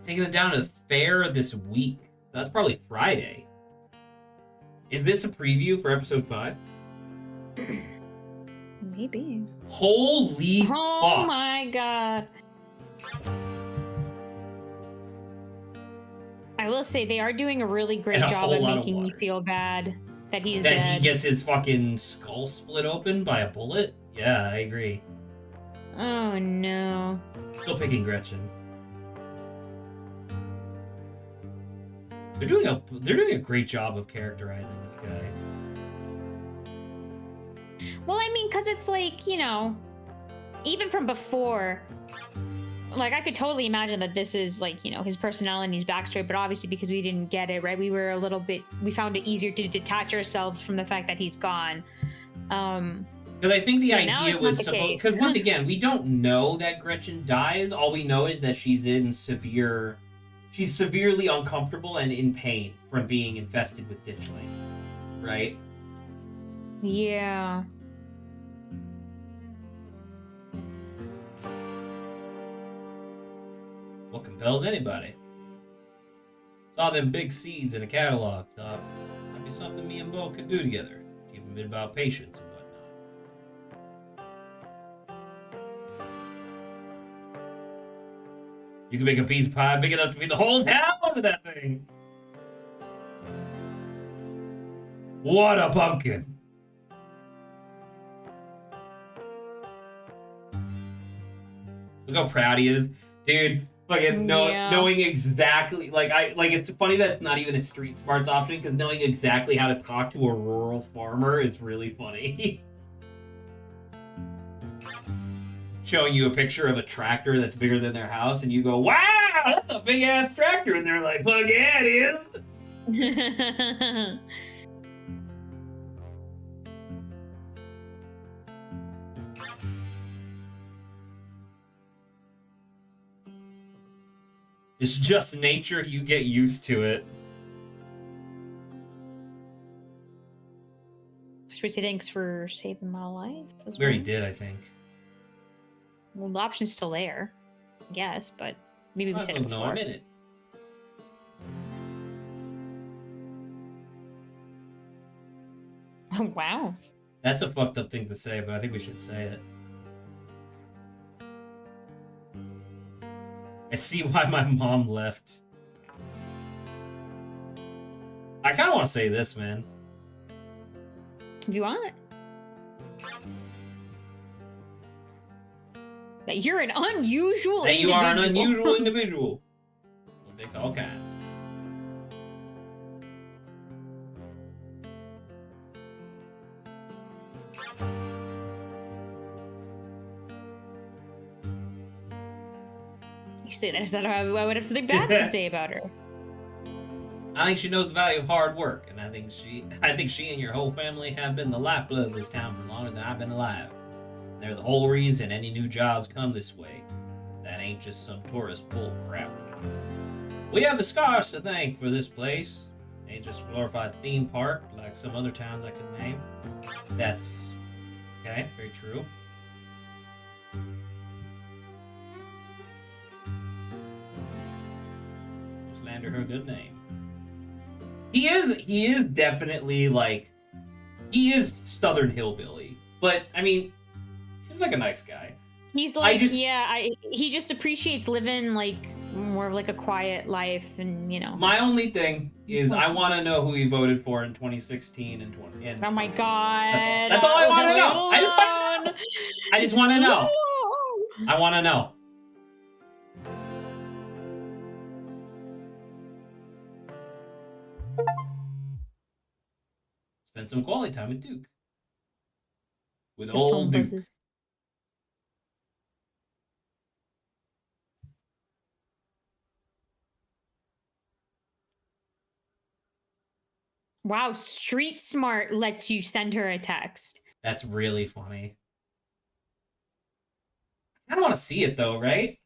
Taking it down to the fair this week. That's probably Friday. Is this a preview for episode 5? Maybe. Holy fuck. Oh my god. I will say they are doing a really great job at making me feel bad that he's dead. That he gets his fucking skull split open by a bullet? Yeah, I agree. Oh no. Still picking Gretchen. They're doing a great job of characterizing this guy. Well, I mean, because it's like, you know, even from before, like, I could totally imagine that this is, like, you know, his personality and his backstory, but obviously because we didn't get it, right? We found it easier to detach ourselves from the fact that he's gone. Because I think the idea was supposed... Because once again, we don't know that Gretchen dies. All we know is that she's severely uncomfortable and in pain from being infested with ditchlings, right? Yeah. What compels anybody? Saw them big seeds in a catalog. Thought might be something me and Bo could do together. Keep a bit about patience and whatnot. You can make a piece of pie big enough to feed the whole town with that thing. What a pumpkin! Look how proud he is, dude. Fucking knowing exactly, it's funny that it's not even a street smarts option because knowing exactly how to talk to a rural farmer is really funny. Showing you a picture of a tractor that's bigger than their house, and you go, "Wow, that's a big ass tractor," and they're like, "Fuck yeah, it is." It's just nature. You get used to it. Should we say thanks for saving my life? We already did, I think. Well, the option's still there, I guess, but maybe we said it before. No, I'm in it. Oh, wow. That's a fucked up thing to say, but I think we should say it. I see why my mom left. I kind of want to say this, man. If you want. That you're an unusual individual. That you are an unusual individual. It takes all kinds. You say that as that I would have something bad to say about her. I think she knows the value of hard work, and I think she and your whole family have been the lifeblood of this town for longer than I've been alive. They're the whole reason any new jobs come this way. That ain't just some tourist bull crap. We have the Scars to thank for this place. Ain't just a glorified theme park like some other towns I could name. That's okay, very true. Slander her good name. He is definitely like, he is Southern hillbilly, but I mean, seems like a nice guy. He's like, he just appreciates living like more of like a quiet life, and you know. My only thing is I want to know who he voted for in 2016 and 20. Oh my god! That's all I want to know. I just want to know. I want to know. Spend some quality time with Duke. With Your old phone Duke. buzzes. Wow, Street Smart lets you send her a text. That's really funny. I don't want to see it though, right?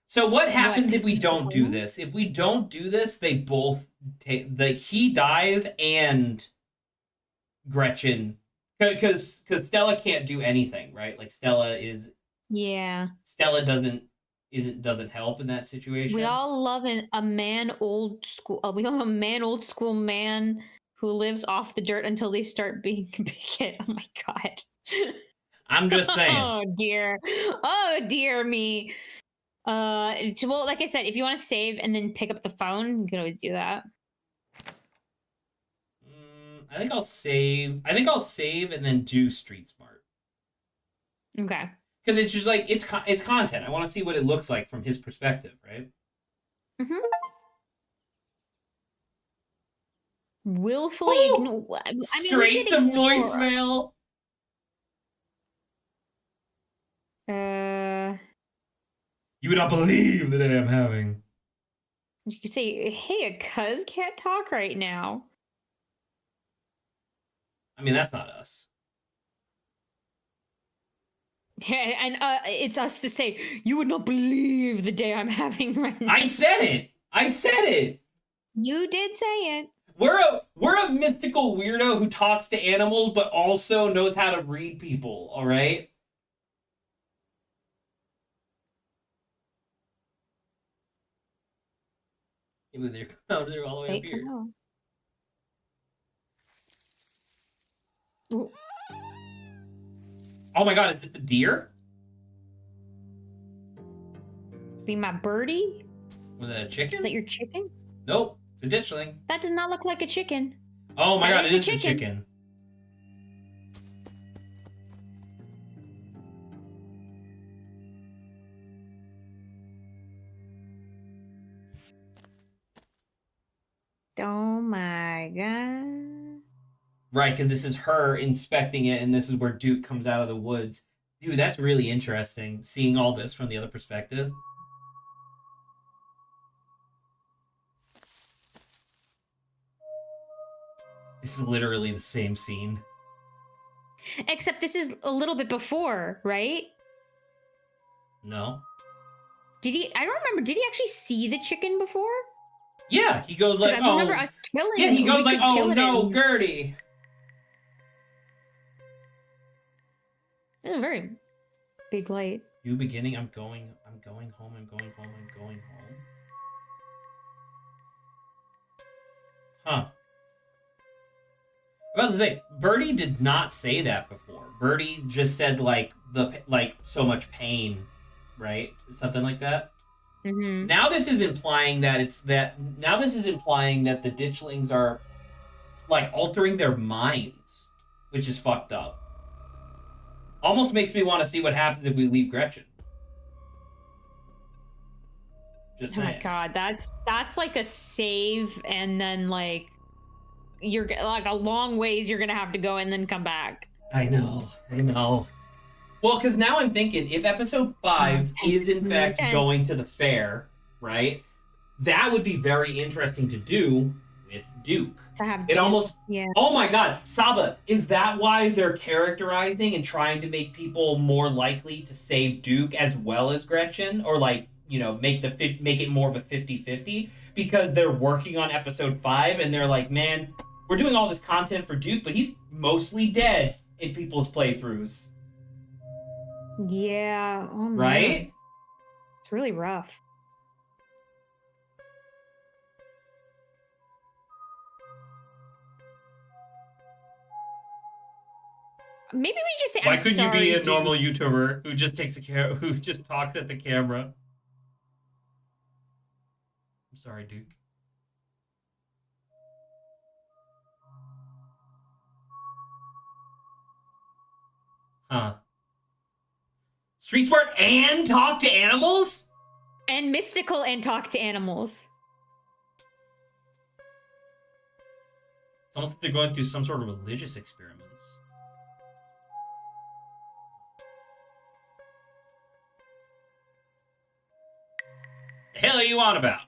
So what happens if we don't do this? If we don't do this, they both take he dies and Gretchen, because Stella can't do anything, right? Like Stella doesn't help in that situation. We all love a man old school. We love a man old school man who lives off the dirt until they start being big. Oh my god. I'm just saying. Oh dear. Oh dear me. Well, like I said, if you want to save and then pick up the phone, you can always do that. I think I'll save. And then do Street Smart. Okay. Because it's just like it's content. I want to see what it looks like from his perspective, right? Mm-hmm. Willfully ignore. I mean, straight to voicemail. You would not believe the day I'm having. You could say, "Hey, a cuz can't talk right now." I mean, that's not us. Yeah, and it's us to say, "You would not believe the day I'm having right now." I said it. You did say it. We're a mystical weirdo who talks to animals, but also knows how to read people. All right. Even they're all the way up here. Ooh. Oh my god, is it the deer? Be my birdie? Was that a chicken? Is that your chicken? Nope, it's a ditchling. That does not look like a chicken. Oh my god, it is a chicken. Oh my god. Right, because this is her inspecting it, and this is where Duke comes out of the woods. Dude, that's really interesting, seeing all this from the other perspective. This is literally the same scene. Except this is a little bit before, right? No. I don't remember, did he actually see the chicken before? Yeah, he goes like, I remember us killing. Yeah, he goes like, oh no, Gertie. It's a very big light. New beginning, I'm going home. Huh. About to say, Birdie did not say that before. Birdie just said like so much pain, right? Something like that. Mm-hmm. Now this is implying that the ditchlings are like altering their minds, which is fucked up. Almost makes me want to see what happens if we leave Gretchen. Just saying. Oh my god, that's like a save, and then like you're like a long ways you're gonna have to go and then come back. I know. Well, because now I'm thinking, if episode 5 is in fact going to the fair, right? That would be very interesting to do with Duke. To have it Duke, almost. Yeah. Oh my God, Saba! Is that why they're characterizing and trying to make people more likely to save Duke as well as Gretchen, or like make it more of a 50-50? Because they're working on episode 5 and they're like, man, we're doing all this content for Duke, but he's mostly dead in people's playthroughs. Yeah. Oh, man. Right? It's really rough. Maybe we just say, why couldn't you be a normal YouTuber who just who just talks at the camera? I'm sorry, Duke. Huh. Street Smart and talk to animals? And mystical and talk to animals. It's almost like they're going through some sort of religious experiments. The hell are you on about?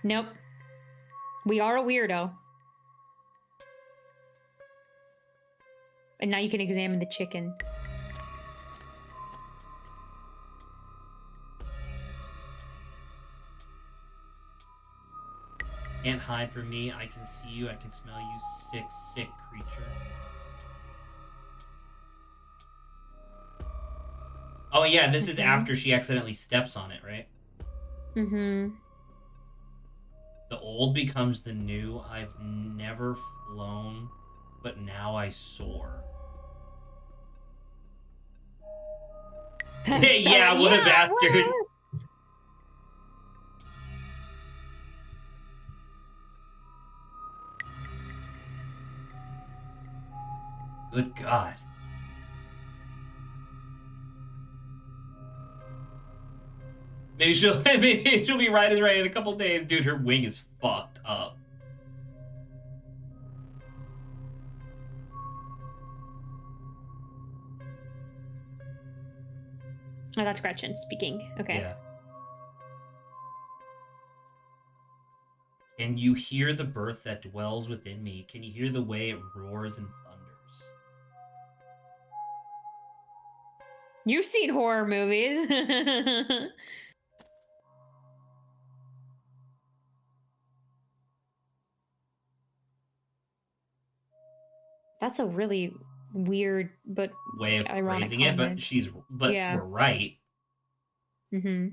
Nope. We are a weirdo. And now you can examine the chicken. Can't hide from me. I can see you. I can smell you. Sick, sick creature. Oh, yeah, this is after she accidentally steps on it, right? Mm-hmm. The old becomes the new. I've never flown, but now I soar. Yeah, what a bastard. Whatever. Good God. Maybe she'll be right as right in a couple days. Dude, her wing is fucked up. Oh, that's Gretchen speaking. Okay. Yeah. Can you hear the birth that dwells within me? Can you hear the way it roars and thunders? You've seen horror movies. That's a really weird but way of ironic phrasing it, but yeah. we're right. Mm-hmm.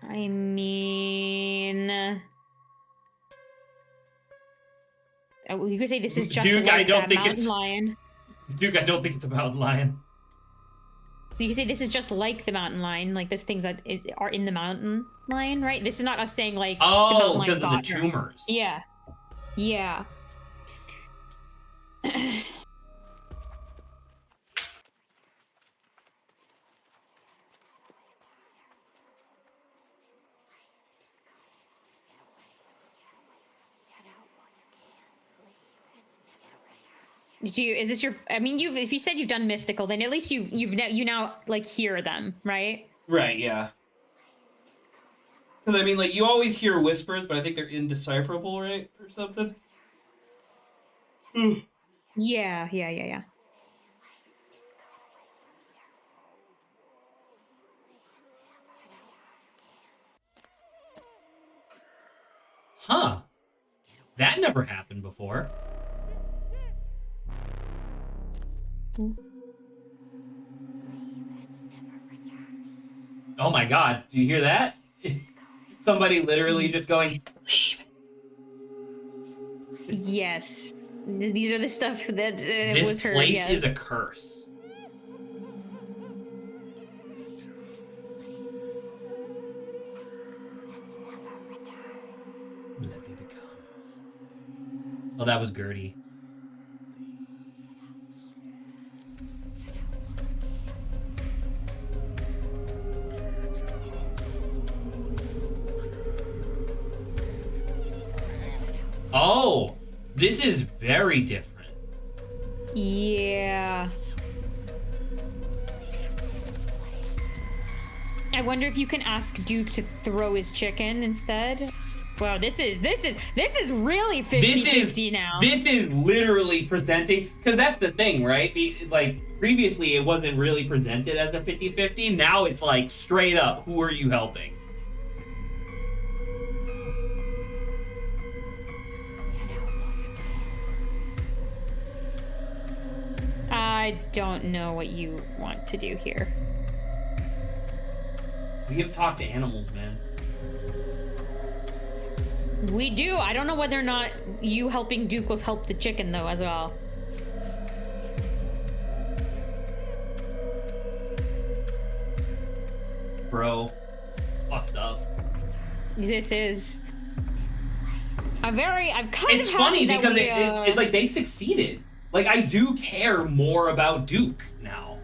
I mean, you could say this is just Duke, like I don't that think mountain it's lion. Duke, I don't think it's a mountain lion. So you could say this is just like the mountain lion, like there's things that are in the mountain lion, right? This is not us saying like oh, because of the tumors. Yeah, yeah. Is this your, I mean, if you said you've done mystical, then at least you now like hear them, right? Right, yeah. Because I mean, like, you always hear whispers, but I think they're indecipherable, right? Or something. Yeah. Huh. That never happened before. Oh my God, do you hear that? Somebody literally just going, leave. Yes. These are the stuff that this was heard. This place yes. is a curse. Let me become. Oh, that was Gertie. Oh, this is very different. Yeah. I wonder if you can ask Duke to throw his chicken instead. Wow, this is really 50-50 now. This is literally presenting, because that's the thing, right? Like previously it wasn't really presented as a 50-50. Now it's like straight up, who are you helping? I don't know what you want to do here. We have talked to animals, man. We do. I don't know whether or not you helping Duke will help the chicken though as well. Bro, fucked up. This is. I've kind it's of funny because it's like they succeeded. Like I do care more about Duke now.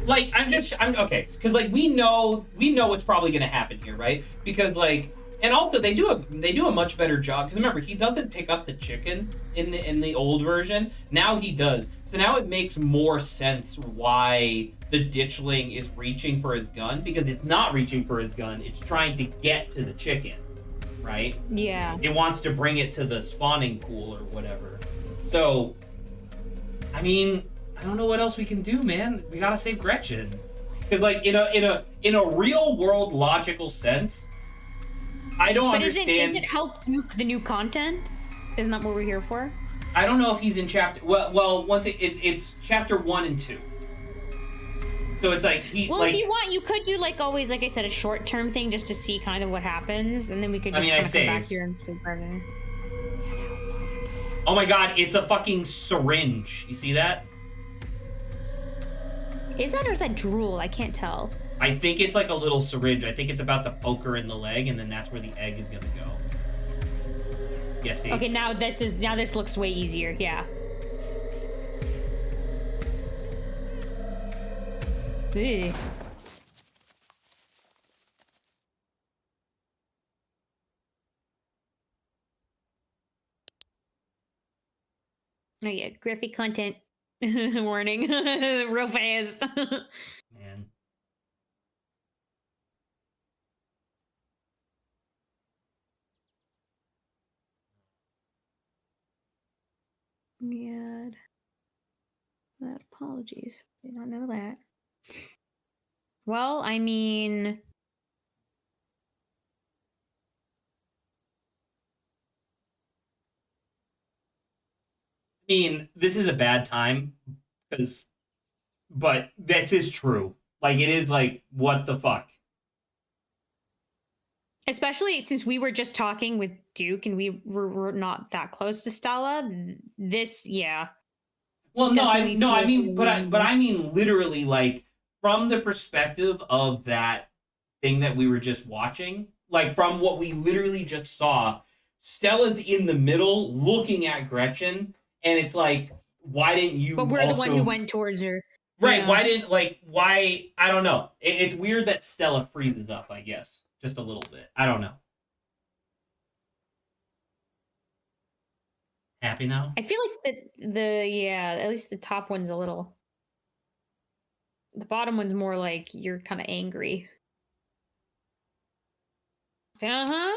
Like I'm okay because like we know what's probably gonna happen here, right? Because like and also they do a much better job because remember he doesn't pick up the chicken in the old version. Now he does. So now it makes more sense why the ditchling is reaching for his gun because it's not reaching for his gun. It's trying to get to the chicken, right? Yeah. It wants to bring it to the spawning pool or whatever. So, I mean, I don't know what else we can do, man. We gotta save Gretchen. Because like in a real world logical sense, I don't understand. Is it help Duke the new content? Isn't that what we're here for? I don't know if he's in chapter. Well, once it's chapter 1 and 2. So it's like he. Well, like, if you want, you could do like always, like I said, a short-term thing just to see kind of what happens, and then we could just come back here and see further. Oh my god, it's a fucking syringe. You see that? Is that or is that drool? I can't tell. I think it's like a little syringe. I think it's about to poke her in the leg, and then that's where the egg is gonna go. Yeah, see? Okay, now this looks way easier. Yeah. Ugh. Oh yeah, graphic content warning, real fast. Man. God. Apologies. Did not know that. Well, I mean. This is a bad time, but this is true. Like, it is like, what the fuck? Especially since we were just talking with Duke and we were not that close to Stella. This, yeah. Well, I mean literally, like, from the perspective of that thing that we were just watching, like, from what we literally just saw, Stella's in the middle looking at Gretchen, and it's like, why didn't you But we're the one who went towards her. Right, yeah. Why, I don't know. It's weird that Stella freezes up, I guess. Just a little bit. I don't know. Happy now? I feel like at least the top one's a little. The bottom one's more like you're kind of angry. Uh-huh.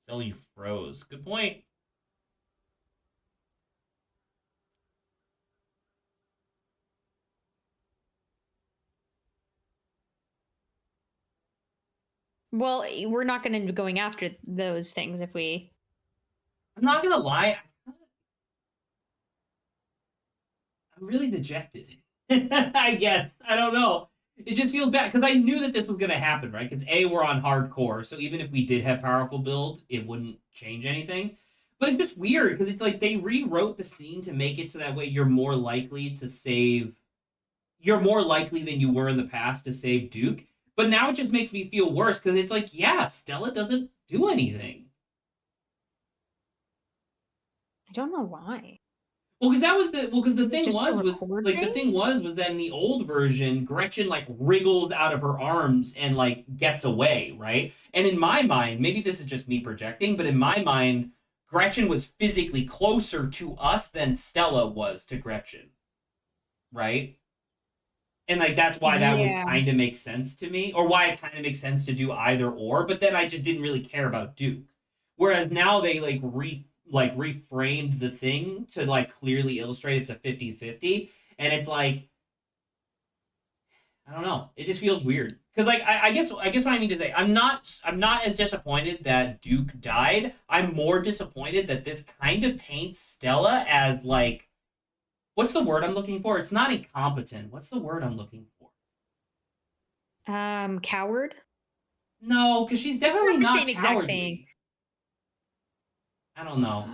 So you froze. Good point. Well, we're not going to be going after those things if we. I'm not going to lie. I'm really dejected. I guess. I don't know. It just feels bad because I knew that this was going to happen, right? Because we're on hardcore, so even if we did have powerful build, it wouldn't change anything. But it's just weird because it's like they rewrote the scene to make it so that way you're more likely to save. You're more likely than you were in the past to save Duke. But now it just makes me feel worse because it's like, yeah, Stella doesn't do anything. I don't know why. Well, because the thing was that in the old version, Gretchen like wriggles out of her arms and like gets away, right? And in my mind, maybe this is just me projecting, but in my mind, Gretchen was physically closer to us than Stella was to Gretchen, right? And like that's why that would kind of make sense to me, or why it kind of makes sense to do either or. But then I just didn't really care about Duke. Whereas now they reframed the thing to like clearly illustrate it's a 50-50, and it's like I don't know, it just feels weird Because like I guess what I mean to say, I'm not as disappointed that Duke died. I'm more disappointed that this kind of paints Stella as like, what's the word I'm looking for? It's not incompetent. What's the word I'm looking for? Coward? No, because she's definitely not same cowardly. exact thing. I don't know.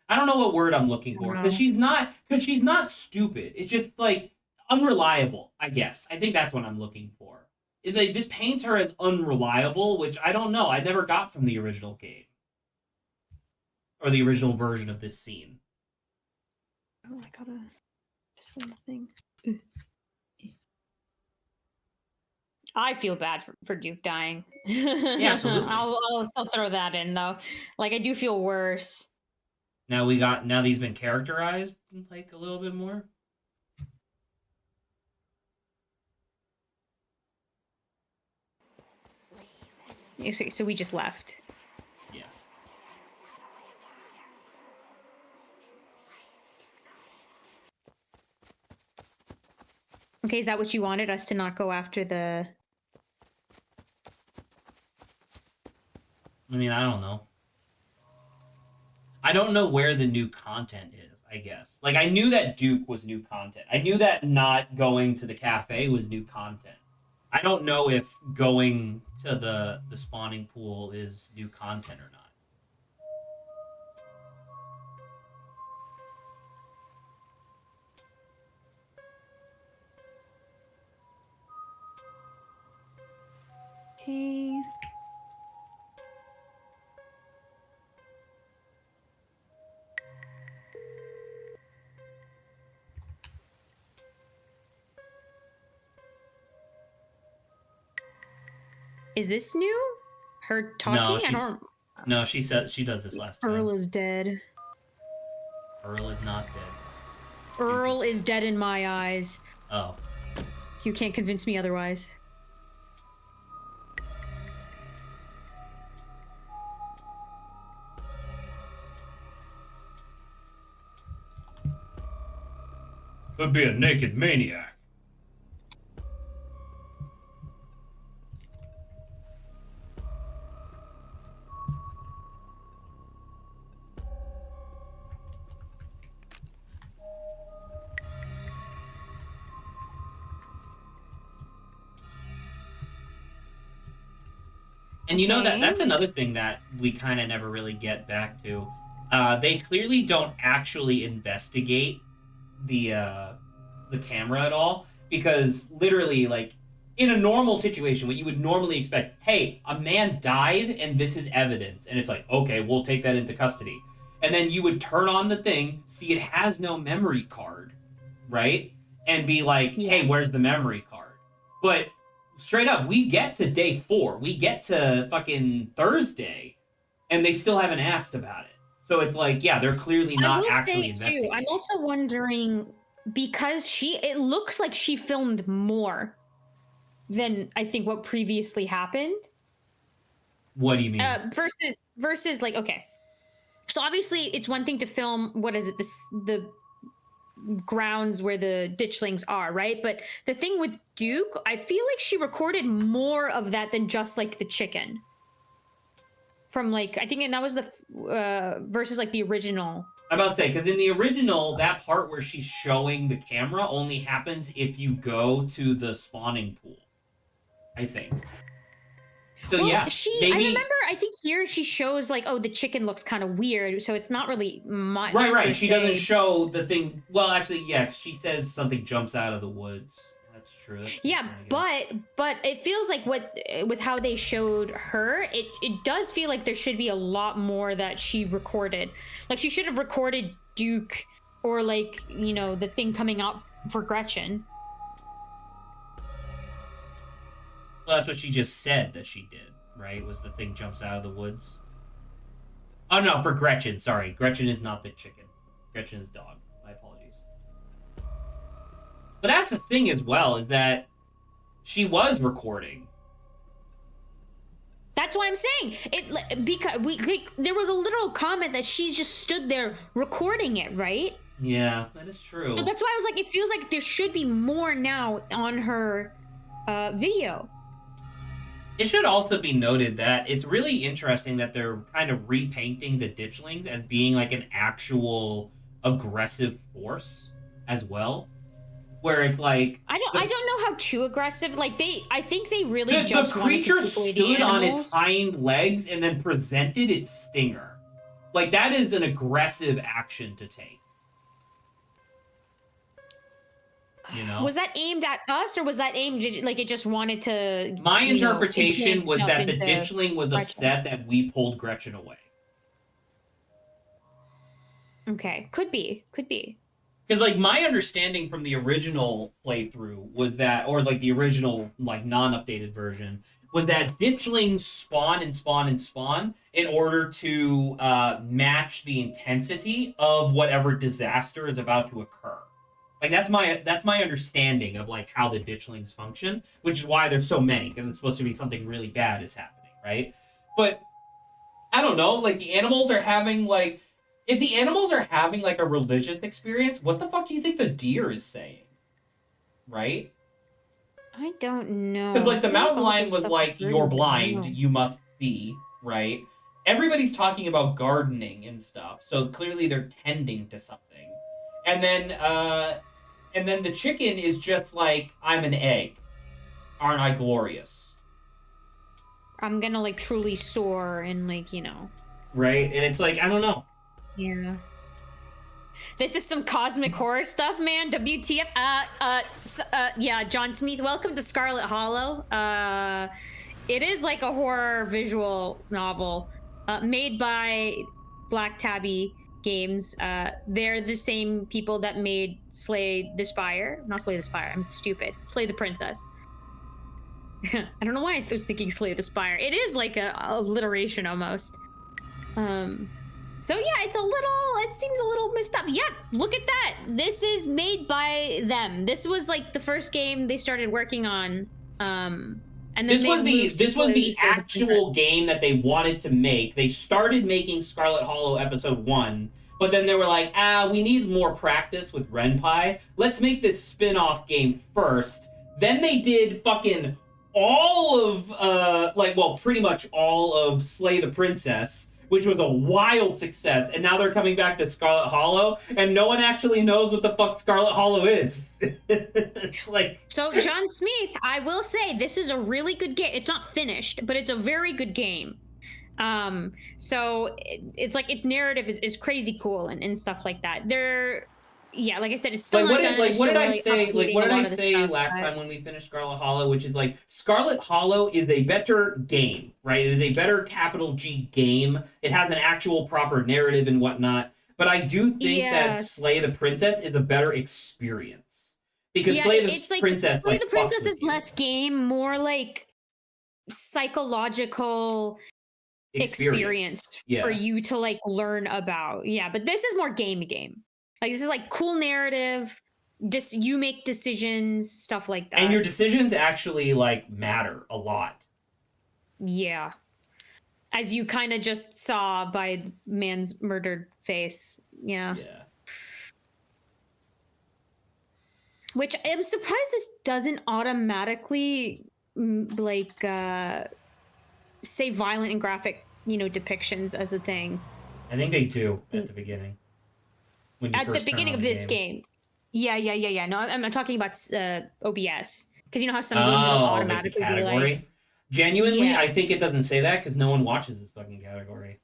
I don't know what word I'm looking for, because she's not stupid. It's just like unreliable, I guess. I think that's what I'm looking for. It just paints her as unreliable, which I don't know. I never got from the original game. Or the original version of this scene. Oh, I gotta just send the thing. I feel bad for Duke dying. Yeah, absolutely. I'll still throw that in though. Like I do feel worse. Now these been characterized like a little bit more. So we just left. Yeah. Okay, is that what you wanted, us to not go after the... I mean, I don't know. I don't know where the new content is, I guess. Like, I knew that Duke was new content. I knew that not going to the cafe was new content. I don't know if going to the spawning pool is new content or not. Okay. Is this new? Her talking? No, she said she does this last time. Earl is dead. Earl is not dead. Earl is dead in my eyes. Oh. You can't convince me otherwise. Could be a naked maniac. And you know that's another thing that we kind of never really get back to. They clearly don't actually investigate the camera at all, because literally, like, in a normal situation, what you would normally expect, hey, a man died and this is evidence, and it's like, okay, we'll take that into custody. And then you would turn on the thing, see it has no memory card, right? And be like, hey, where's the memory card? But straight up, we get to day 4. We get to fucking Thursday, and they still haven't asked about it. So it's like, yeah, they're clearly not actually investigating. I'm also wondering, because it looks like she filmed more than I think what previously happened. What do you mean? Versus like, okay. So obviously it's one thing to film, what is it, the grounds where the ditchlings are, right? But the thing with Duke, I feel like she recorded more of that than just like the chicken. From like, I think, and that was the versus like the original. I'm about to say, because in the original, that part where she's showing the camera only happens if you go to the spawning pool, I think. So yeah, I remember, I think here she shows like, oh, the chicken looks kind of weird, so it's not really much. Right. She doesn't show the thing. Well, actually, yeah, she says something jumps out of the woods. That's true. Yeah, but it feels like with how they showed her, it does feel like there should be a lot more that she recorded. Like she should have recorded Duke, or like, you know, the thing coming out for Gretchen. Well, that's what she just said that she did, right? Was the thing jumps out of the woods? Oh no, for Gretchen. Sorry, Gretchen is not the chicken. Gretchen is dog. My apologies. But that's the thing as well, is that she was recording. That's why I'm saying it, because there was a literal comment that she just stood there recording it, right? Yeah, that is true. So that's why I was like, it feels like there should be more now on her video. It should also be noted that it's really interesting that they're kind of repainting the ditchlings as being like an actual aggressive force as well, where it's like I don't know how too aggressive. Like I think they really the just creature wanted to take away the stood on its animals. hind legs and then presented its stinger. Like that is an aggressive action to take. You know? Was that aimed at us, or was that aimed like it just wanted to? My interpretation was that the into ditchling was Gretchen. upset that we pulled Gretchen away. Okay, could be. Because like my understanding from the original playthrough was that, or like the original like non-updated version, was that ditchlings spawn and spawn and spawn in order to match the intensity of whatever disaster is about to occur. Like that's my understanding of like how the ditchlings function, which is why there's so many, because it's supposed to be something really bad is happening, right? But I don't know, like the animals are having like, if the animals are having like a religious experience, what the fuck do you think the deer is saying? Right? I don't know. Because like the mountain lion was like, "You're blind, you must see," right? Everybody's talking about gardening and stuff, so clearly they're tending to something. And then the chicken is just like, "I'm an egg. Aren't I glorious?" I'm gonna like truly soar and like, Right? And it's like, I don't know. Yeah. This is some cosmic horror stuff, man. WTF? Yeah, John Smith, welcome to Scarlet Hollow. It is like a horror visual novel, made by Black Tabby Games. They're the same people that made Slay the Spire. Not Slay the Spire, I'm stupid. Slay the Princess. I don't know why I was thinking Slay the Spire. It is like a alliteration almost. So yeah, it seems a little messed up. Yeah, look at that. This is made by them. This was like the first game they started working on. And then this was the actual game that they wanted to make. They started making Scarlet Hollow Episode 1, but then they were like, we need more practice with Renpai. Let's make this spin-off game first. Then they did fucking all of, pretty much all of Slay the Princess, which was a wild success, and now they're coming back to Scarlet Hollow, and no one actually knows what the fuck Scarlet Hollow is. It's like... So, John Smith, I will say, this is a really good game. It's not finished, but it's a very good game. So, it's like, its narrative is crazy cool and stuff like that. Yeah, like I said, it's still not done. What did I say last time when we finished Scarlet Hollow? Which is like, Scarlet Hollow is a better game, right? It is a better capital G game. It has an actual proper narrative and whatnot. But I do think that Slay the Princess is a better experience. Because Slay the Princess is less game, more like psychological experience for you to like learn about. Yeah, but this is more game. Like, this is like cool narrative, just you make decisions, stuff like that. And your decisions actually like matter a lot. Yeah. As you kind of just saw by man's murdered face. Yeah. Yeah. Which I'm surprised this doesn't automatically say violent and graphic, depictions as a thing. I think they do at the beginning. At the beginning of this game. Yeah. No, I'm talking about OBS. Because you know how some games will automatically be like... Genuinely, I think it doesn't say that because no one watches this fucking category.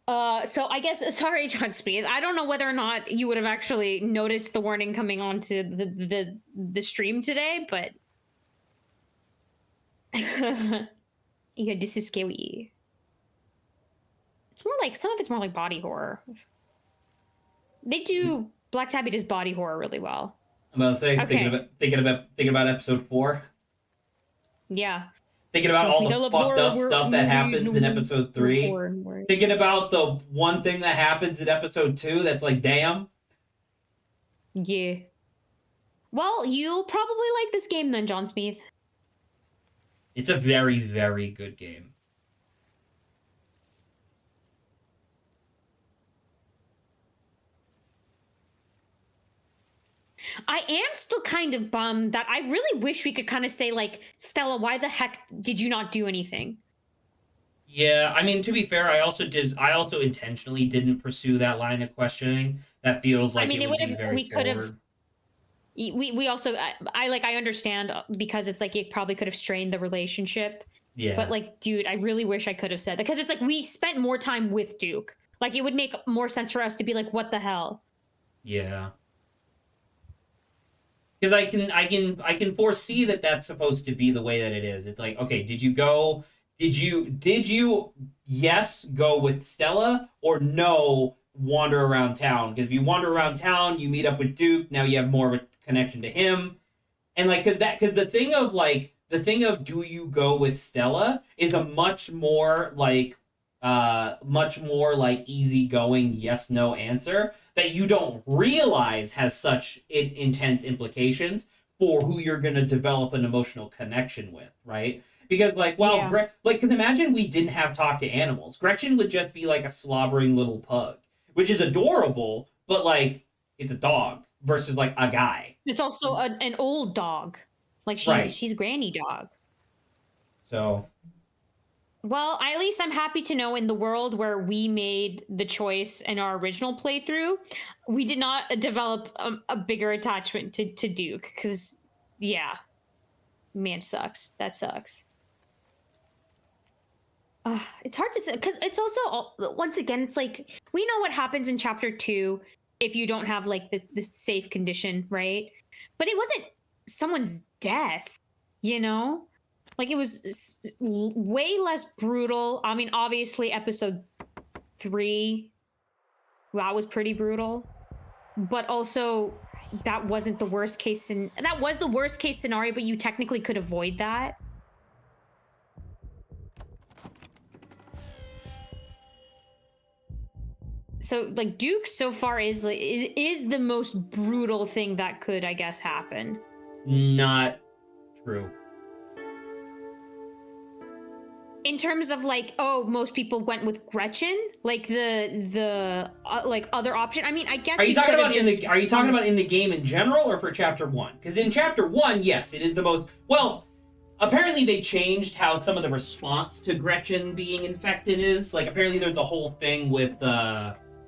So I guess, sorry, John Speed. I don't know whether or not you would have actually noticed the warning coming onto the stream today, but... Yeah, this is scary. It's more like, some of it's more like body horror. They do, Black Tabby does body horror really well. I'm about to say, thinking about episode 4. Yeah. Thinking about all the fucked up stuff that happens in episode 3. Thinking about the one thing that happens in episode 2 that's like, damn. Yeah. Well, you'll probably like this game then, John Smith. It's a very, very good game. I am still kind of bummed that I really wish we could kind of say, like, Stella, why the heck did you not do anything? Yeah, I mean, to be fair, I also intentionally didn't pursue that line of questioning. That feels I like mean, it it would would be have, very we could have, forward. we also, I understand because it's like it probably could have strained the relationship. But Yeah. like, dude, I really wish I could have said that because it's like we spent more time with Duke. Like, it would make more sense for us to be like, what the hell? Yeah. Because I can foresee that that's supposed to be the way that it is. It's like, okay, did you yes go with Stella, or no wander around town? Because if you wander around town, you meet up with Duke. Now you have more of a connection to him. And like, because the thing of do you go with Stella is a much more like easygoing yes no answer that you don't realize has such intense implications for who you're going to develop an emotional connection with, right? Because like, well, Yeah. because imagine we didn't have talk to animals. Gretchen would just be like a slobbering little pug, which is adorable, but like it's a dog versus like a guy. It's also an old dog. Like, Right. she's granny dog. So, Well, at least I'm happy to know in the world where we made the choice in our original playthrough, we did not develop a bigger attachment to Duke. Because, yeah, man, sucks. That sucks. It's hard to say because it's also once again, it's like we know what happens in chapter 2 if you don't have like this safe condition, right? But it wasn't someone's death, you know? Like, it was way less brutal. I mean, obviously, episode 3, that was pretty brutal, but also that wasn't the worst case, and that was the worst case scenario. But you technically could avoid that. So like Duke so far is the most brutal thing that could, I guess, happen. not true. In terms of like, oh, most people went with Gretchen, like the like other option. I mean, I guess Are you talking about just... are you talking about in the game in general, or for chapter 1? Because in chapter 1, yes, it is the most well. Apparently, they changed how some of the response to Gretchen being infected is. Like, apparently, there's a whole thing with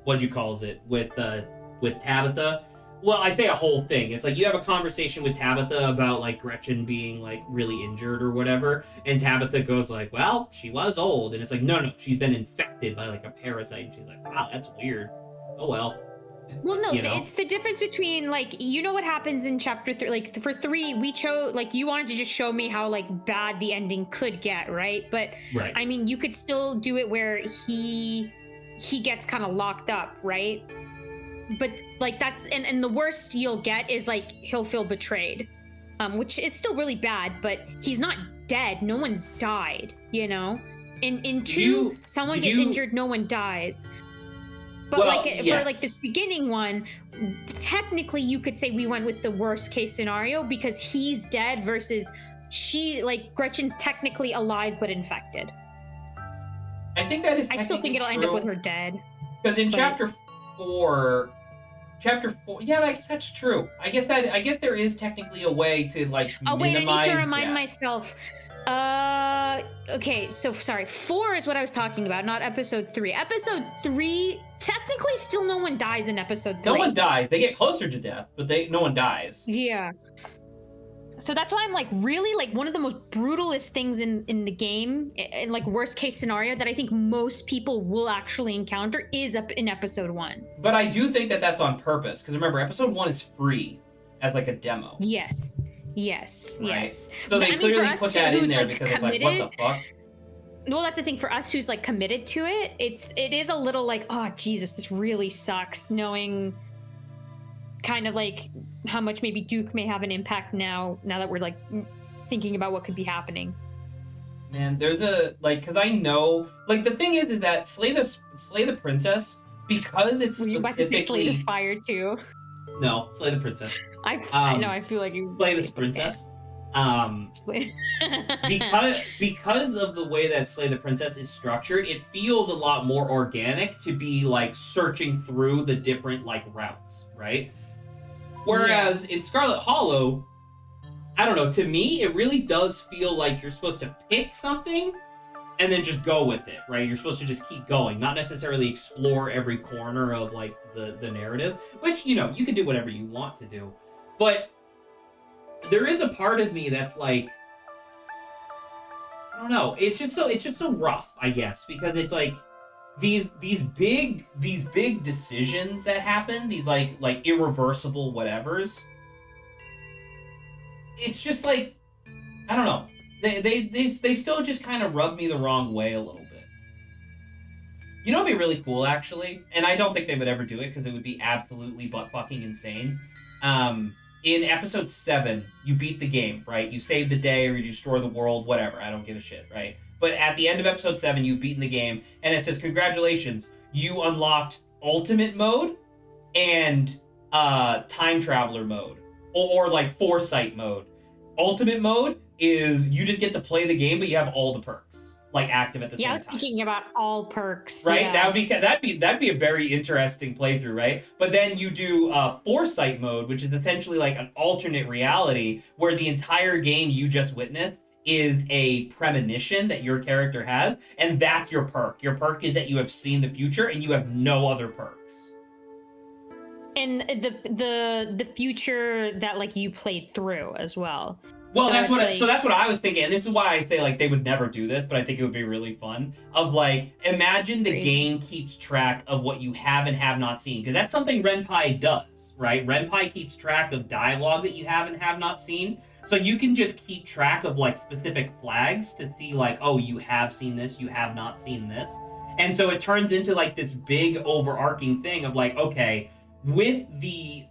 what you calls it with Tabitha. Well, I say a whole thing. It's like you have a conversation with Tabitha about like Gretchen being like really injured or whatever, and Tabitha goes like, "Well, she was old," and it's like, no, she's been infected by like a parasite, and she's like, "Wow, that's weird." Oh well. Well, no, You know? it's the difference between like, you know what happens in chapter 3. Like, for 3, we chose, like, you wanted to just show me how like bad the ending could get, right? But Right. I mean, you could still do it where he gets kind of locked up, right? But like, that's and the worst you'll get is like he'll feel betrayed, which is still really bad. But he's not dead. No one's died. You know, in 2, someone gets injured, no one dies. But well, like, yes, for like this beginning one, technically you could say we went with the worst case scenario because he's dead versus Gretchen's technically alive but infected. I think that is. I still think it'll end up with her dead. Because in chapter 4, yeah, I guess that's true. I guess there is technically a way to like. Oh wait, I need to remind myself. Okay, so sorry. 4 is what I was talking about, not episode 3. Episode 3, technically, still no one dies in episode 3. No one dies. They get closer to death, but no one dies. Yeah. So that's why I'm like, really, like, one of the most brutalest things in the game, in like worst case scenario that I think most people will actually encounter is up in episode 1. But I do think that that's on purpose, because remember, episode 1 is free as like a demo. Yes. Yes. Right? Yes. So they clearly put that in there because committed, it's like, what the fuck? Well, that's the thing for us who's like committed to it. It is a little like, oh Jesus, this really sucks, knowing kind of like how much maybe Duke may have an impact now that we're like thinking about what could be happening. Man, there's a like, because I know, like, the thing is that Slay the Princess, because it's were you about to say Slay the Spire too? No, Slay the Princess. I know. I feel like you Slay the Princess. Because of the way that Slay the Princess is structured, it feels a lot more organic to be like searching through the different like routes, right? Whereas in Scarlet Hollow, I don't know, to me, it really does feel like you're supposed to pick something and then just go with it, right? You're supposed to just keep going, not necessarily explore every corner of like the narrative, which, you know, you can do whatever you want to do. But there is a part of me that's like, I don't know, it's just so rough, I guess, because it's like these big decisions that happen, these like irreversible whatevers. It's just like, I don't know. They still just kind of rub me the wrong way a little bit. You know what'd be really cool, actually? And I don't think they would ever do it because it would be absolutely butt-fucking insane. In episode 7, you beat the game, right? You save the day or you destroy the world, whatever. I don't give a shit, right? But at the end of episode 7, you've beaten the game, and it says, congratulations, you unlocked Ultimate Mode and Time Traveler Mode. Or like Foresight Mode. Ultimate Mode is you just get to play the game, but you have all the perks like active at the same time. Yeah, I was thinking about all perks. Right, yeah. that'd be a very interesting playthrough, right? But then you do Foresight Mode, which is essentially like an alternate reality where the entire game you just witnessed is a premonition that your character has, and that's your perk. Your perk is that you have seen the future and you have no other perks. And the future that like you played through as well. Well, so that's what I was thinking. And this is why I say like they would never do this, but I think it would be really fun. Of like, imagine the game keeps track of what you have and have not seen, because that's something Ren'Py does, right? Ren'Py keeps track of dialogue that you have and have not seen, so you can just keep track of like specific flags to see like, oh, you have seen this, you have not seen this, and so it turns into like this big overarching thing of like, okay, with the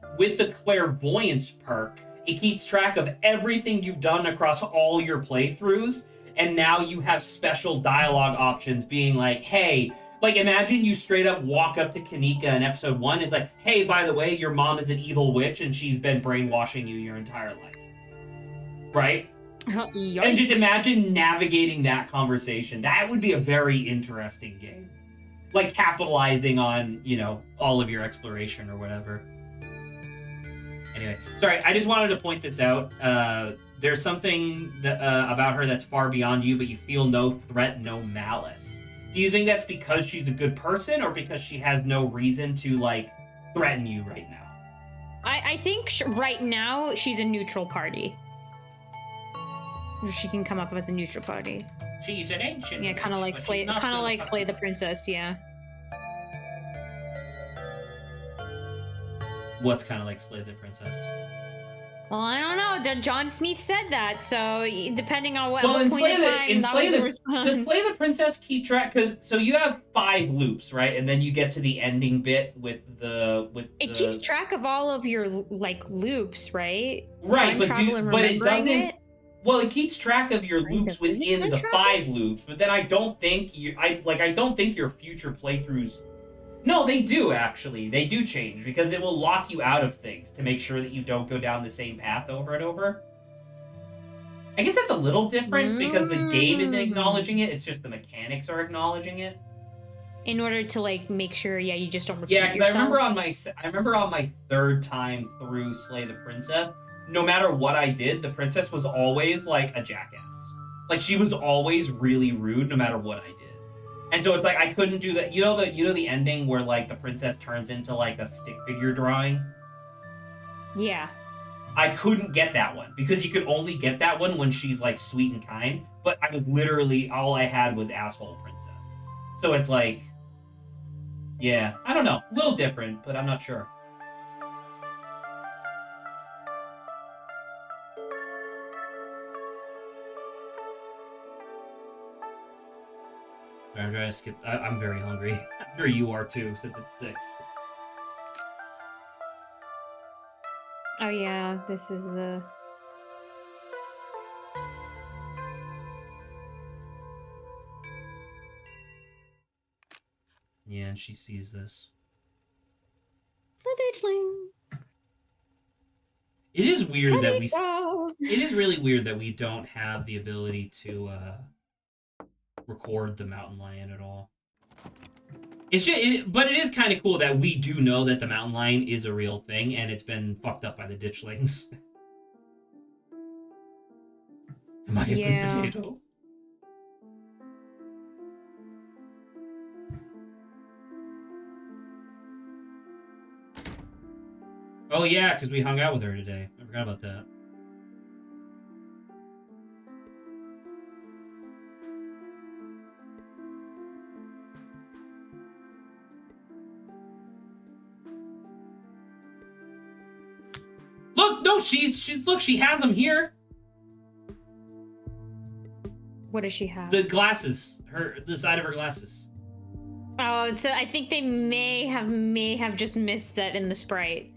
clairvoyance perk, it keeps track of everything you've done across all your playthroughs, and now you have special dialogue options being like, hey, like imagine you straight up walk up to Kanika in episode 1, it's like, hey, by the way, your mom is an evil witch and she's been brainwashing you your entire life. Right? And just imagine navigating that conversation. That would be a very interesting game. Like capitalizing on, you know, all of your exploration or whatever. Anyway, sorry, I just wanted to point this out. There's something that, about her that's far beyond you, but you feel no threat, no malice. Do you think that's because she's a good person, or because she has no reason to, like, threaten you right now? I think right now she's a neutral party. She can come up as a neutral party. She's an ancient. Yeah, kind of like Slay the Princess. Yeah. What's kind of like Slay the Princess? Well, I don't know. John Smith said that, so depending on what, well, what point in time does Slay the Princess keep track? Because so you have 5 loops, right? And then you get to the ending bit with it keeps track of all of your like loops, right? Right, but it doesn't. Well, it keeps track of your loops within the 5 loops, but then I don't think your future playthroughs. No, they do actually. They do change because it will lock you out of things to make sure that you don't go down the same path over and over. I guess that's a little different because the game isn't acknowledging it. It's just the mechanics are acknowledging it. In order to like make sure, yeah, you just don't repeat yourself. Yeah, because I remember on my 3rd time through Slay the Princess, no matter what I did, the princess was always like a jackass. Like she was always really rude no matter what I did. And so it's like I couldn't do that. You know the ending where like the princess turns into like a stick figure drawing? Yeah. I couldn't get that one because you could only get that one when she's like sweet and kind, but I was literally all I had was asshole princess. So it's like, yeah, I don't know. A little different, but I'm not sure. I'm trying to skip. I'm very hungry. I'm sure you are too, since it's 6. Oh yeah, this is the... Yeah, and she sees this. The ditchling. It is weird that we... It is really weird that we don't have the ability to record the mountain lion at all. It's just, but it is kind of cool that we do know that the mountain lion is a real thing, and it's been fucked up by the ditchlings. Am I a good potato? Oh yeah, because we hung out with her today. I forgot about that. Look, no, look, she has them here. What does she have? The glasses, the side of her glasses. Oh, so I think they may have just missed that in the sprite.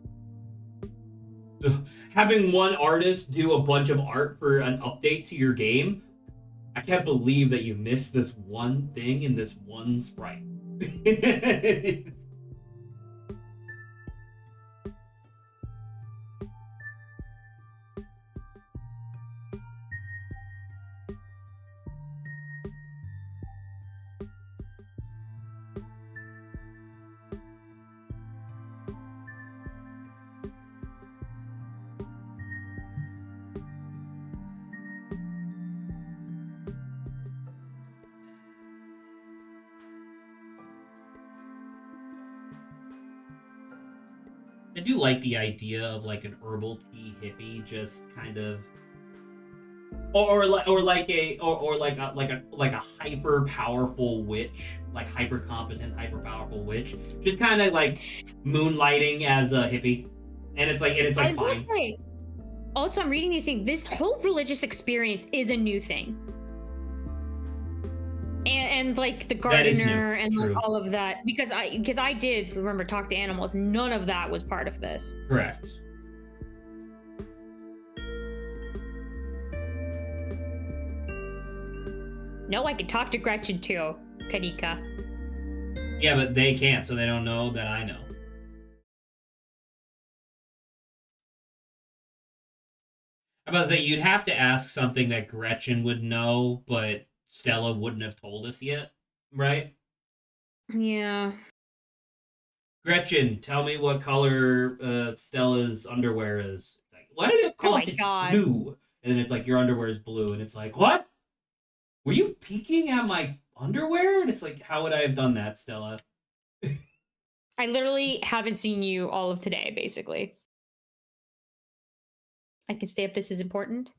Having one artist do a bunch of art for an update to your game, I can't believe that you missed this one thing in this one sprite. I do like the idea of like an herbal tea hippie, just kind of, or like a hyper powerful witch, like hyper competent, hyper powerful witch, just kind of like moonlighting as a hippie, and it's like I fine. will say, also, I'm reading these things. This whole religious experience is a new thing. And like the gardener and like all of that, because I did remember talk to animals. None of that was part of this. Correct. No, I could talk to Gretchen too, Karika. Yeah, but they can't, so they don't know that I know. I'm about to say, you'd have to ask something that Gretchen would know, but Stella wouldn't have told us yet, right? Yeah. Gretchen, tell me what color Stella's underwear is. It's like, what? Of course it's blue. And then it's like, your underwear is blue. And it's like, what? Were you peeking at my underwear? And it's like, how would I have done that, Stella? I literally haven't seen you all of today, basically. I can stay up. This is important.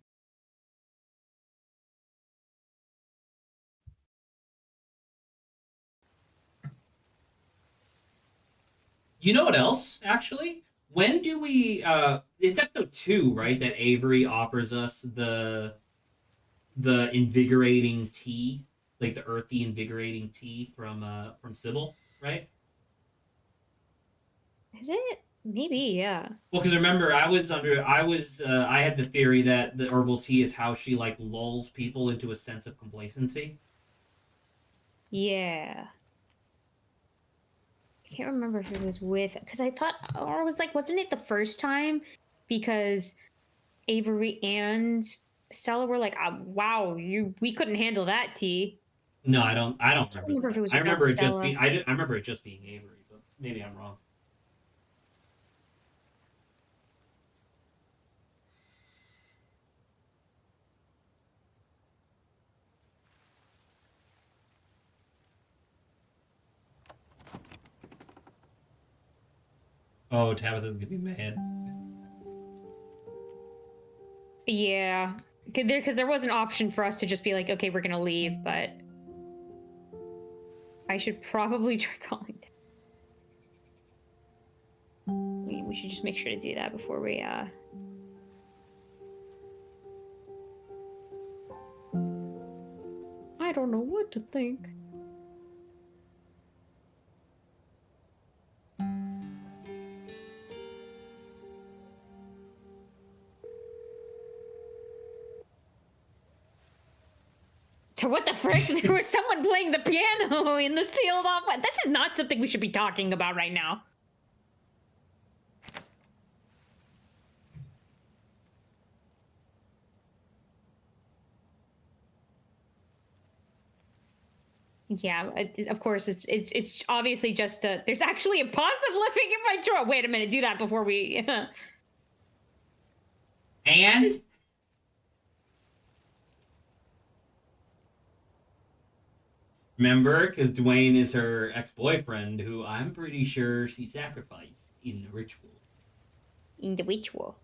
You know what else, actually? When do we it's episode 2, right? That Avery offers us the invigorating tea, like the earthy invigorating tea from Sybil, right? Is it? Maybe, yeah. Well, because remember, I had the theory that the herbal tea is how she like lulls people into a sense of complacency. Yeah. I can't remember if it was with, because I thought, or I was like, wasn't it the first time? Because Avery and Stella were like, wow, we couldn't handle that tea. No, I don't remember if it was I remember it Stella. just being I remember it just being Avery, but maybe I'm wrong. Oh, Tabitha's gonna be mad. Yeah, because there was an option for us to just be like, okay, we're gonna leave, but I should probably try calling down. We should just make sure to do that before we I don't know what to think. What the frick? There was someone playing the piano in the sealed off. This is not something we should be talking about right now. Yeah, of course it's obviously just a. There's actually a possum living in my drawer. Wait a minute, do that before we. And remember, because Dwayne is her ex-boyfriend, who I'm pretty sure she sacrificed in the ritual. In the ritual.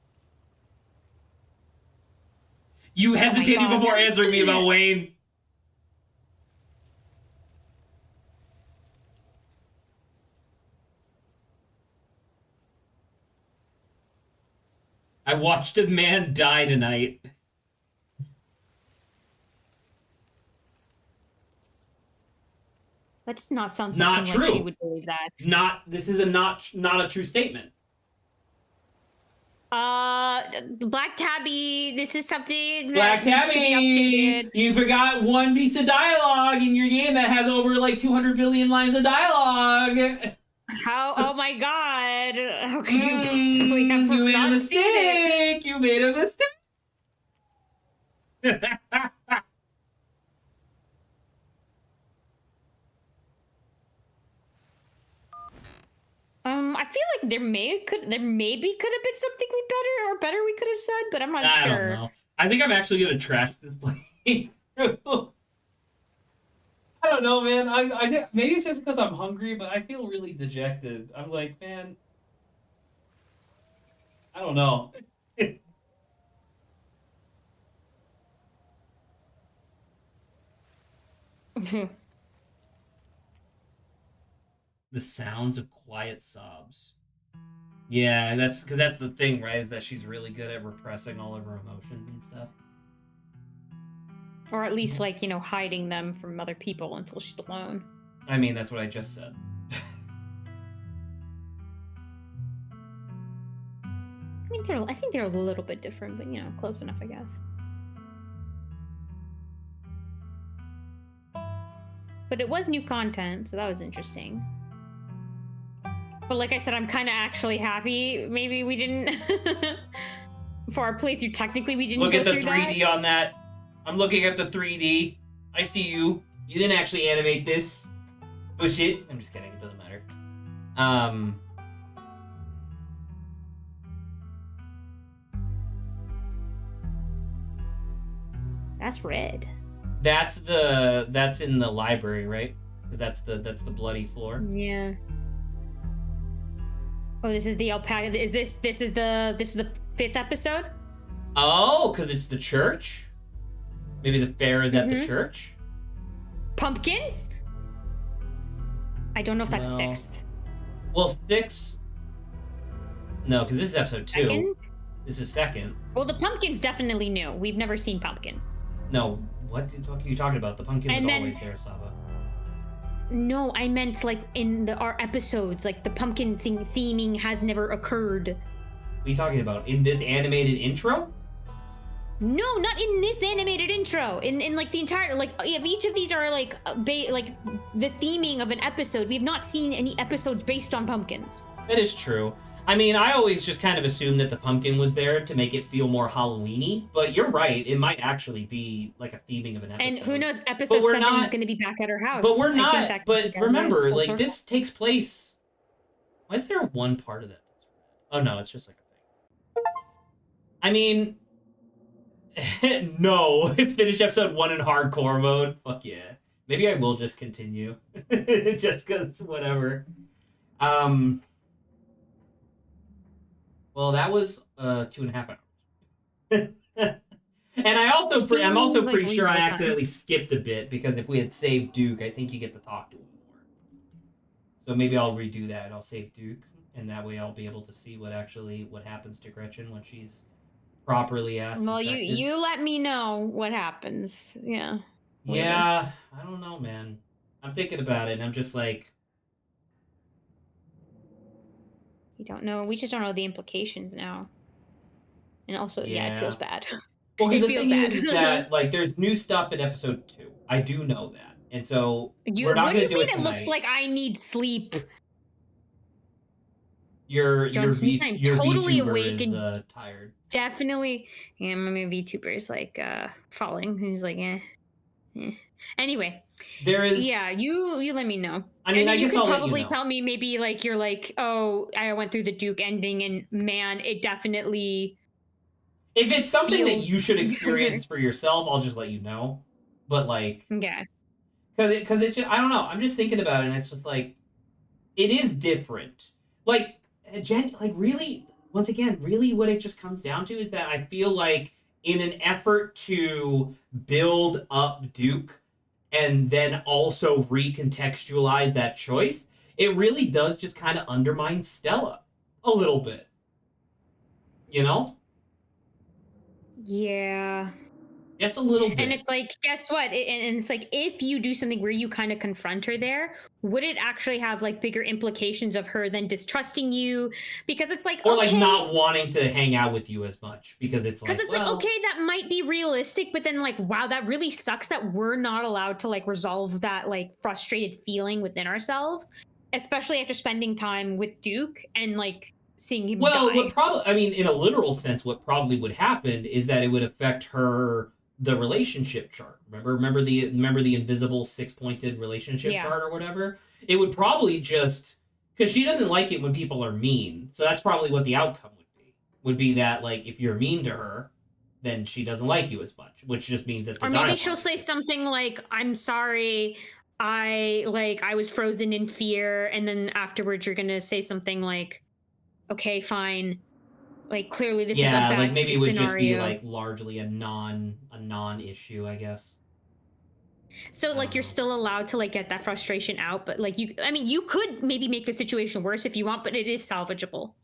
You hesitated before answering me about Wayne. I watched a man die tonight. That does not sound something not true. Like she would believe that. This is not a true statement. Black Tabby, this is something Black Tabby, you forgot one piece of dialogue in your game that has over like 200 billion lines of dialogue. How? Oh my god! How could you possibly have not seen it? You made a mistake. I feel like there maybe could have been something better we could have said, but I'm not sure. I don't know. I think I'm actually gonna trash this playthrough. I don't know, man. I maybe it's just because I'm hungry, but I feel really dejected. I'm like, man, I don't know. The sounds of quiet sobs. Yeah, that's because that's the thing, right? Is that she's really good at repressing all of her emotions and stuff. Or at least, like, hiding them from other people until she's alone. I mean, that's what I just said. I think they're a little bit different, but, close enough, I guess. But it was new content, so that was interesting. But like I said, I'm kind of actually happy. Maybe we didn't... For our playthrough, technically, we didn't look go at the through 3D that. on that. I'm looking at the 3D. I see you. You didn't actually animate this. Bullshit. I'm just kidding. It doesn't matter. That's red. That's in the library, right? Because that's the bloody floor. Yeah. Oh, this is the alpaca. Is this is the 5th episode? Oh, because it's the church? Maybe the fair is at the church? Pumpkins? I don't know if that's 6th. Well, 6... No, because this is episode 2. Second? This is 2nd. Well, the pumpkin's definitely new. We've never seen pumpkin. No, what the fuck are you talking about? The pumpkin was always there, Saba. No, I meant like in our episodes, like the pumpkin theming has never occurred. What are you talking about? In this animated intro? No, not in this animated intro. In like the entire, like, if each of these are like like the theming of an episode, we have not seen any episodes based on pumpkins. That is true. I mean, I always just kind of assumed that the pumpkin was there to make it feel more Halloween-y, but you're right. It might actually be like a theming of an episode. And who knows, episode 7 is going to be back at her house. But we're not. But remember, like, this takes place... Why is there one part of that that's red? Oh, no, it's just like a thing. I mean... No. Finish episode 1 in hardcore mode. Fuck yeah. Maybe I will just continue. Just because, whatever. Well, that was 2.5 hours. And I'm also pretty sure I accidentally skipped a bit, because if we had saved Duke, I think you get to talk to him more. So maybe I'll redo that. I'll save Duke, and that way I'll be able to see what happens to Gretchen when she's properly asked. Well, you let me know what happens. Yeah. Later. Yeah, I don't know, man. I'm thinking about it, and I'm just like... We don't know. We just don't know the implications now. And also, yeah, it feels bad. Well, because the thing is that, like, there's new stuff in episode 2. I do know that. And so, we're not going to do it tonight. It looks like I need sleep? Your totally VTuber awake is and tired. Definitely. Yeah, my VTuber is, like, falling. He's like, eh. Anyway, There is. yeah, you let me know. I And mean, then I you guess can I'll let you probably know. tell me maybe like you're like, oh, I went through the Duke ending and man, it definitely If it's something that feels you should better. experience for yourself, I'll just let you know. But like, Yeah. because it's just, I don't know. I'm just thinking about it, and it's just like it is different. Like, like really, once again, really, what it just comes down to is that I feel like in an effort to build up Duke and then also recontextualize that choice, it really does just kind of undermine Stella a little bit. You know, Yeah. just a little And bit. it's like, guess what? And it's like, if you do something where you kind of confront her there, would it actually have like bigger implications of her than distrusting you? Because it's like, Or like okay, not wanting to hang out with you as much because it's because like, it's like, well, okay, that might be realistic, but then like, wow, that really sucks that we're not allowed to like resolve that like frustrated feeling within ourselves, especially after spending time with Duke and like seeing him well, what die. probably, I mean, in a literal sense, what probably would happen is that it would affect her the relationship chart. Remember the invisible six pointed relationship Yeah. chart or whatever. It would probably just because she doesn't like it when people are mean. So that's probably what the outcome would be. Would be that like if you're mean to her, then she doesn't like you as much, which just means that the Or maybe she'll dialogue is say different. something like, I'm sorry, I was frozen in fear, and then afterwards you're gonna say something like, okay, fine. Like clearly this is a Yeah, like bad maybe it would just be scenario. like largely a non issue, I guess. So I like don't you're know. still allowed to like get that frustration out, but like you I mean you could maybe make the situation worse if you want, but it is salvageable.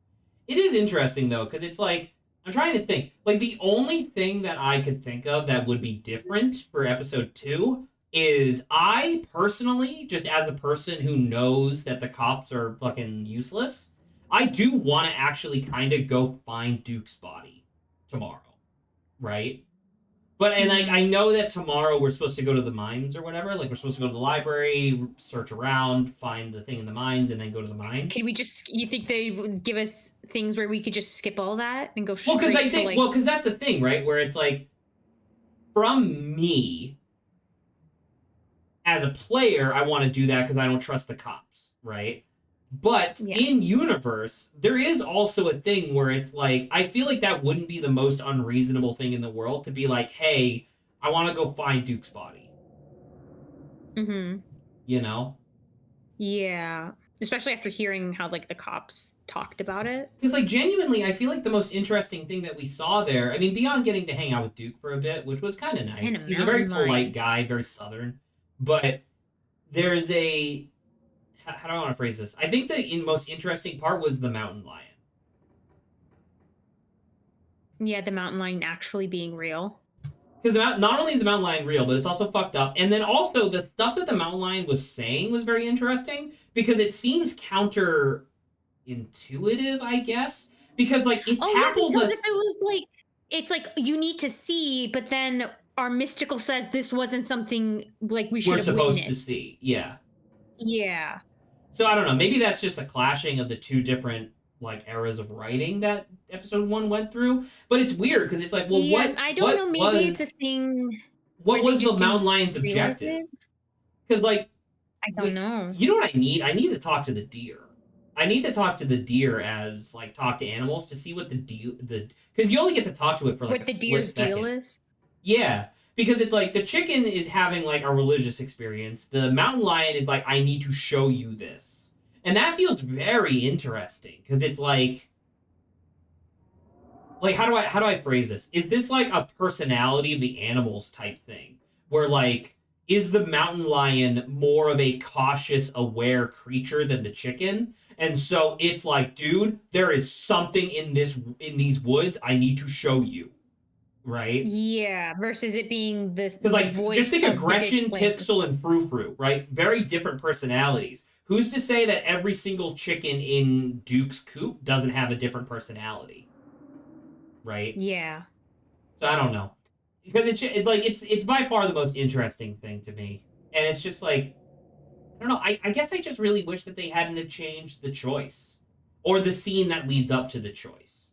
It is interesting though, because it's like I'm trying to think. Like the only thing that I could think of that would be different for episode two is I personally, just as a person who knows that the cops are fucking useless, I do want to actually kind of go find Duke's body tomorrow, right? But and like I Hmm. know that tomorrow we're supposed to go to the mines or whatever. Like we're supposed to go to the library, search around, find the thing in the mines, and then go to the Can mines. we just you think they would give us things where we could just skip all that and go Well, because I straight to think like well, because that's the thing, right? Where it's like from me as a player, I want to do that because I don't trust the cops, right? But yeah. in universe, there is also a thing where it's like I feel like that wouldn't be the most unreasonable thing in the world to be like, hey, I want to go find Duke's body, Mhm. you know? Yeah. Especially after hearing how like the cops talked about it. Because like genuinely, I feel like the most interesting thing that we saw there. I mean, beyond getting to hang out with Duke for a bit, which was kind of And a nice. He's a very mountain polite lion. guy, very southern. But there's a how do I want to phrase this? I think the most interesting part was the mountain lion. Yeah, the mountain lion actually being real. Because not only is the mountain lion real, but it's also fucked up. And then also the stuff that the mountain lion was saying was very interesting because it seems counterintuitive, I guess. Because like it Oh yeah, tackles because if us. it was like it's like you need to see, but then our mystical says this wasn't something like we We're should have supposed to witnessed. see. Yeah. Yeah. So I don't know. Maybe that's just a clashing of the two different like eras of writing that episode one went through. But it's weird because it's like, well, Yeah, I don't know. Maybe it's a thing where what they was the just mountain didn't lion's realize objective? it. Because like, I don't know. you know what I need? I need to talk to the deer. I need to talk to the deer as like talk to animals to see what the deal the because you only get to talk to it for like a What the split deer's deal second. is? Yeah, because it's like the chicken is having like a religious experience. The mountain lion is like, I need to show you this, and that feels very interesting because it's like how do I phrase this? Is this like a personality of the animals type thing where like is the mountain lion more of a cautious, aware creature than the chicken? And so it's like, dude, there is something in these woods I need to show you, right? Yeah, versus it being Because the like just voice think of of the ditch Gretchen, playing. Pixel, and Frou Frou, right? Very different personalities. Who's to say that every single chicken in Duke's coop doesn't have a different personality, right? Yeah. So I don't know because like it's by far the most interesting thing to me, and it's just like I don't know. I guess I just really wish that they hadn't have changed the choice or the scene that leads up to the choice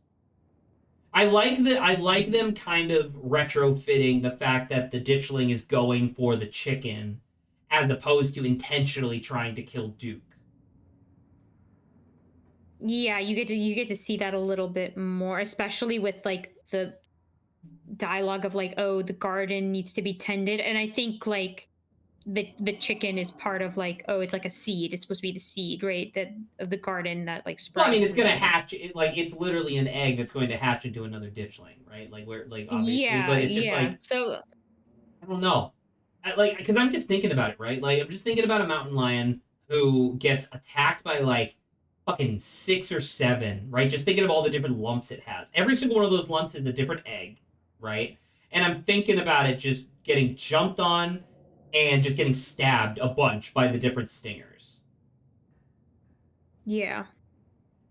I like them kind of retrofitting the fact that the ditchling is going for the chicken as opposed to intentionally trying to kill Duke. Yeah, you get to see that a little bit more, especially with like the dialogue of like, oh, the garden needs to be tended, and I think like the chicken is part of like, oh, it's like a seed. It's supposed to be the seed, right? That of the garden that like Well, I mean, sprouts. it's And gonna then hatch. Like it's literally an egg that's going to hatch into another ditchling, right? Like where, like obviously, yeah, but it's just yeah. like So I don't know. Like, because I'm just thinking about it, right? Like, I'm just thinking about a mountain lion who gets attacked by like fucking 6 or 7, right? Just thinking of all the different lumps it has. Every single one of those lumps is a different egg, right? And I'm thinking about it just getting jumped on and just getting stabbed a bunch by the different stingers. yeah.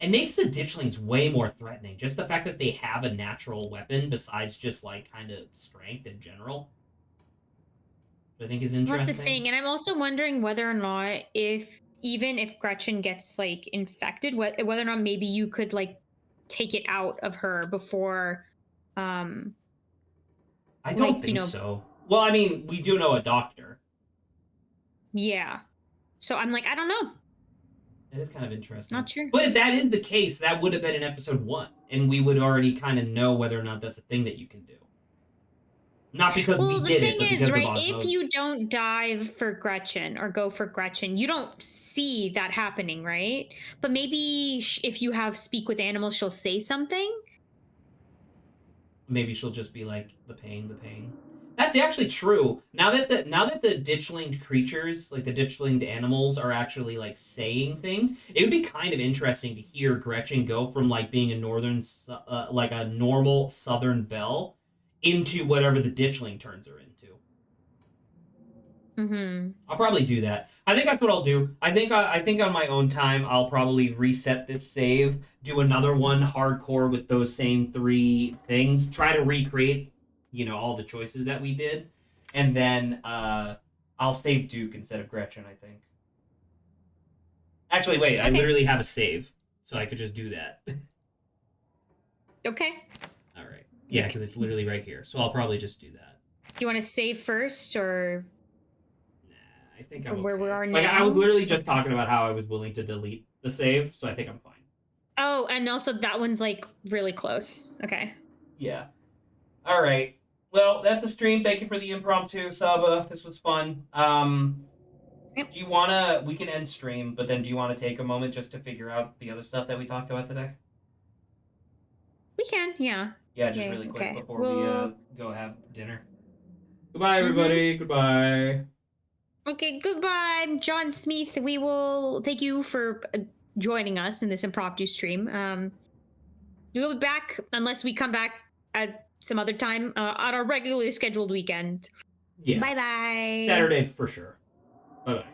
It makes the ditchlings way more threatening. Just the fact that they have a natural weapon besides just like kind of strength in general. I think is Well, that's the interesting. thing, and I'm also wondering whether or not if even if Gretchen gets like infected, whether or not maybe you could like take it out of her before, um, I don't like think so. Well, I mean, we do know a doctor. yeah. So I'm like, I don't know, It is kind of interesting. not sure. But if that is the case, that would have been in episode 1, and we would already kind of know whether or not that's a thing that you can do. Not because we Well, the did it, thing but is, because of right, if osmosis. you don't dive for Gretchen or go for Gretchen, you don't see that happening, right? But maybe if you have speak with animals, she'll say something. Maybe she'll just be like, the pain, the pain. That's actually true. Now that the ditchlinged creatures, like the ditchlinged animals, are actually like saying things, it would be kind of interesting to hear Gretchen go from like being a like a normal southern belle, into whatever the ditchling turns her into. Mm-hmm. I'll probably do that. I think that's what I'll do. I think on my own time I'll probably reset this save, do another one hardcore with those same 3 things, try to recreate, all the choices that we did, and then I'll save Duke instead of Gretchen. I think. Actually, wait. I Okay. literally have a save, so I could just do that. Okay. All right. Yeah, because it's literally right here. So I'll probably just do that. Do you want to save first, or I think from I'm where we okay. are Like I now? was literally just talking about how I was willing to delete the save, so I think I'm fine. Oh, and also that one's like really close. Okay. Yeah. All right. Well, that's a stream. Thank you for the impromptu, Saba. This was fun. Yep. Do you wanna? We can end stream, but then do you want to take a moment just to figure out the other stuff that we talked about today? We can, yeah. Yeah, just Okay, really quick okay. before Well, we go have dinner. Goodbye, everybody. Goodbye. okay, goodbye, John Smith. We will thank you for joining us in this impromptu stream. We'll be back unless we come back at some other time on our regularly scheduled weekend. Yeah. Bye bye. Saturday for sure. Bye bye.